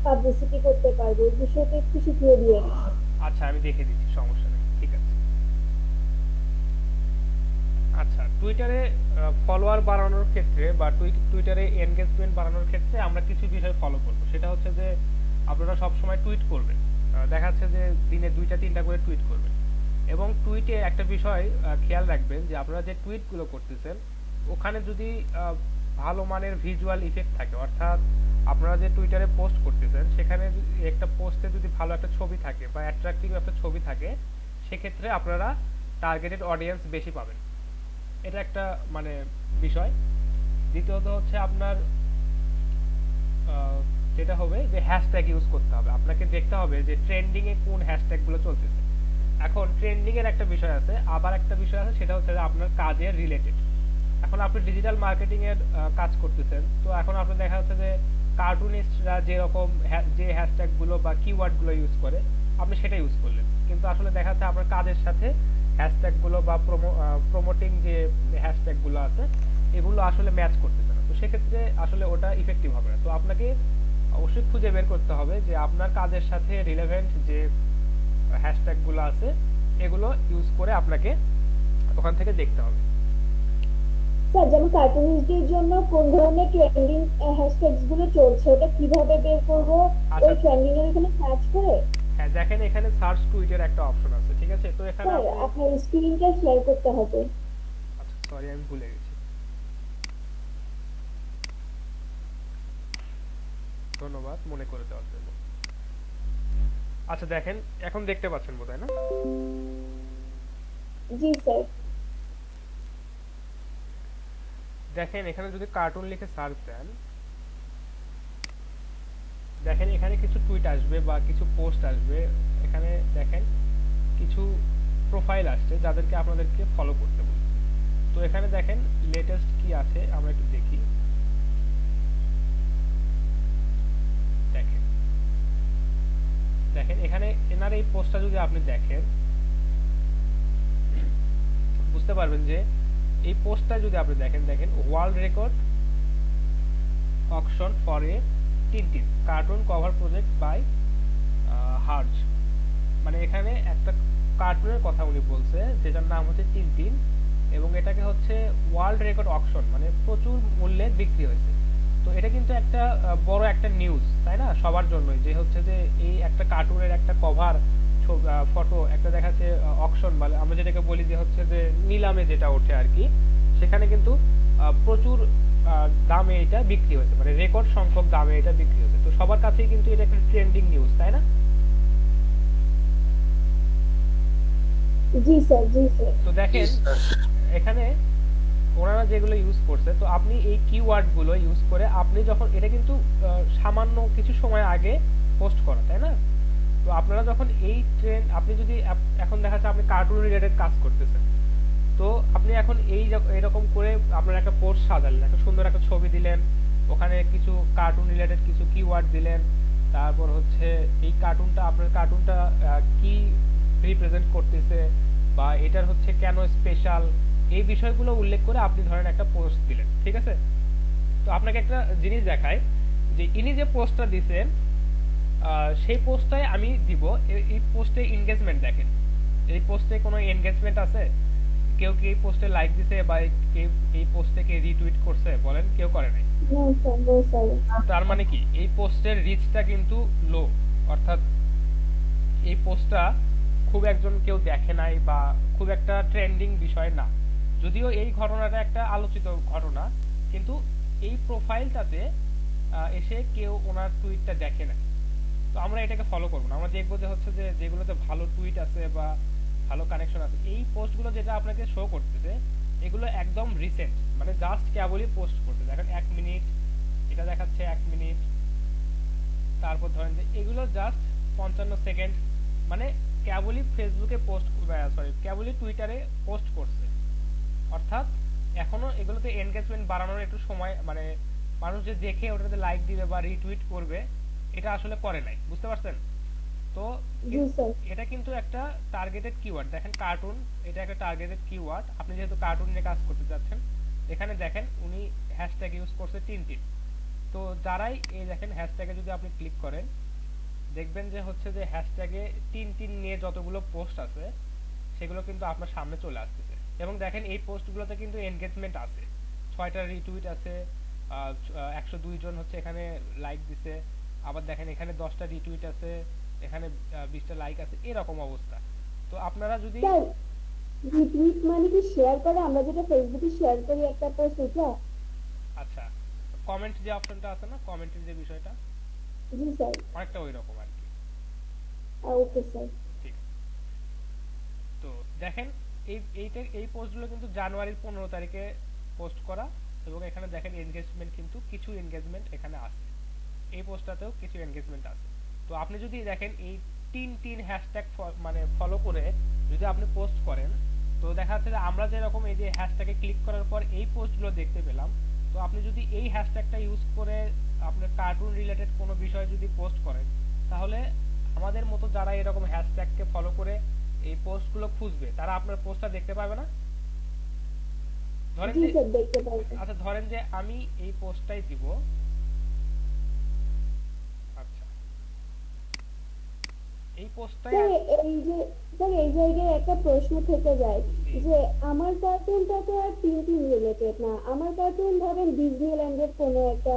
পাবলিসিটি করতে পারবো, এই বিষয়টা একটু শিখিয়ে দিয়ে। আচ্ছা, আমি দেখে দিচ্ছি, সমস্যা নেই, ঠিক আছে। আচ্ছা, টুইটারে ফলোয়ার বাড়ানোর ক্ষেত্রে বা টুইটারে এনগেজমেন্ট বাড়ানোর ক্ষেত্রে আমরা কিছু বিষয় ফলো করব। সেটা হচ্ছে যে আপনারা সব সময় টুইট করবেন, দেখা যাচ্ছে যে দিনে 2-3টা করে টুইট করবেন। এবং টুইটে একটা বিষয় খেয়াল রাখবেন যে আপনারা যে টুইটগুলো করতেছেন ওখানে যদি ভালো মানের ভিজুয়াল ইফেক্ট থাকে, অর্থাৎ আপনারা যে টুইটারে পোস্ট করতেছেন সেখানে একটা পোস্টে যদি ভালো একটা ছবি থাকে বা অ্যাট্রাকটিভ একটা ছবি থাকে সেক্ষেত্রে আপনারা টার্গেটেড অডিয়েন্স বেশি পাবেন। এটা একটা মানে বিষয়। দ্বিতীয়ত হচ্ছে আপনার যেটা হবে যে হ্যাশট্যাগ ইউজ করতে হবে। আপনাকে দেখতে হবে যে ট্রেন্ডিং এ কোন হ্যাশট্যাগুলো চলতেছে। এখন ট্রেন্ডিং এর একটা বিষয় আছে, আবার একটা বিষয় আছে সেটা হচ্ছে যে আপনার কাজের রিলেটেড। এখন আপনি ডিজিটাল মার্কেটিং এর কাজ করতেছেন, তো এখন আপনি দেখা যাচ্ছে যে কার্টুনিস্টরা যেরকম যে হ্যাশট্যাগুলো বা কিওয়ার্ডগুলো ইউজ করে আপনি সেটা ইউজ করলেন, কিন্তু আসলে দেখা যাচ্ছে আপনার কাজের সাথে হ্যাশট্যাগুলো বা প্রমোটিং যে হ্যাশট্যাগুলো আছে এগুলো আসলে ম্যাচ করতেছে না, তো সেক্ষেত্রে আসলে ওটা ইফেক্টিভ হবে না। তো আপনাকে অবশ্যই খুঁজে বের করতে হবে যে আপনার কাজের সাথে রিলেভেন্ট যে হ্যাশট্যাগুলো আছে এগুলো ইউজ করে আপনাকে ওখান থেকে দেখতে হবে। স্যার যেমন কার্টুনিস্টদের জন্য কোন ধরনের ট্রেন্ডিং হ্যাশট্যাগস গুলো চলছে ওটা কিভাবে বের করব? ওই ট্রেন্ডিং এর এখানে সার্চ করে? হ্যাঁ, দেখেন এখানে সার্চ টুইটার একটা অপশন আছে, ঠিক আছে? তো এখানে আপনার স্ক্রিনটা শেয়ার করতে হবে। আচ্ছা, সরি আমি ভুলে গেছি, ধন্যবাদ মনে করে দেওয়ার জন্য। আচ্ছা, দেখেন এখন দেখতে পাচ্ছেন বোধহয়, না? জি স্যার। দেখেন এখানে যদি কার্টুন লিখে সার্চ দেন, দেখেন এখানে কিছু টুইট আসবে বা কিছু পোস্ট আসবে। এখানে দেখেন কিছু প্রোফাইল আসছে যাদেরকে আপনাদেরকে ফলো করতে বলছে। তো এখানে দেখেন লেটেস্ট কি আছে আমরা একটু দেখি। দেখেন দেখেন এখানে এনার এই পোস্টটা যদি আপনি দেখেন বুঝতে পারবেন যে এই পোস্টটা যদি আপনি দেখেন world record auction for a Tintin cartoon cover project by Herge. মানে এখানে একটা কার্টুনের কথা উনি বলছে যেটার নাম হচ্ছে টিনটিন, এবং এটাকে হচ্ছে ওয়ার্ল্ড রেকর্ড অকশন মানে প্রচুর মূল্যে বিক্রি হয়েছে। তো এটা কিন্তু একটা বড় একটা নিউজ, তাই না, সবার জন্যই, যে হচ্ছে যে এই একটা কার্টুনের একটা কভার ফটো একটা দেখাচ্ছে অকশন, মানে আমরা যেটাকে বলি যে হচ্ছে যে নিলামে যেটা ওঠে আর কি, সেখানে কিন্তু প্রচুর দামে এটা বিক্রি হয়েছে, মানে রেকর্ড সংখ্যক দামে এটা বিক্রি হয়েছে। তো সবার কাছেই কিন্তু এটা একটা ট্রেন্ডিং নিউজ, তাই না? জি স্যার, জি স্যার। তো দেখেন এখানে ওনারা যেগুলো ইউজ করছে, তো আপনি এই কিওয়ার্ড গুলো ইউজ করে আপনি যখন এটা কিন্তু সামান্য কিছু সময় আগে পোস্ট করা, তাই না? তো আপনারা যখন এই ট্রেন্ড আপনি যদি এখন দেখা যাচ্ছে আপনি কার্টুন রিলেটেড কাজ করতেছেন, তো আপনি এখন এইরকম করে আপনার একটা পোস্ট সাজালেন, একটা সুন্দর একটা ছবি দিলেন, ওখানে কিছু কার্টুন রিলেটেড কিছু কিওয়ার্ড দিলেন, তারপর হচ্ছে এই কার্টুনটা আপনার কার্টুনটা কি রিপ্রেজেন্ট করতেছে বা এটার হচ্ছে কেন স্পেশাল, এই বিষয়গুলো উল্লেখ করে আপনি ধরেন একটা পোস্ট দিলেন, ঠিক আছে? তো আপনাকে একটা জিনিস দেখাই যে ইনি যে পোস্টটা দিছেন সেই পোস্টটাই আমি দিব। এই পোস্টে এনগেজমেন্ট দেখেন, এই পোস্টে কোনো এনগেজমেন্ট আছে? কেউ কি এই পোস্টে লাইক দিছে বা এই পোস্টে কে রিটুইট করছে? বলেন, কেউ করে নাই। তার মানে কি এই পোস্টের রিচটা কিন্তু লো, অর্থাৎ এই পোস্টটা খুব একজন কেউ দেখে নাই বা খুব একটা ট্রেন্ডিং বিষয় না। যদিও এই ঘটনাটা একটা আলোচিত ঘটনা, কিন্তু এই প্রোফাইলটাতে এসে কেউ ওনার টুইটটা দেখে নাই। তো আমরা এটাকে ফলো করবো না, আমরা দেখবো যে হচ্ছে যে যেগুলোতে ভালো টুইট আছে বা ভালো কানেকশন আছে, এই পোস্টগুলো যেটা আপনাকে শো করতেছে এগুলো একদম রিসেন্ট, মানে জাস্ট কেবলই পোস্ট করতে। দেখেন 1 মিনিট, এটা দেখাচ্ছে 1 মিনিট, তারপর ধরেন যে এগুলো জাস্ট 55 সেকেন্ড, মানে কেবলই ফেসবুকে পোস্ট, সরি কেবলই টুইটারে পোস্ট করছে। অর্থাৎ এখনো এগুলোতে এনগেজমেন্ট বাড়ানোর একটু সময়, মানে মানুষ যে দেখে ওটাতে লাইক দিবে বা রিটুইট করবে এটা আসলে করে নাই, বুঝতে পারছেন? তো এটা কিন্তু একটা টার্গেটেড কিওয়ার্ড। দেখেন কার্টুন, এটা একটা টার্গেটেড কিওয়ার্ড। আপনি যেহেতু কার্টুন নিয়ে কাজ করতে যাচ্ছেন, এখানে দেখেন উনি হ্যাশট্যাগ ইউজ করছে টিনটিন। তো যারাই এই দেখেন হ্যাশট্যাগে যদি আপনি ক্লিক করেন দেখবেন যে হচ্ছে যে হ্যাশট্যাগে টিনটিন নিয়ে যতগুলো পোস্ট আছে সেগুলো কিন্তু আপনার সামনে চলে আসতেছে। এবং দেখেন এই পোস্টগুলোতে কিন্তু এনগেজমেন্ট আছে, 6টা রিটুইট আছে, 102 জন হচ্ছে এখানে লাইক দিছে, আবার দেখেন এখানে 10টা রিটুইট আছে, এখানে 20টা লাইক আছে, এরকম অবস্থা। তো আপনারা যদি রিটুইট মানে কি শেয়ার করে, আমরা যেটা ফেসবুকে শেয়ার করি একটা পোস্ট, এটা? আচ্ছা, কমেন্ট যে অপশনটা আছে না, কমেন্টের যে বিষয়টা, জি স্যার, অনেকটা ওইরকম আর কি। ওকে স্যার, ঠিক। তো দেখেন এই পোস্টগুলো কিন্তু জানুয়ারির 15 তারিখে পোস্ট করা, এবং এখানে দেখেন এনগেজমেন্ট কিন্তু কিছু এনগেজমেন্ট এখানে আছে, এই পোস্টটাতেও কিছু এনগেজমেন্ট আছে। তো আপনি যদি দেখেন এই টিন হ্যাশট্যাগ মানে ফলো করে যদি আপনি পোস্ট করেন, তো দেখা যাচ্ছে যে আমরা যেরকম এই যে হ্যাশট্যাগে ক্লিক করার পর এই পোস্টগুলো দেখতে পেলাম, তো আপনি যদি এই হ্যাশট্যাগটা ইউজ করে আপনার কার্টুন রিলেটেড কোনো বিষয় যদি পোস্ট করেন, তাহলে আমাদের মতো যারা এরকম হ্যাশট্যাগকে ফলো করে এই পোস্টগুলো খুঁজবে তারা আপনার পোস্টটা দেখতে পাবে না। ধরেন যে আচ্ছা ধরেন যে আমি এই পোস্টটাই দিব, আচ্ছা এই পোস্টটাই এই জায়গায় একটা প্রশ্ন থেকে যায় যে আমার কার্টুনটা তো আর টিনটিন রিলেটেড না, আমার কার্টুন ধরেন ডিজনিল্যান্ডের কোনো একটা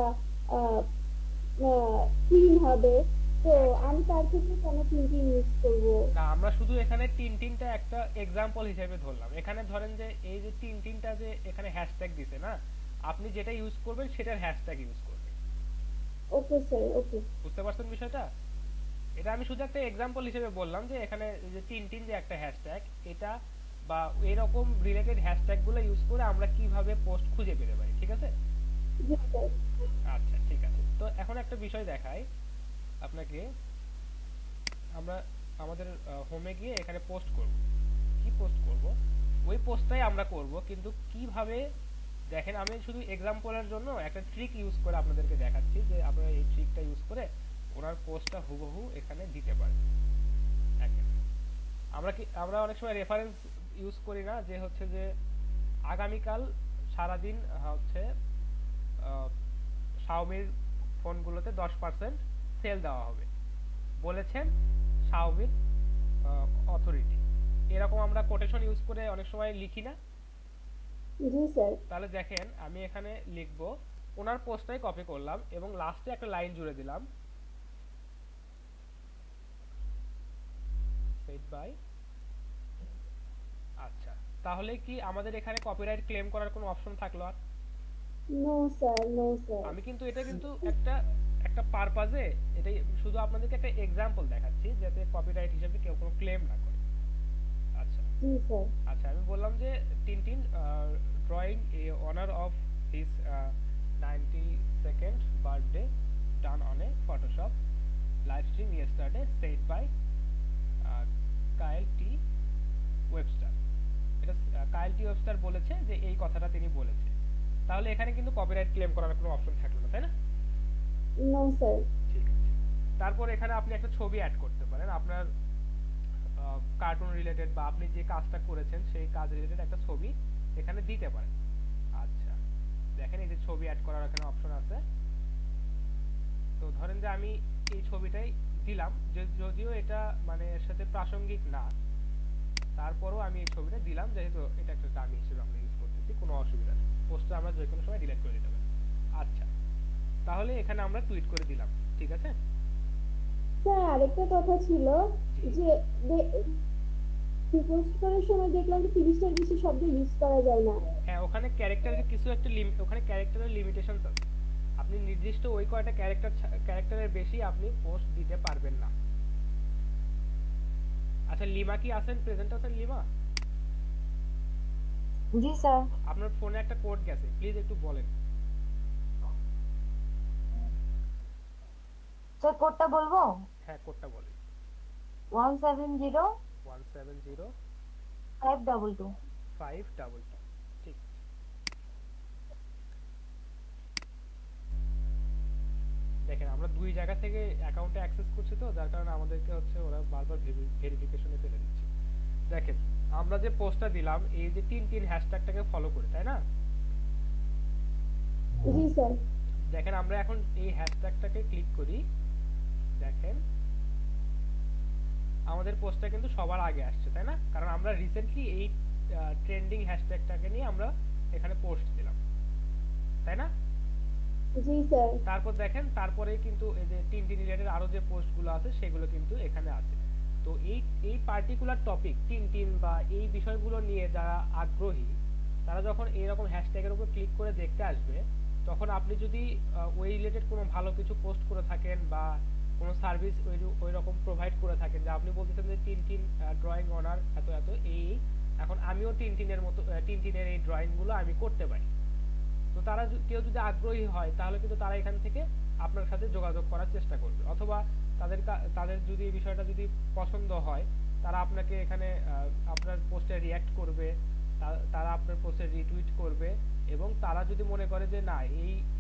থিম হবে, তো আমি তার ক্ষেত্রে কেন টিনটিন ইউজ করব? না, আমরা শুধু এখানে টিনটিনটা একটা এক্সাম্পল হিসেবে ধরলাম। এখানে ধরেন যে এই যে টিনটিনটা যে এখানে হ্যাশট্যাগ দিছে না, আপনি যেটা ইউজ করবেন সেটার হ্যাশট্যাগ ইউজ করবেন। ওকে স্যার, ওকে, বুঝতে পারছেন বিষয়টা? এটা আমি শুধু একটা এক্সাম্পল হিসেবে বললাম যে এখানে যে টিনটিন যে একটা হ্যাশট্যাগ, এটা বা এরকম রিলেটেড হ্যাশট্যাগ গুলো ইউজ করে আমরা কিভাবে পোস্ট খুঁজে পেতে পারি, ঠিক আছে? আচ্ছা ঠিক আছে। তো এখন একটা বিষয় দেখাই আপনাকে, আমরা আমাদের হোমে গিয়ে এখানে পোস্ট করব, কি পোস্ট করব ওই পোস্টটাই আমরা করব, কিন্তু কিভাবে দেখেন আমি শুধু এক্সাম্পলের জন্য একটা ট্রিক ইউজ করে আপনাদেরকে দেখাচ্ছি যে আপনারা এই ট্রিকটা ইউজ করে ওনার পোস্টটা হুবহু এখানে দিতে পারেন। আমরা অনেক সময় রেফারেন্স ইউজ করি না, যে হচ্ছে যে আগামীকাল সারাদিন হচ্ছে শাওমির ফোনগুলোতে 10% সেল দেওয়া হবে বলেছেন শাওমির অথরিটি, এরকম আমরা কোটেশন ইউজ করে অনেক সময় লিখি না? জি স্যার। তাহলে দেখেন আমি এখানে লিখব, ওনার পোস্টটাই কপি করলাম এবং লাস্টে একটা লাইন জুড়ে দিলাম সেড বাই। আচ্ছা, তাহলে কি আমাদের এখানে কপিরাইট ক্লেম করার কোনো অপশন থাকলো আর? No sir, no sir. আমি কিন্তু এটা কিন্তু একটা পারপাজে এটাই শুধু আপনাদেরকে একটা এক্সাম্পল দেখাচ্ছি যাতে কপিরাইট হিসেবে কেউ কোনো ক্লেম না করে। আচ্ছা জি স্যার। আচ্ছা, আমি বললাম যে Tintin drawing a honor of his 92nd birthday done on a Photoshop live stream yesterday said by Kyle T. Webster। এটা কাইল টি ওয়েবস্টার বলেছে যে এই কথাটা তিনি বলেছে, তাহলে এখানে কিন্তু কপিরাইট ক্লেম করার কোনো অপশন থাকলো না, তাই না? No sir. ঠিক আছে, তারপর এখানে আপনি একটা ছবি অ্যাড করতে পারেন আপনার কার্টুন রিলেটেড বা আপনি যে কাজটা করেছেন সেই কাজ রিলেটেড একটা ছবি এখানে দিতে পারেন। আচ্ছা দেখেন এই যে ছবি অ্যাড করার এখানে অপশন আছে, তো ধরেন যে আমি এই ছবিটাই দিলাম, যদিও এটা মানে এর সাথে প্রাসঙ্গিক না, তারপরও আমি এই ছবিটা দিলাম যেহেতু এটা একটা ডামি হিসেবে আমরা ইউজ করতেছি, কোনো অসুবিধা নেই, পোস্টটা আমরা যে কোনো সময় ডিলিট করে দিতে পারি। আচ্ছা তাহলে এখানে আমরা টুইট করে দিলাম, ঠিক আছে? স্যার আরেকটা কথা ছিল যে পোস্ট করার সময় দেখলাম যে 30টার বেশি শব্দ ইউজ করা যায় না। হ্যাঁ, ওখানে ক্যারেক্টারের কিছু একটা ওখানে ক্যারেক্টারের লিমিটেশনস আছে, আপনি নির্দিষ্ট ওই কয়টা ক্যারেক্টারের বেশি আপনি পোস্ট দিতে পারবেন না। আচ্ছা লিমা কি আছেন, প্রেজেন্ট আছেন লিমা? জি স্যার। আপনার ফোনে একটা কোড গেছে, প্লিজ একটু বলেন। স্যার কোডটা বলবো? হ্যাঁ কোডটা বলেন। 170 170 522 522। ঠিক, দেখেন আমরা দুই জায়গা থেকে অ্যাকাউন্টে অ্যাক্সেস করছি, তো যার কারণে আমাদেরকে হচ্ছে ওরা বারবার ভেরিফিকেশনে ফেলে দিচ্ছে। দেখেন আমরা যে পোস্টটা দিলাম এই যে 3 হ্যাশট্যাগটাকে ফলো করে, তাই না? জি স্যার। দেখেন আমরা এখন এই হ্যাশট্যাগটাকে ক্লিক করি, দেখেন আমাদের পোস্টটা কিন্তু সবার আগে আসছে, তাই না? কারণ আমরা রিসেন্টলি এই ট্রেন্ডিং হ্যাশট্যাগটাকে নিয়ে আমরা এখানে পোস্ট দিলাম, তাই না? জি স্যার। তারপর দেখেন তারপরে কিন্তু এই যে টিনটিন রিলেটেড আরো যে পোস্টগুলো আছে সেগুলো কিন্তু এখানে আছে। তো এই পার্টিকুলার টপিক টিনটিন বা এই বিষয়গুলো নিয়ে যারা আগ্রহী তারা যখন এইরকম হ্যাশট্যাগের উপর ক্লিক করে দেখতে আসবে, তখন আপনি যদি ওই রিলেটেড কোনো ভালো কিছু পোস্ট করে থাকেন বা কোনো সার্ভিস ওই রকম প্রোভাইড করে থাকেন, যে আপনি বলতেছেন যে টিনটিন ড্রয়িং অনার এত এত এই, এখন আমিও টিনটিনের মতো টিনটিনের এই ড্রয়িংগুলো আমি করতে পারি, তো তারা কেউ যদি আগ্রহী হয় তাহলে কিন্তু তারা এখান থেকে আপনার সাথে যোগাযোগ করার চেষ্টা করবে, অথবা তাদের যদি এই বিষয়টা যদি পছন্দ হয় তারা আপনাকে এখানে আপনার পোস্টে রিঅ্যাক্ট করবে, তারা আপনার পোস্টে রিটুইট করবে, এবং তারা যদি মনে করে যে না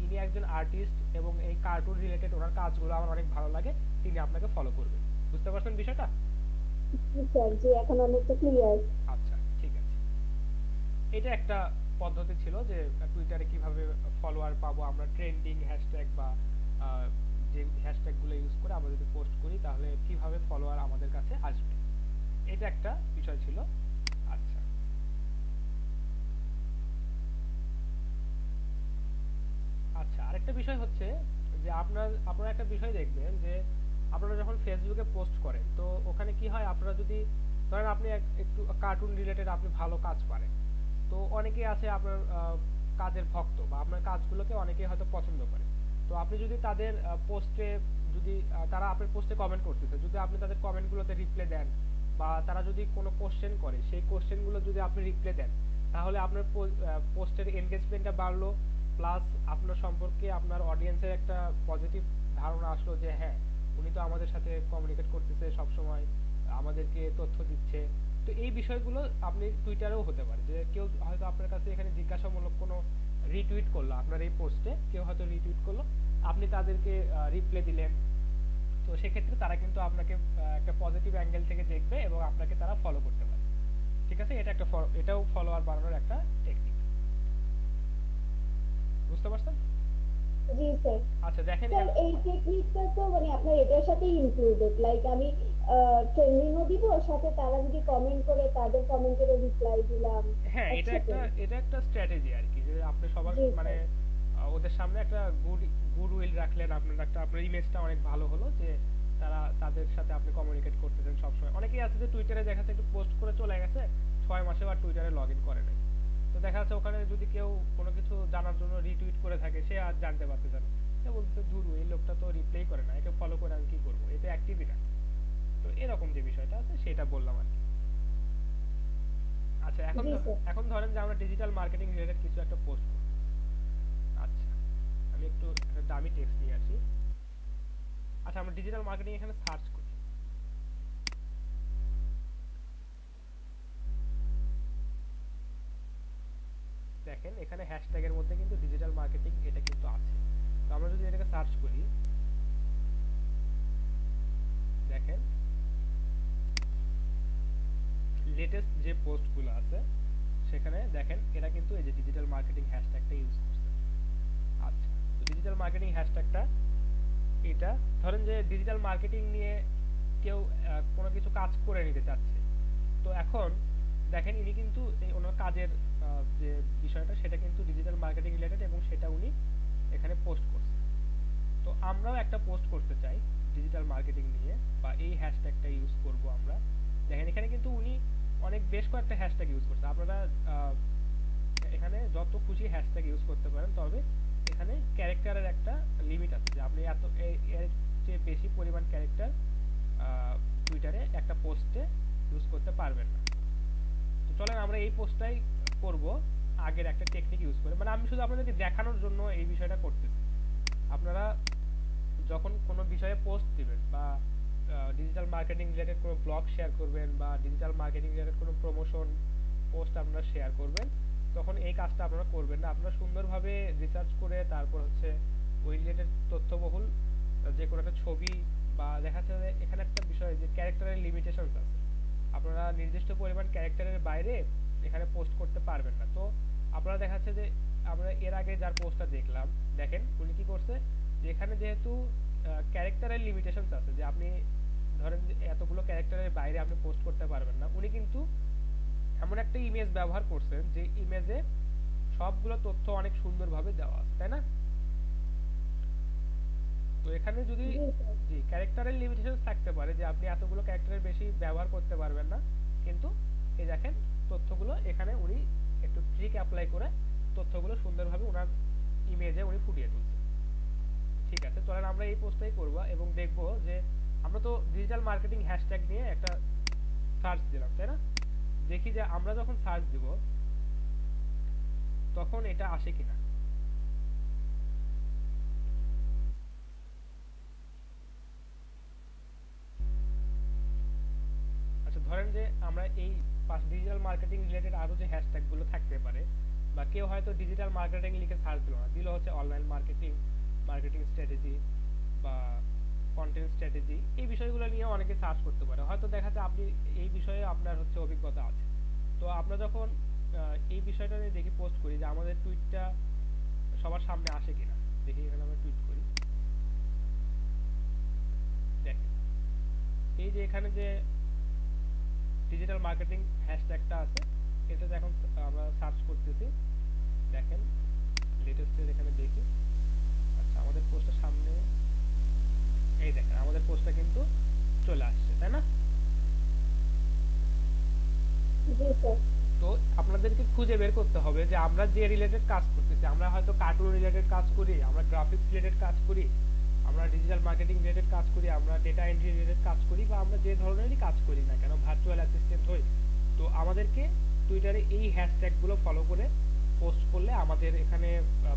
ইনি একজন আর্টিস্ট এবং এই কার্টুন রিলেটেড ওনার কাজগুলো আমার অনেক ভালো লাগে, তিনি আপনাকে ফলো করবে। বুঝতে পারছেন বিষয়টা? জি স্যার, জি এখন অনেকটা ক্লিয়ার। আচ্ছা ঠিক আছে, এটা একটা পদ্ধতি ছিল যে টুইটারে কিভাবে ফলোয়ার পাবো আমরা, ট্রেন্ডিং হ্যাশট্যাগ বা যে হ্যাশট্যাগুলো ইউজ করে আমরা যদি পোস্ট করি তাহলে কিভাবে ফলোয়ার আমাদের কাছে আসবে, এটা একটা বিষয় ছিল। আচ্ছা আচ্ছা আরেকটা বিষয় হচ্ছে যে আপনারা একটা বিষয় দেখবেন যে আপনারা যখন ফেসবুকে পোস্ট করেন তো ওখানে কি হয়, আপনারা যদি ধরেন আপনি একটু কার্টুন রিলেটেড আপনি ভালো কাজ পারেন, তো অনেকেই আছে আপনার কাজের ভক্ত বা আপনার কাজগুলোকে অনেকেই হয়তো পছন্দ করে, তো আপনি যদি তাদের পোস্টে যদি তারা আপনার পোস্টে কমেন্ট করতেছে, যদি আপনি তাদের কমেন্টগুলোতে রিপ্লাই দেন বা তারা যদি কোনো কোশ্চেন করে সেই কোশ্চেনগুলো যদি আপনি রিপ্লাই দেন, তাহলে আপনার পোস্টের এনগেজমেন্টটা বাড়লো, প্লাস আপনার সম্পর্কে আপনার অডিয়েন্সের একটা পজিটিভ ধারণা আসলো যে হ্যাঁ উনি তো আমাদের সাথে কমিউনিকেট করতেছে সবসময়, আমাদেরকে তথ্য দিচ্ছে, তো এই বিষয়গুলো আপনি টুইটারেও হতে পারে যে কেউ হয়তো আপনার কাছে এখানে জিজ্ঞাসামূলক কোনো রিটুইট করলো আপনার এই পোস্টে, কেউ হয়তো রিটুইট করলো, আপনি তাদেরকে রিপ্লাই দিলেন, তো সেক্ষেত্রে তারা কিন্তু আপনাকে একটা পজিটিভ অ্যাঙ্গেল থেকে দেখবে এবং আপনাকে তারা ফলো করতে পারে। ঠিক আছে, এটা একটা এটাও ফলোয়ার বানানোর একটা টেকনিক। বুঝতে পারছেন? জি স্যার। আচ্ছা দেখেন স্যার এই টেকনিকটা তো মানে আপনার এটার সাথে ইনক্লুডেড, লাইক আমি ট্রেন্ডিংও দিব, সাথে তারা যদি কমেন্ট করে তাদের কমেন্টের রিপ্লাই দিলাম। হ্যাঁ, এটা একটা স্ট্র্যাটেজি আর কি, যে আপনি সবার মানে ওদের সামনে একটা গুড উইল রাখলেন, আপনার ইমেজটা অনেক ভালো হলো, যে তাদের সাথে আপনি কমিউনিকেট করতেছেন সবসময়। অনেকেই আছে যে টুইটারে দেখা যাচ্ছে একটু পোস্ট করে চলে গেছে 6 মাসে আর টুইটারে লগইন করে নাই, তো দেখা যাচ্ছে ওখানে যদি কেউ কোনো কিছু জানার জন্য রিটুইট করে থাকে, সে আর জানতে পারতেছে না, সে বলতেছে ধুর এই লোকটা তো রিপ্লাই করে না, একে ফলো করে আমি কি করবো, এতে অ্যাক্টিভই না। তো এরকম যে বিষয়টা আছে সেটা বললাম আর কি। আচ্ছা এখন ধরেন যে আমরা ডিজিটাল মার্কেটিং রিলেটেড কিছু একটা পোস্ট করব। আচ্ছা আমি একটু দামি টেক্সট নিয়ে আসি। আচ্ছা আমরা ডিজিটাল মার্কেটিং এখানে সার্চ করি। দেখেন এখানে হ্যাশট্যাগের মধ্যে কিন্তু ডিজিটাল মার্কেটিং এটা কিন্তু আছে। তো আমরা যদি এটাকে সার্চ করি, দেখেন লেটেস্ট যে পোস্টগুলো আছে সেখানে দেখেন এটা কিন্তু এই যে ডিজিটাল মার্কেটিং হ্যাশট্যাগটা ইউজ করছে। আচ্ছা তো ডিজিটাল মার্কেটিং হ্যাশট্যাগটা এটা ধরেন যে ডিজিটাল মার্কেটিং নিয়ে কেউ কোনো কিছু কাজ করে নিতে চাচ্ছে, তো এখন দেখেন ইনি কিন্তু এই ওনার কাজের যে বিষয়টা সেটা কিন্তু ডিজিটাল মার্কেটিং রিলেটেড এবং সেটা উনি এখানে পোস্ট করছে। তো আমরাও একটা পোস্ট করতে চাই ডিজিটাল মার্কেটিং নিয়ে, বা এই হ্যাশট্যাগটা ইউজ করব আমরা। দেখেন এখানে কিন্তু উনি বেশ কয়েকটা হ্যাশট্যাগ ইউজ করছে। আপনারা এখানে যত খুশি হ্যাশট্যাগ ইউজ করতে পারেন, তবে এখানে ক্যারেক্টারের একটা লিমিট আছে, যে আপনি এর চেয়ে বেশি পরিমাণ ক্যারেক্টার টুইটারে একটা পোস্টে ইউজ করতে পারবেন না। তো চলেন আমরা এই পোস্টটাই করব আগের একটা টেকনিক ইউজ করে, মানে আমি শুধু আপনাদেরকে দেখানোর জন্য এই বিষয়টা করতেছি। আপনারা যখন কোনো বিষয়ে পোস্ট দিবেন বা ডিজিটাল মার্কেটিং রিলেটেড কোনো ব্লগ শেয়ার করবেন বা ডিজিটাল মার্কেটিং রিলেটেড কোনো প্রমোশন পোস্ট আপনারা শেয়ার করবেন, তখন এই কাজটা আপনারা করবেন না। আপনারা সুন্দরভাবে রিসার্চ করে তারপর হচ্ছে ওই রিলেটেড তথ্যবহুল যে কোনো একটা ছবি, বা দেখা যাচ্ছে এখানে একটা বিষয় যে ক্যারেক্টারের লিমিটেশনস আছে, আপনারা নির্দিষ্ট পরিমাণ ক্যারেক্টারের বাইরে এখানে পোস্ট করতে পারবেন না। তো আপনারা দেখা যাচ্ছে যে আমরা এর আগে যার পোস্টটা দেখলাম, দেখেন উনি কি করছে, যে এখানে যেহেতু ক্যারেক্টারের লিমিটেশনস আছে, যে আপনি ধরেন এতগুলো ক্যারেক্টারের বাইরে আপনি পোস্ট করতে পারবেন না, উনি কিন্তু এমন একটা ইমেজ ব্যবহার করছেন যে ইমেজে সবগুলো তথ্য অনেক সুন্দরভাবে দেওয়া আছে, তাই না? তো এখানে যদি জি ক্যারেক্টারের লিমিটেশনস থাকতে পারে যে আপনি এতগুলো ক্যারেক্টারের বেশি ব্যবহার করতে পারবেন না, কিন্তু এই দেখেন তথ্যগুলো এখানে উনি একটু ট্রিক অ্যাপ্লাই করে তথ্যগুলো সুন্দরভাবে ওনার ইমেজে উনি ফুটিয়ে তুলছে। ঠিক আছে, চলেন আমরা এই পোস্টটাই করব এবং দেখব যে আমরা তো ডিজিটাল মার্কেটিং হ্যাশট্যাগ নিয়ে একটা সার্চ দিলাম, তাই না? দেখি যে আমরা যখন সার্চ দিব তখন এটা আসে কিনা। আচ্ছা ধরেন যে আমরা এই ডিজিটাল মার্কেটিং রিলেটেড আরো যে হ্যাশট্যাগ গুলো থাকতে পারে, বা কেউ হয়তো ডিজিটাল মার্কেটিং লিখে সার্চ দিল না, দিল হচ্ছে অনলাইন মার্কেটিং স্ট্র্যাটেজি বা কন্টেন্ট স্ট্র্যাটেজি, এই বিষয়গুলো নিয়ে অনেকে সার্চ করতে পারে। হয়তো দেখা যায় আপনি এই বিষয়ে আপনার হচ্ছে অভিজ্ঞতা আছে। তো আমরা যখন এই বিষয়টা নিয়ে দেখি পোস্ট করি যে আমাদের টুইটটা সবার সামনে আসে কিনা, দেখি এখানে আমরা টুইট করি, দেখেন এই যে এখানে যে ডিজিটাল মার্কেটিং হ্যাশট্যাগটা আছে, এটাতে এখন আমরা সার্চ করতেছি, দেখেন লেটেস্টের এখানে দেখি। আচ্ছা আমাদের পোস্টের সামনে এই দেখেন আমাদের পোস্টটা কিন্তু চলে আসছে, তাই না? তো আপনাদেরকে খুঁজে বের করতে হবে যে আমরা যে রিলেটেড কাজ করতেছি, আমরা হয়তো কার্টুন রিলেটেড কাজ করি, আমরা গ্রাফিক্স রিলেটেড কাজ করি, আমরা ডিজিটাল মার্কেটিং রিলেটেড কাজ করি, আমরা ডেটা এন্ট্রি রিলেটেড কাজ করি, বা আমরা যে ধরনেরই কাজ করি না কেন, ভার্চুয়াল অ্যাসিস্ট্যান্ট হই, তো আমাদেরকে টুইটারে এই হ্যাশট্যাগুলো ফলো করে পোস্ট করলে আমাদের এখানে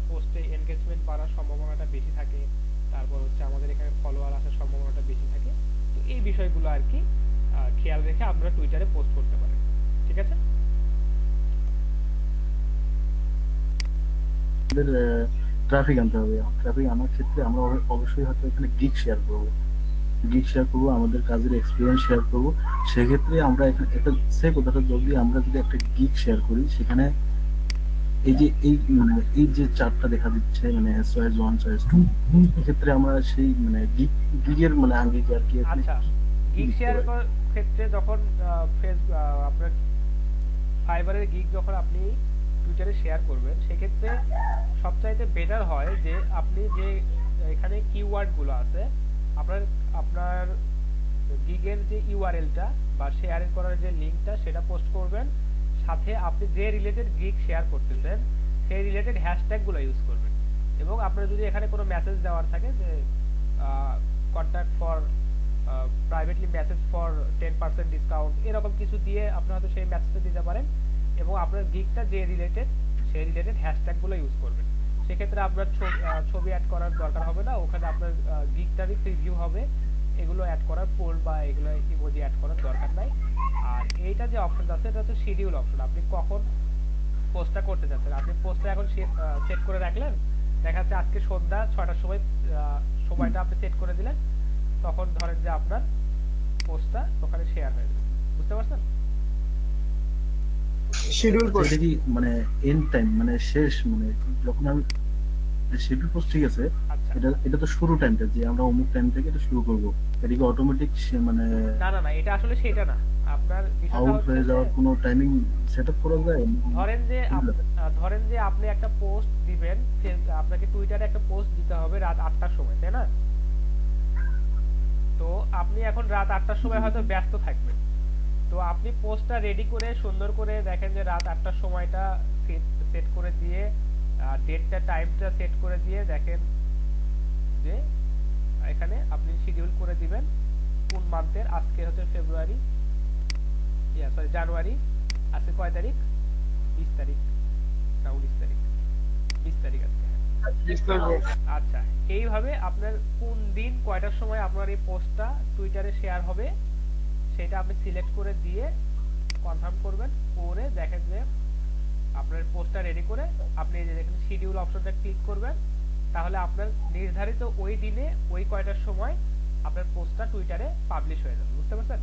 পোস্টে এনগেজমেন্ট বাড়ার সম্ভাবনাটা বেশি থাকে, তারপর হচ্ছে আমাদের এখানে ফলোয়ার আসার সম্ভাবনাটা বেশি থাকে। তো এই বিষয়গুলো আর কি খেয়াল রেখে আপনারা টুইটারে পোস্ট করতে পারেন। ঠিক আছে? আমাদের ট্রাফিক আনতে হবে। ট্রাফিক আনার ক্ষেত্রে আমরা অবশ্যই হয়তো এখানে গিগ শেয়ার করব, আমাদের কাজের এক্সপিরিয়েন্স শেয়ার করব। সেক্ষেত্রে আমরা এখানে একটা কথাটা যদি আমরা যদি একটা গিগ শেয়ার করি, সেখানে এই যে চারটা দেখা দিচ্ছে মানে চয়েস 1 চয়েস 2, এক্ষেত্রে আমরা সেই মানে গিগের মানে আগে আর কি আচ্ছা, গিগ শেয়ার করার ক্ষেত্রে যখন আপনার ফাইবারের গিগ যখন আপনি টুইটারে শেয়ার করবেন, সেক্ষেত্রে সবচাইতে বেটার হয় যে আপনি যে এখানে কিওয়ার্ড গুলো আছে আপনার গিগের যে ইউআরএলটা বা শেয়ার করার যে লিংকটা সেটা পোস্ট করবেন, সাথে আপনি যে রিলেটেড গিগ শেয়ার করতেছেন সেই রিলেটেড হ্যাশট্যাগ গুলো ইউজ করবেন। এবং আপনার যদি এখানে কোনো মেসেজ দেওয়ার থাকে যে contact for privately message for 10% discount, এরকম কিছু দিয়ে আপনি হয়তো সেই মেসেজটা দিতে পারেন এবং আপনার গিগটা যে রিলেটেড সেই রিলেটেড হ্যাশট্যাগ গুলো ইউজ করবেন। সেক্ষেত্রে আপনার ছবি অ্যাড করার দরকার হবে না, ওখানে আপনার গিগটারই প্রিভিউ হবে, এগুলো অ্যাড করার পোল বা এগুলো ইমোজি অ্যাড করার দরকার নাই। আর এইটা যে অপশন আছে এটা হচ্ছে শিডিউল অপশন, আপনি কখন পোস্টটা করতে চাচ্ছেন। আপনি পোস্টটা এখন সেট করে রাখলেন, দেখা যাচ্ছে আজকে সন্ধ্যা 6টার সময় সময়টা আপনি সেট করে দিলেন, তখন ধরেন যে আপনার পোস্টটা ওখানে শেয়ার হয়ে যাবে। বুঝতে পারছেন? শিডিউল করে কি মানে এন্ড টাইম মানে শেষ মানে যখন আমি শিডিউল পোস্ট, ঠিক আছে, এটা তো শুরু টাইমটা যে আমরা অমুক টাইম থেকে এটা শুরু করব, এটা কি অটোমেটিক মানে না এটা আসলে সেটা না। আপনার বিষয়টা আউট হয়ে যাওয়ার কোনো টাইমিং সেটআপ করা যায়? ধরেন যে আপনি একটা পোস্ট দিবেন, আপনাকে টুইটারে একটা পোস্ট দিতে হবে রাত 8টার সময়, তাই না? তো আপনি এখন রাত 8টার সময় হয়তো ব্যস্ত থাকবেন, তো আপনি পোস্টটা রেডি করে সুন্দর করে দেখেন যে রাত 8টার সময়টা সেট করে দিয়ে ডেটটা টাইমটা সেট করে দিয়ে দেখেন যে এখানে আপনি শিডিউল করে দিবেন কোন মান্থের, আজকে হচ্ছে ফেব্রুয়ারি জানুয়ারি, আজকে কয় তারিখ? 20 তারিখ না 19 তারিখ? 20 তারিখ আজকে। আচ্ছা, এইভাবে আপনার কোন দিন কয়টার সময় আপনার এই পোস্টটা টুইটারে শেয়ার হবে সেটা আপনি সিলেক্ট করে দিয়ে কনফার্ম করবেন, করে দেখেন যে আপনার পোস্টটা রেডি করে আপনি এই যে দেখেন শিডিউল অপশনটা ক্লিক করবেন, তাহলে আপনার নির্ধারিত ওই দিনে ওই কয়টার সময় আপনার পোস্টটা টুইটারে পাবলিশ হয়ে যাবে। বুঝতে পারছেন?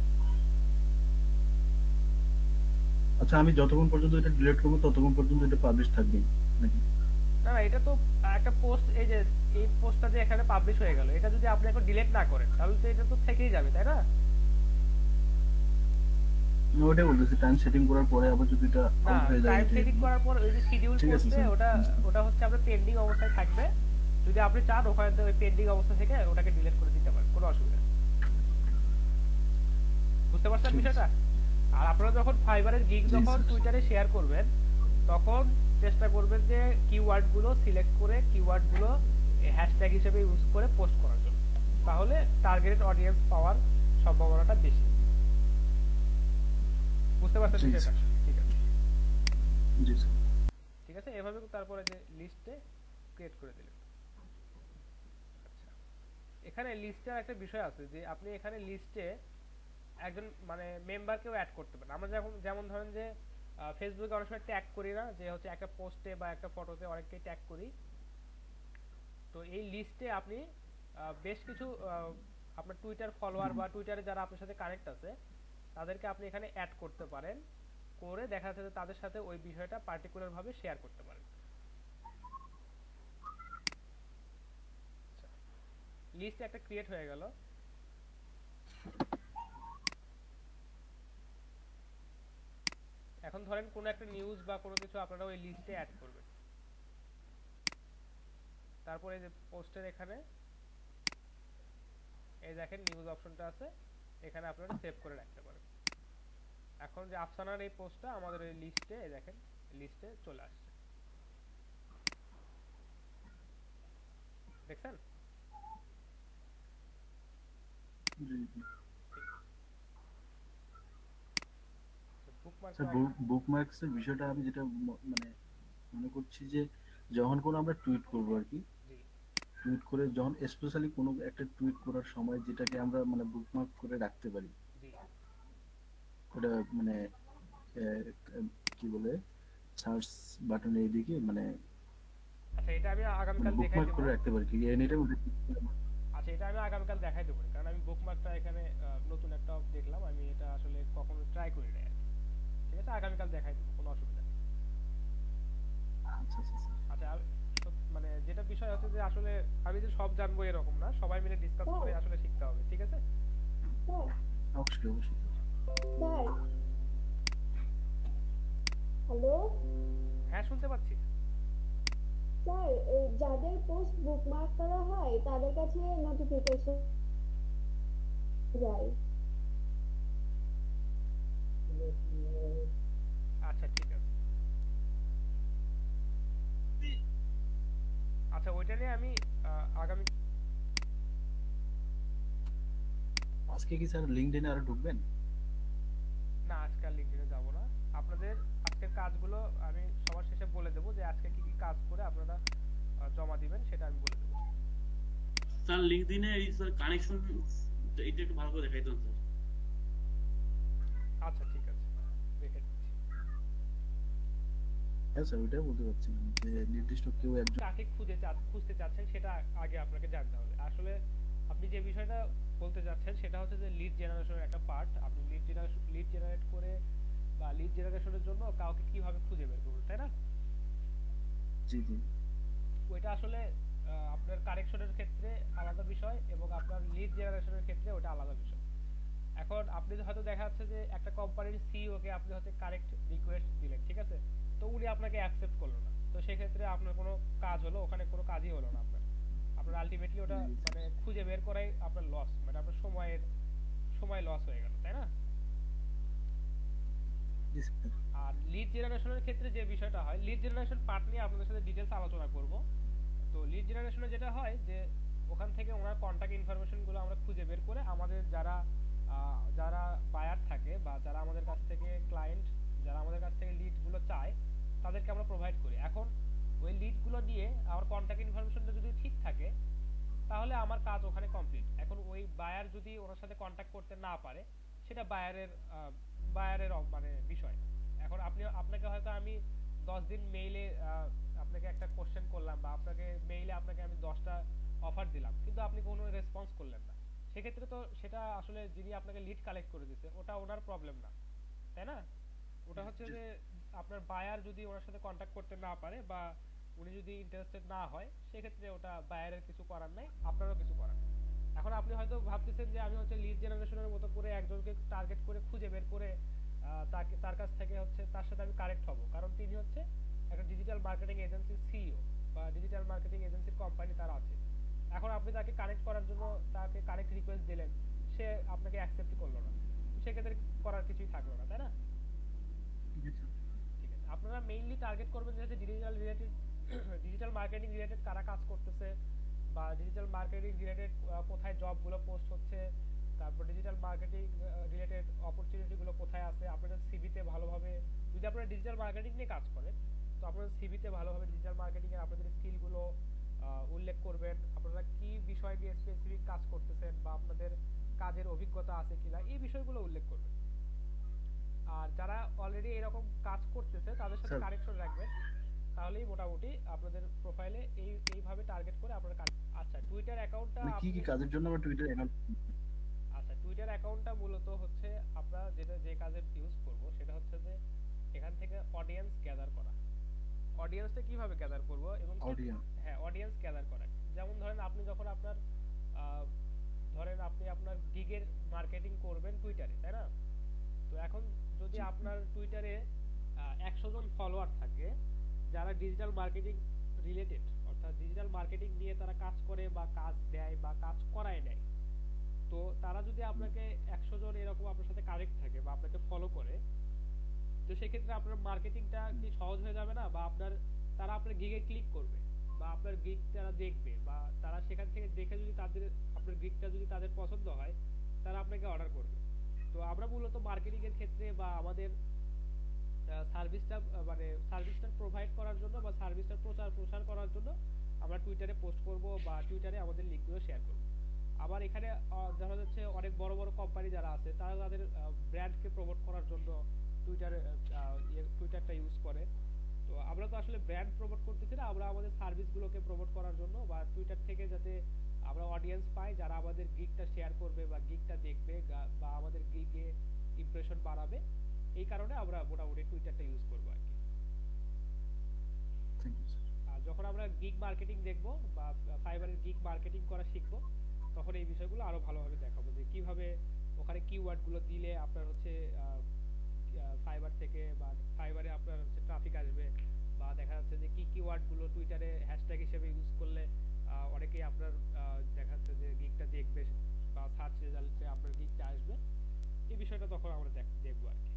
আচ্ছা, আমি যতক্ষণ পর্যন্ত এটা ডিলিট করব ততক্ষণ পর্যন্ত এটা পাবলিশ থাকবে নাকি? না এটা তো একটা পোস্ট, এই যে এই পোস্টটা যে এখানে পাবলিশ হয়ে গেল, এটা যদি আপনি এখন ডিলিট না করেন তাহলে তো এটা তো থেকেই যাবে, তাই না? ওটাই বলতেছি, টাইম সেটিং করার পরে আবার যদি এটা আউট হয়ে যায়, টাইম সেটিং করার পর ওই যে শিডিউল করতে ওটা হচ্ছে আপনার পেন্ডিং অবস্থায় থাকবে। যদি আপনি চান ওখানে ওই পেন্ডিং অবস্থা থেকে ওটাকে ডিলিট করে দিতে পারেন, কোনো অসুবিধা নেই। বুঝতে পারছেন বিষয়টা? আর আপনারা যখন ফাইবারের গিগ যখন টুইটারে শেয়ার করবেন তখন চেষ্টা করবেন যে কিওয়ার্ড গুলো সিলেক্ট করে কিওয়ার্ড গুলো হ্যাশট্যাগ হিসেবে ইউজ করে পোস্ট করার জন্য, তাহলে টার্গেটেড অডিয়েন্স পাওয়ার সম্ভাবনাটা বেশি। বুঝতে পারছেন বিষয়টা? ঠিক আছে, জি স্যার। ঠিক আছে, এভাবে তারপরে যে লিস্টে ক্রিয়েট করে দিলেন। আচ্ছা, এখানে লিস্টের একটা বিষয় আছে যে আপনি এখানে লিস্টে একজন মানে মেম্বারকেও অ্যাড করতে পারেন। আমরা যেমন ধরেন যে ফেসবুকে অনেক সময় ট্যাগ করি না, যে হচ্ছে একটা পোস্টে বা একটা ফটোতে অনেককেই ট্যাগ করি, তো এই লিস্টে আপনি বেশ কিছু আপনার টুইটার ফলোয়ার বা টুইটারে যারা আপনার সাথে কানেক্ট আছে তাদেরকে আপনি এখানে অ্যাড করতে পারেন, করে দেখা যাচ্ছে যে তাদের সাথে ওই বিষয়টা পার্টিকুলার ভাবে শেয়ার করতে পারেন। লিস্ট একটা ক্রিয়েট হয়ে গেল। এখন ধরেন কোন একটা নিউজ বা কোনো কিছু আপনারা ওই লিস্টে অ্যাড করবেন, তারপরে যে পোস্টের এখানে এই দেখেন নিউজ অপশনটা আছে, এখানে আপনারা সেভ করে রাখতে পারেন। এখন যে আফসানার এই পোস্টটা আমাদের এই লিস্টে, এই দেখেন লিস্টে চলে আসছে, দেখছেন? বুকমার্কস এর বিষয়টা আমি যেটা মানে মনে করছি যে যখন কোনো আমরা টুইট করব আর কি, টুইট করে যখন স্পেশালি কোনো একটা টুইট করার সময় যেটাকে আমরা মানে বুকমার্ক করে রাখতে পারি, ওটা মানে কি বলে সার্চ বাটনের এইদিকে মানে আচ্ছা এটা আমি আগামীকাল দেখাই বুকমার্ক দেবো। করে রাখতে পারি কি এনিটাইম। আচ্ছা এটা আমি আগামীকাল দেখাই দেবো, কারণ আমি বুকমার্কটা এখানে নতুন একটা দেখলাম, আমি এটা আসলে কখনো ট্রাই করি নাই আর কি। ঠিক আছে, আগামীকাল দেখাই দেবো, কোনো অসুবিধা নেই। আচ্ছা আচ্ছা স্যার। আচ্ছা মানে যেটা বিষয় হচ্ছে যে আসলে আমি যে সব জানবো এরকম না, সবাই মিলে ডিসকাস করে আসলে শিখতে হবে, ঠিক আছে? অবশ্যই অবশ্যই। স্যার হ্যালো হ্যাঁ শুনতে পাচ্ছি। স্যার, এই যাদের পোস্ট বুকমার্ক করা হয় তাদের কাছে নোটিফিকেশন যায়। আচ্ছা ঠিক আছে। আচ্ছা ওইটা নিয়ে আমি আগামী আজকে কি স্যার লিংকডইনে আরো ঢুকবেন? না আজকে আর লিংকডইনে যাব না। আপনাদের আজকের কাজগুলো আমি সবার শেষে বলে দেবো, যে আজকে কি কি কাজ করে আপনারা জমা দিবেন সেটা আমি বলে দেবো। স্যার লিংকডইনে এই স্যার কানেকশন এটা একটু ভালো করে দেখাই দেন স্যার। আচ্ছা ঠিক আছে, দেখে দিচ্ছি। হ্যাঁ স্যার ওইটাই বলতে চাচ্ছিলাম যে নির্দিষ্ট কেউ একজন কাকে খুঁজতে চাচ্ছেন সেটা আগে আপনাকে জানতে হবে। আসলে আপনি যে বিষয়টা বলতে চাচ্ছেন সেটা হচ্ছে যে লিড জেনারেশনের একটা পার্ট। আপনি লিড জেনারেট করে বা লিড জেনারেশনের জন্য কাউকে কিভাবে খুঁজে বের করবেন, তাই না? জি জি। ওইটা আসলে আপনার কারেকশনের ক্ষেত্রে আলাদা বিষয় এবং আপনার লিড জেনারেশনের ক্ষেত্রে ওটা আলাদা বিষয়। এখন আপনি হয়তো দেখা যাচ্ছে যে একটা কোম্পানির সিইও কে আপনি হয়তো কারেক্ট রিকোয়েস্ট দিলেন, ঠিক আছে, তো উনি আপনাকে অ্যাকসেপ্ট করলো না, তো সেই ক্ষেত্রে আপনার কোনো কাজ হলো ওখানে, কোনো কাজই হলো না আপনার আলটিমেটলি ওটা মানে খুঁজে বের করাই আপনার লস, মানে আপনার সময় লস হয়ে গেল, তাই না? আর লিড জেনারেশনের ক্ষেত্রে যে বিষয়টা হয়, লিড জেনারেশন পার্ট নিয়ে আপনাদের সাথে ডিটেইলস আলোচনা করব। তো লিড জেনারেশনে যেটা হয় যে ওখান থেকে ওনার কন্টাক্ট ইনফরমেশন গুলো আমরা খুঁজে বের করে আমাদের যারা বায়ার থাকে বা যারা আমাদের কাছ থেকে ক্লায়েন্ট, যারা আমাদের কাছ থেকে লিড গুলো চায় তাদেরকে আমরা প্রোভাইড করি। এখন ওই লিড গুলো নিয়ে আমার কন্টাক্ট ইনফরমেশনটা যদি ঠিক থাকে তাহলে আমার কাজ ওখানে কমপ্লিট। এখন ওই বায়ার যদি ওনার সাথে কন্টাক্ট করতে না পারে সেটা বায়ারের মানে বিষয়। এখন আপনাকে হয়তো আমি 10 দিন মেইলে আপনাকে একটা কোশ্চেন করলাম বা আপনাকে মেইলে আপনাকে আমি 10টা অফার দিলাম, কিন্তু আপনি কোনো রেসপন্স করলেন না, সেক্ষেত্রে তো সেটা আসলে যিনি আপনাকে লিড কালেক্ট করে দিচ্ছে ওটা ওনার প্রবলেম না, তাই না? ওটা হচ্ছে যে আপনার বায়ার যদি ওনার সাথে কন্টাক্ট করতে না পারে বা উনি যদি ইন্টারেস্টেড না হয় সেক্ষেত্রে ওটা বায়ারের কিছু করার নাই, আপনারও কিছু করার নেই। এখন আপনি হয়তো ভাবতেছেন যে আমি হচ্ছে লিড জেনারেশনের মতো করে একজনকে টার্গেট করে খুঁজে বের করে তার কাছ থেকে হচ্ছে তার সাথে আমি কানেক্ট হব, কারণ তিনি হচ্ছে একটা ডিজিটাল মার্কেটিং এজেন্সির সিইও বা ডিজিটাল মার্কেটিং এজেন্সির কোম্পানি তার আছে। এখন আপনি তাকে কানেক্ট করার জন্য তাকে কানেক্ট রিকোয়েস্ট দিলেন, সে আপনাকে অ্যাকসেপ্ট করলো না, সেক্ষেত্রে করার কিছুই থাকলো না, তাই না? ঠিক আছে, আপনারা মেইনলি টার্গেট করবেন যে ডিজিটাল মার্কেটিং রিলেটেড কারা কাজ করতেছে বা ডিজিটাল মার্কেটিং রিলেটেড কোথায় জবগুলো পোস্ট হচ্ছে, তারপর ডিজিটাল মার্কেটিং রিলেটেড অপরচুনিটি গুলো কোথায় আছে। আপনাদের সিভিতে ভালোভাবে যদি আপনারা ডিজিটাল মার্কেটিং নিয়ে কাজ করেন তো আপনাদের সিভিতে ভালোভাবে ডিজিটাল মার্কেটিং এর আপনাদের স্কিলগুলো উল্লেখ করবেন, আপনারা কি বিষয় নিয়ে স্পেসিফিক কাজ করতেছেন বা আপনাদের কাজের অভিজ্ঞতা আছে কিনা এই বিষয়গুলো উল্লেখ করবেন। আর যারা অলরেডি এরকম কাজ করতেছে তাদের সাথে কানেকশন রাখবেন, তাহলেই মোটামুটি আপনাদের প্রোফাইলে এইভাবে টার্গেট করে আপনারা আচ্ছা টুইটার অ্যাকাউন্টটা কি কি কাজের জন্য আমরা টুইটার অ্যাকাউন্ট আচ্ছা টুইটার অ্যাকাউন্টটা মূলত হচ্ছে আমরা যে কাজে ইউজ করব সেটা হচ্ছে যে এখান থেকে অডিয়েন্স গ্যাদার করা। অডিয়েন্সটা কিভাবে গ্যাদার করব এবং হ্যাঁ অডিয়েন্স গ্যাদার করা, যেমন ধরেন আপনি যখন আপনার আপনার গিগের মার্কেটিং করবেন টুইটারে, তাই না? তো এখন যদি আপনার টুইটারে 100 জন ফলোয়ার থাকে যারা ডিজিটাল মার্কেটিং রিলেটেড, অর্থাৎ ডিজিটাল মার্কেটিং নিয়ে তারা কাজ করে বা কাজ দেয় বা কাজ করায় নেয়, তো তারা যদি আপনাকে 100 জন এরকম আপনার সাথে কানেক্ট থাকে বা আপনাকে ফলো করে, তো সেক্ষেত্রে আপনার মার্কেটিংটা কি সহজ হয়ে যাবে না? বা তারা আপনার গিগে ক্লিক করবে বা আপনার গিগ তারা দেখবে বা তারা সেখান থেকে দেখে যদি আপনার গিগটা যদি তাদের পছন্দ হয় তারা আপনাকে অর্ডার করবে। তো আমরা মূলত মার্কেটিং এর ক্ষেত্রে বা আমাদের সার্ভিসটা প্রোভাইড করার জন্য বা সার্ভিসটা প্রচার করার জন্য আমরা টুইটারে পোস্ট করব বা টুইটারে আমাদের লিংকগুলো শেয়ার করব। আবার এখানে দেখা যাচ্ছে অনেক বড় বড় কোম্পানি যারা আছে তারা তাদের ব্র্যান্ডকে প্রমোট করার জন্য টুইটারটা ইউজ করে। তো আমরা তো আসলে ব্র্যান্ড প্রমোট করতেছি না, আমরা আমাদের সার্ভিসগুলোকে প্রমোট করার জন্য বা টুইটার থেকে যাতে আমরা অডিয়েন্স পাই যারা আমাদের গিগটা শেয়ার করবে বা গিগটা দেখবে বা আমাদের গিগে ইমপ্রেশন বাড়াবে, এই কারণে আমরা মোটামুটি টুইটারটা ইউজ করবো আর কি। আর যখন আমরা গিগ মার্কেটিং দেখবো বা ফাইবারের গিগ মার্কেটিং করা শিখবো তখন এই বিষয়গুলো আরো ভালোভাবে দেখাবো যে কিভাবে ওখানে কিওয়ার্ড গুলো দিলে আপনার হচ্ছে ফাইবার থেকে বা ফাইবারে আপনার হচ্ছে ট্রাফিক আসবে, বা দেখা যাচ্ছে যে কি কিওয়ার্ড গুলো টুইটারে হ্যাশট্যাগ হিসেবে ইউজ করলে অনেকেই আপনার দেখা যাচ্ছে যে গিগটা দেখবে বা সার্চ রেজাল্টে আপনার গিগটা আসবে। এই বিষয়টা তখন আমরা দেখবো আর কি।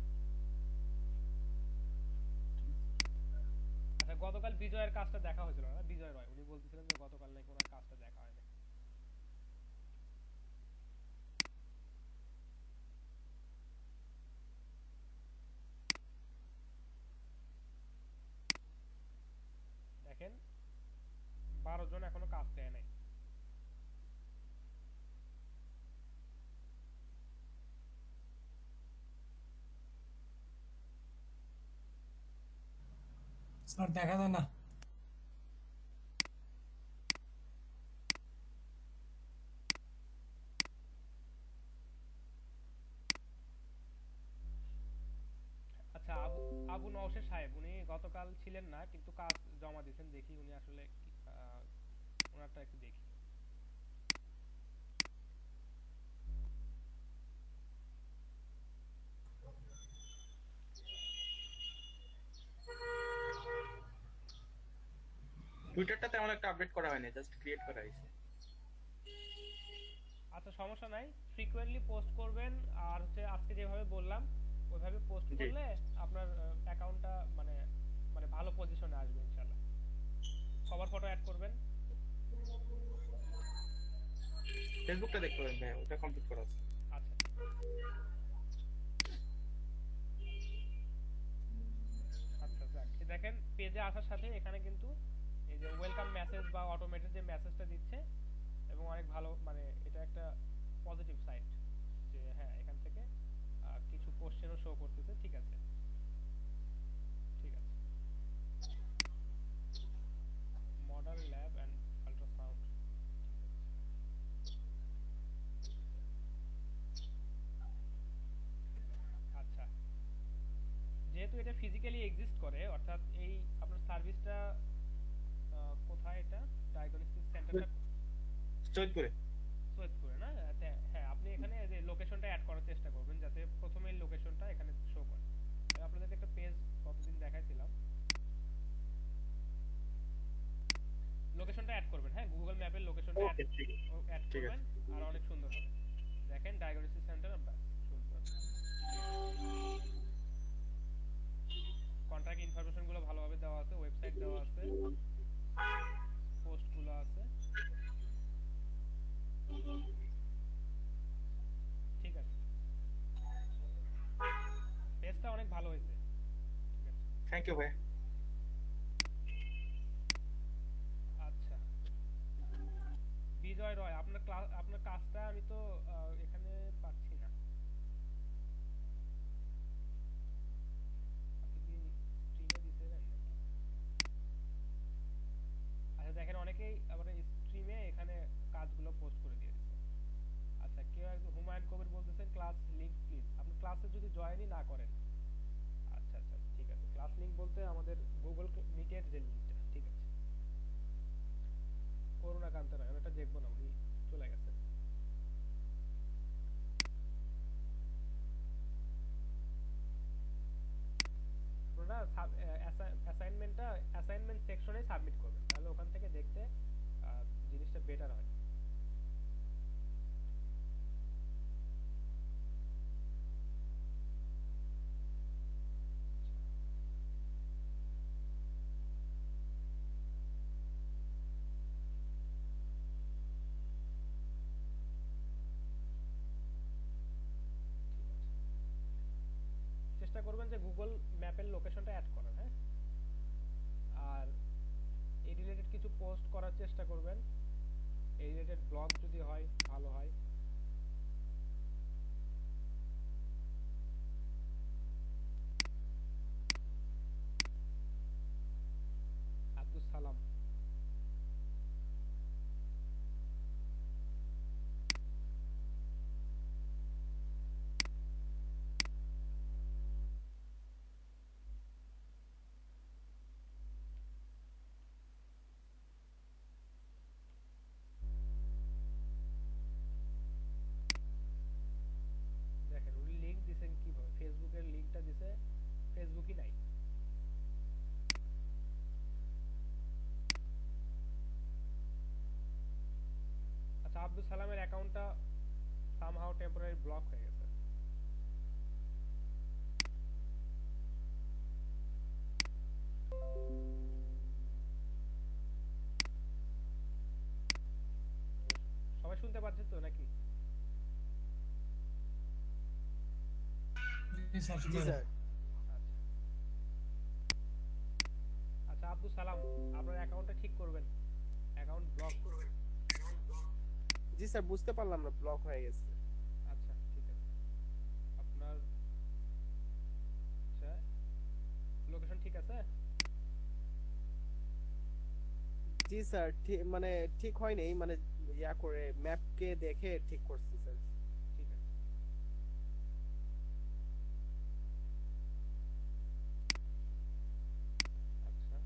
আচ্ছা, গতকাল বিজয়ের কাজটা দেখা হয়েছিল না? বিজয় রয় উনি বলতেছিলেন যে গতকাল নাকি ওনার কাজটা দেখা হয়নি। দেখেন 12 জন এখনো কাজ দেয় নাই। স্যার দেখা যায় না। আচ্ছা, আবু নওশের সাহেব উনি গতকাল ছিলেন না কিন্তু কাজ জমা দিয়েছেন, দেখি উনি আসলে ওনারটা একটু দেখি। টুইটারটা তেমন একটা আপডেট করা হয়নি, জাস্ট ক্রিয়েট করা হয়েছে। আচ্ছা, সমস্যা নাই, ফ্রিকোয়েন্টলি পোস্ট করবেন আর হচ্ছে আজকে যেভাবে বললাম ওইভাবে পোস্ট করলে আপনার অ্যাকাউন্টটা মানে মানে ভালো পজিশনে আসবে ইনশাআল্লাহ। সবার ফটো অ্যাড করবেন। ফেসবুকটা দেখতে পারেন ভাই, ওটা কমপ্লিট করা আছে। আচ্ছা, আচ্ছা যাক, দেখেন পেজে আসার সাথে এখানে কিন্তু এই যে ওয়েলকাম মেসেজ বা অটোমেটেড যে মেসেজটা দিচ্ছে এবং অনেক ভালো, মানে এটা একটা পজিটিভ সাইট যে হ্যাঁ এখান থেকে কিছু কোশ্চেনও শো করতেছে। ঠিক আছে, ঠিক আছে। মডেল ল্যাব এন্ড আল্ট্রাসাউন্ড, আচ্ছা। যেহেতু এটা ফিজিক্যালি এক্সিস্ট করে, অর্থাৎ এই আপনার সার্ভিসটা কোথায়, এটা ডায়াগনস্টিক সেন্টারটা সৈয়দপুরে। সৈয়দপুরে না? হ্যাঁ, আপনি এখানে যে লোকেশনটা অ্যাড করার চেষ্টা করবেন যাতে প্রথমে লোকেশনটা এখানে শো করে। আমি আপনাদেরকে একটা পেজ কতদিন দেখাইছিলাম, লোকেশনটা অ্যাড করবেন। হ্যাঁ, গুগল ম্যাপের লোকেশনটা অ্যাড করবেন আর অনেক সুন্দর হবে। দেখেন ডায়াগনস্টিক সেন্টার, সুন্দর। কন্ট্যাক্ট ইনফরমেশন গুলো ভালোভাবে দেওয়া আছে, ওয়েবসাইট দেওয়া আছে, পোস্ট গুলো আছে। ঠিক আছে, পেজটা অনেক ভালো হয়েছে। ঠিক আছে, থ্যাংক ইউ ভাই। আচ্ছা, বিজয় রয় আপনার কাজটা আমি তো এখানে পাচ্ছি না। আপনি কি স্ট্রিমে দিছেন নাকি? আচ্ছা, দেখেন অনেকেই আবার স্ট্রিমে এখানে কাজগুলো পোস্ট করে দিয়ে দিচ্ছে। আচ্ছা, কেউ একজন হুমায়ুন কবির বলতেছেন ক্লাস লিংক প্লিজ। আপনি ক্লাসে যদি জয়েনই না করেন। আচ্ছা আচ্ছা, ঠিক আছে। ক্লাস লিংক বলতে আমাদের গুগল মিটের যে লিংকটা। ঠিক আছে, করুণাকান্ত রায়, ওটা দেখবো না, উনি চলে গেছেন। ওটা অ্যাসাইনমেন্ট সেকশনে সাবমিট করবেন, তাহলে ওখান থেকে দেখতে জিনিসটা বেটার হয়। চেষ্টা করবেন যে গুগল ম্যাপের লোকেশনটা অ্যাড করার। হ্যাঁ, আর এই রিলেটেড কিছু পোস্ট করার চেষ্টা করবেন। এই রিলেটেড ব্লগ যদি হয় ভালো হয়। আব্দুল সালাম দেখেন উনি লিংক দিছেন কিভাবে, ফেসবুকের লিংকটা দিছে, ফেসবুকই নাই। আচ্ছা আব্দুল সালামের অ্যাকাউন্টটা সামহাউ টেম্পোরারি ব্লক হয়ে গেছে। সবাই শুনতে পাচ্ছে তো নাকি? জি স্যার, জি স্যার। আচ্ছা আব্দুল সালাম আপনার অ্যাকাউন্টটা ঠিক করবেন, অ্যাকাউন্ট ব্লক করবেন। জি স্যার, বুঝতে পারলাম না, ব্লক হয়ে গেছে। আচ্ছা ঠিক আছে, আপনার আচ্ছা লোকেশন ঠিক আছে? জি স্যার, মানে ঠিক হয়নি, মানে ইয়া করে ম্যাপকে দেখে ঠিক করছি স্যার। ঠিক আছে। আচ্ছা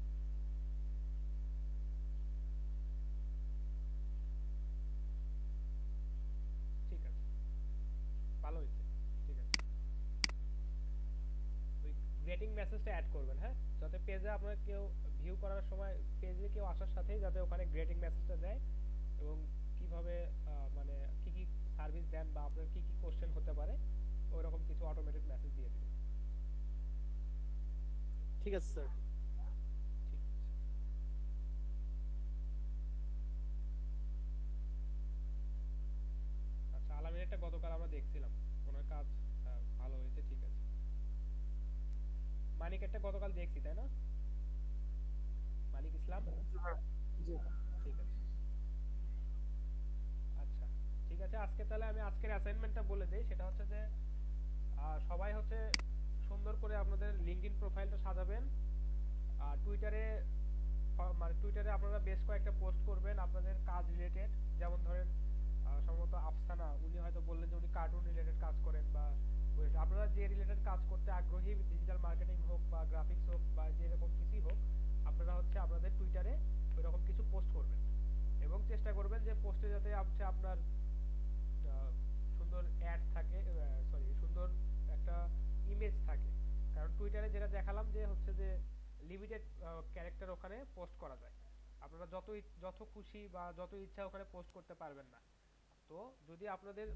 ঠিক আছে, ভালো হয়েছে। ঠিক আছে, ওই গ্রেটিং মেসেজটা অ্যাড করবেন, হ্যাঁ, যাতে পেজে আপনার কেউ ভিউ করার সময় পেজে কেউ আসার সাথেই যাতে ওখানে গ্রেটিং মেসেজটা দেয়, এবং কিভাবে মানে কি কি সার্ভিস দেন বা আপনার কি কি কোশ্চেন হতে পারে ওইরকম কিছু অটোমেটেড মেসেজ দিয়ে দিবেন। ঠিক আছে স্যার। আচ্ছা আলামিনেরটা গতকাল আমরা দেখছিলাম, ওনার কাজ ভালো হয়েছে। ঠিক আছে, মানিকেরটা গতকাল দেখছি তাই না? মানিক ইসলাম, জি ঠিক আছে। আচ্ছা ঠিক আছে, আজকে তাহলে আমি আজকের অ্যাসাইনমেন্টটা বলে দেই। সেটা হচ্ছে যে সবাই হচ্ছে সুন্দর করে আপনাদের লিঙ্কডইন প্রোফাইলটা সাজাবেন, আর টুইটারে মানে টুইটারে আপনারা বেশ কয়েকটা পোস্ট করবেন আপনাদের কাজ রিলেটেড। যেমন ধরেন সম্ভবত আফসানা উনি হয়তো বললেন যে উনি কার্টুন রিলেটেড কাজ করেন, বা আপনারা যে রিলেটেড কাজ করতে আগ্রহী, ডিজিটাল মার্কেটিং হোক বা গ্রাফিক্স হোক বা যেরকম কিছুই হোক, আপনারা হচ্ছে আপনাদের টুইটারে ওইরকম কিছু পোস্ট করবেন, এবং চেষ্টা করবেন যে পোস্টে যাতে হচ্ছে আপনার সুন্দর অ্যাড থাকে, সরি সুন্দর একটা ইমেজ থাকে। কারণ টুইটারে যেটা দেখালাম যে হচ্ছে যে লিমিটেড ক্যারেক্টার ওখানে পোস্ট করা যায়, আপনারা যত খুশি বা যত ইচ্ছা ওখানে পোস্ট করতে পারবেন না। তো যদি আপনাদের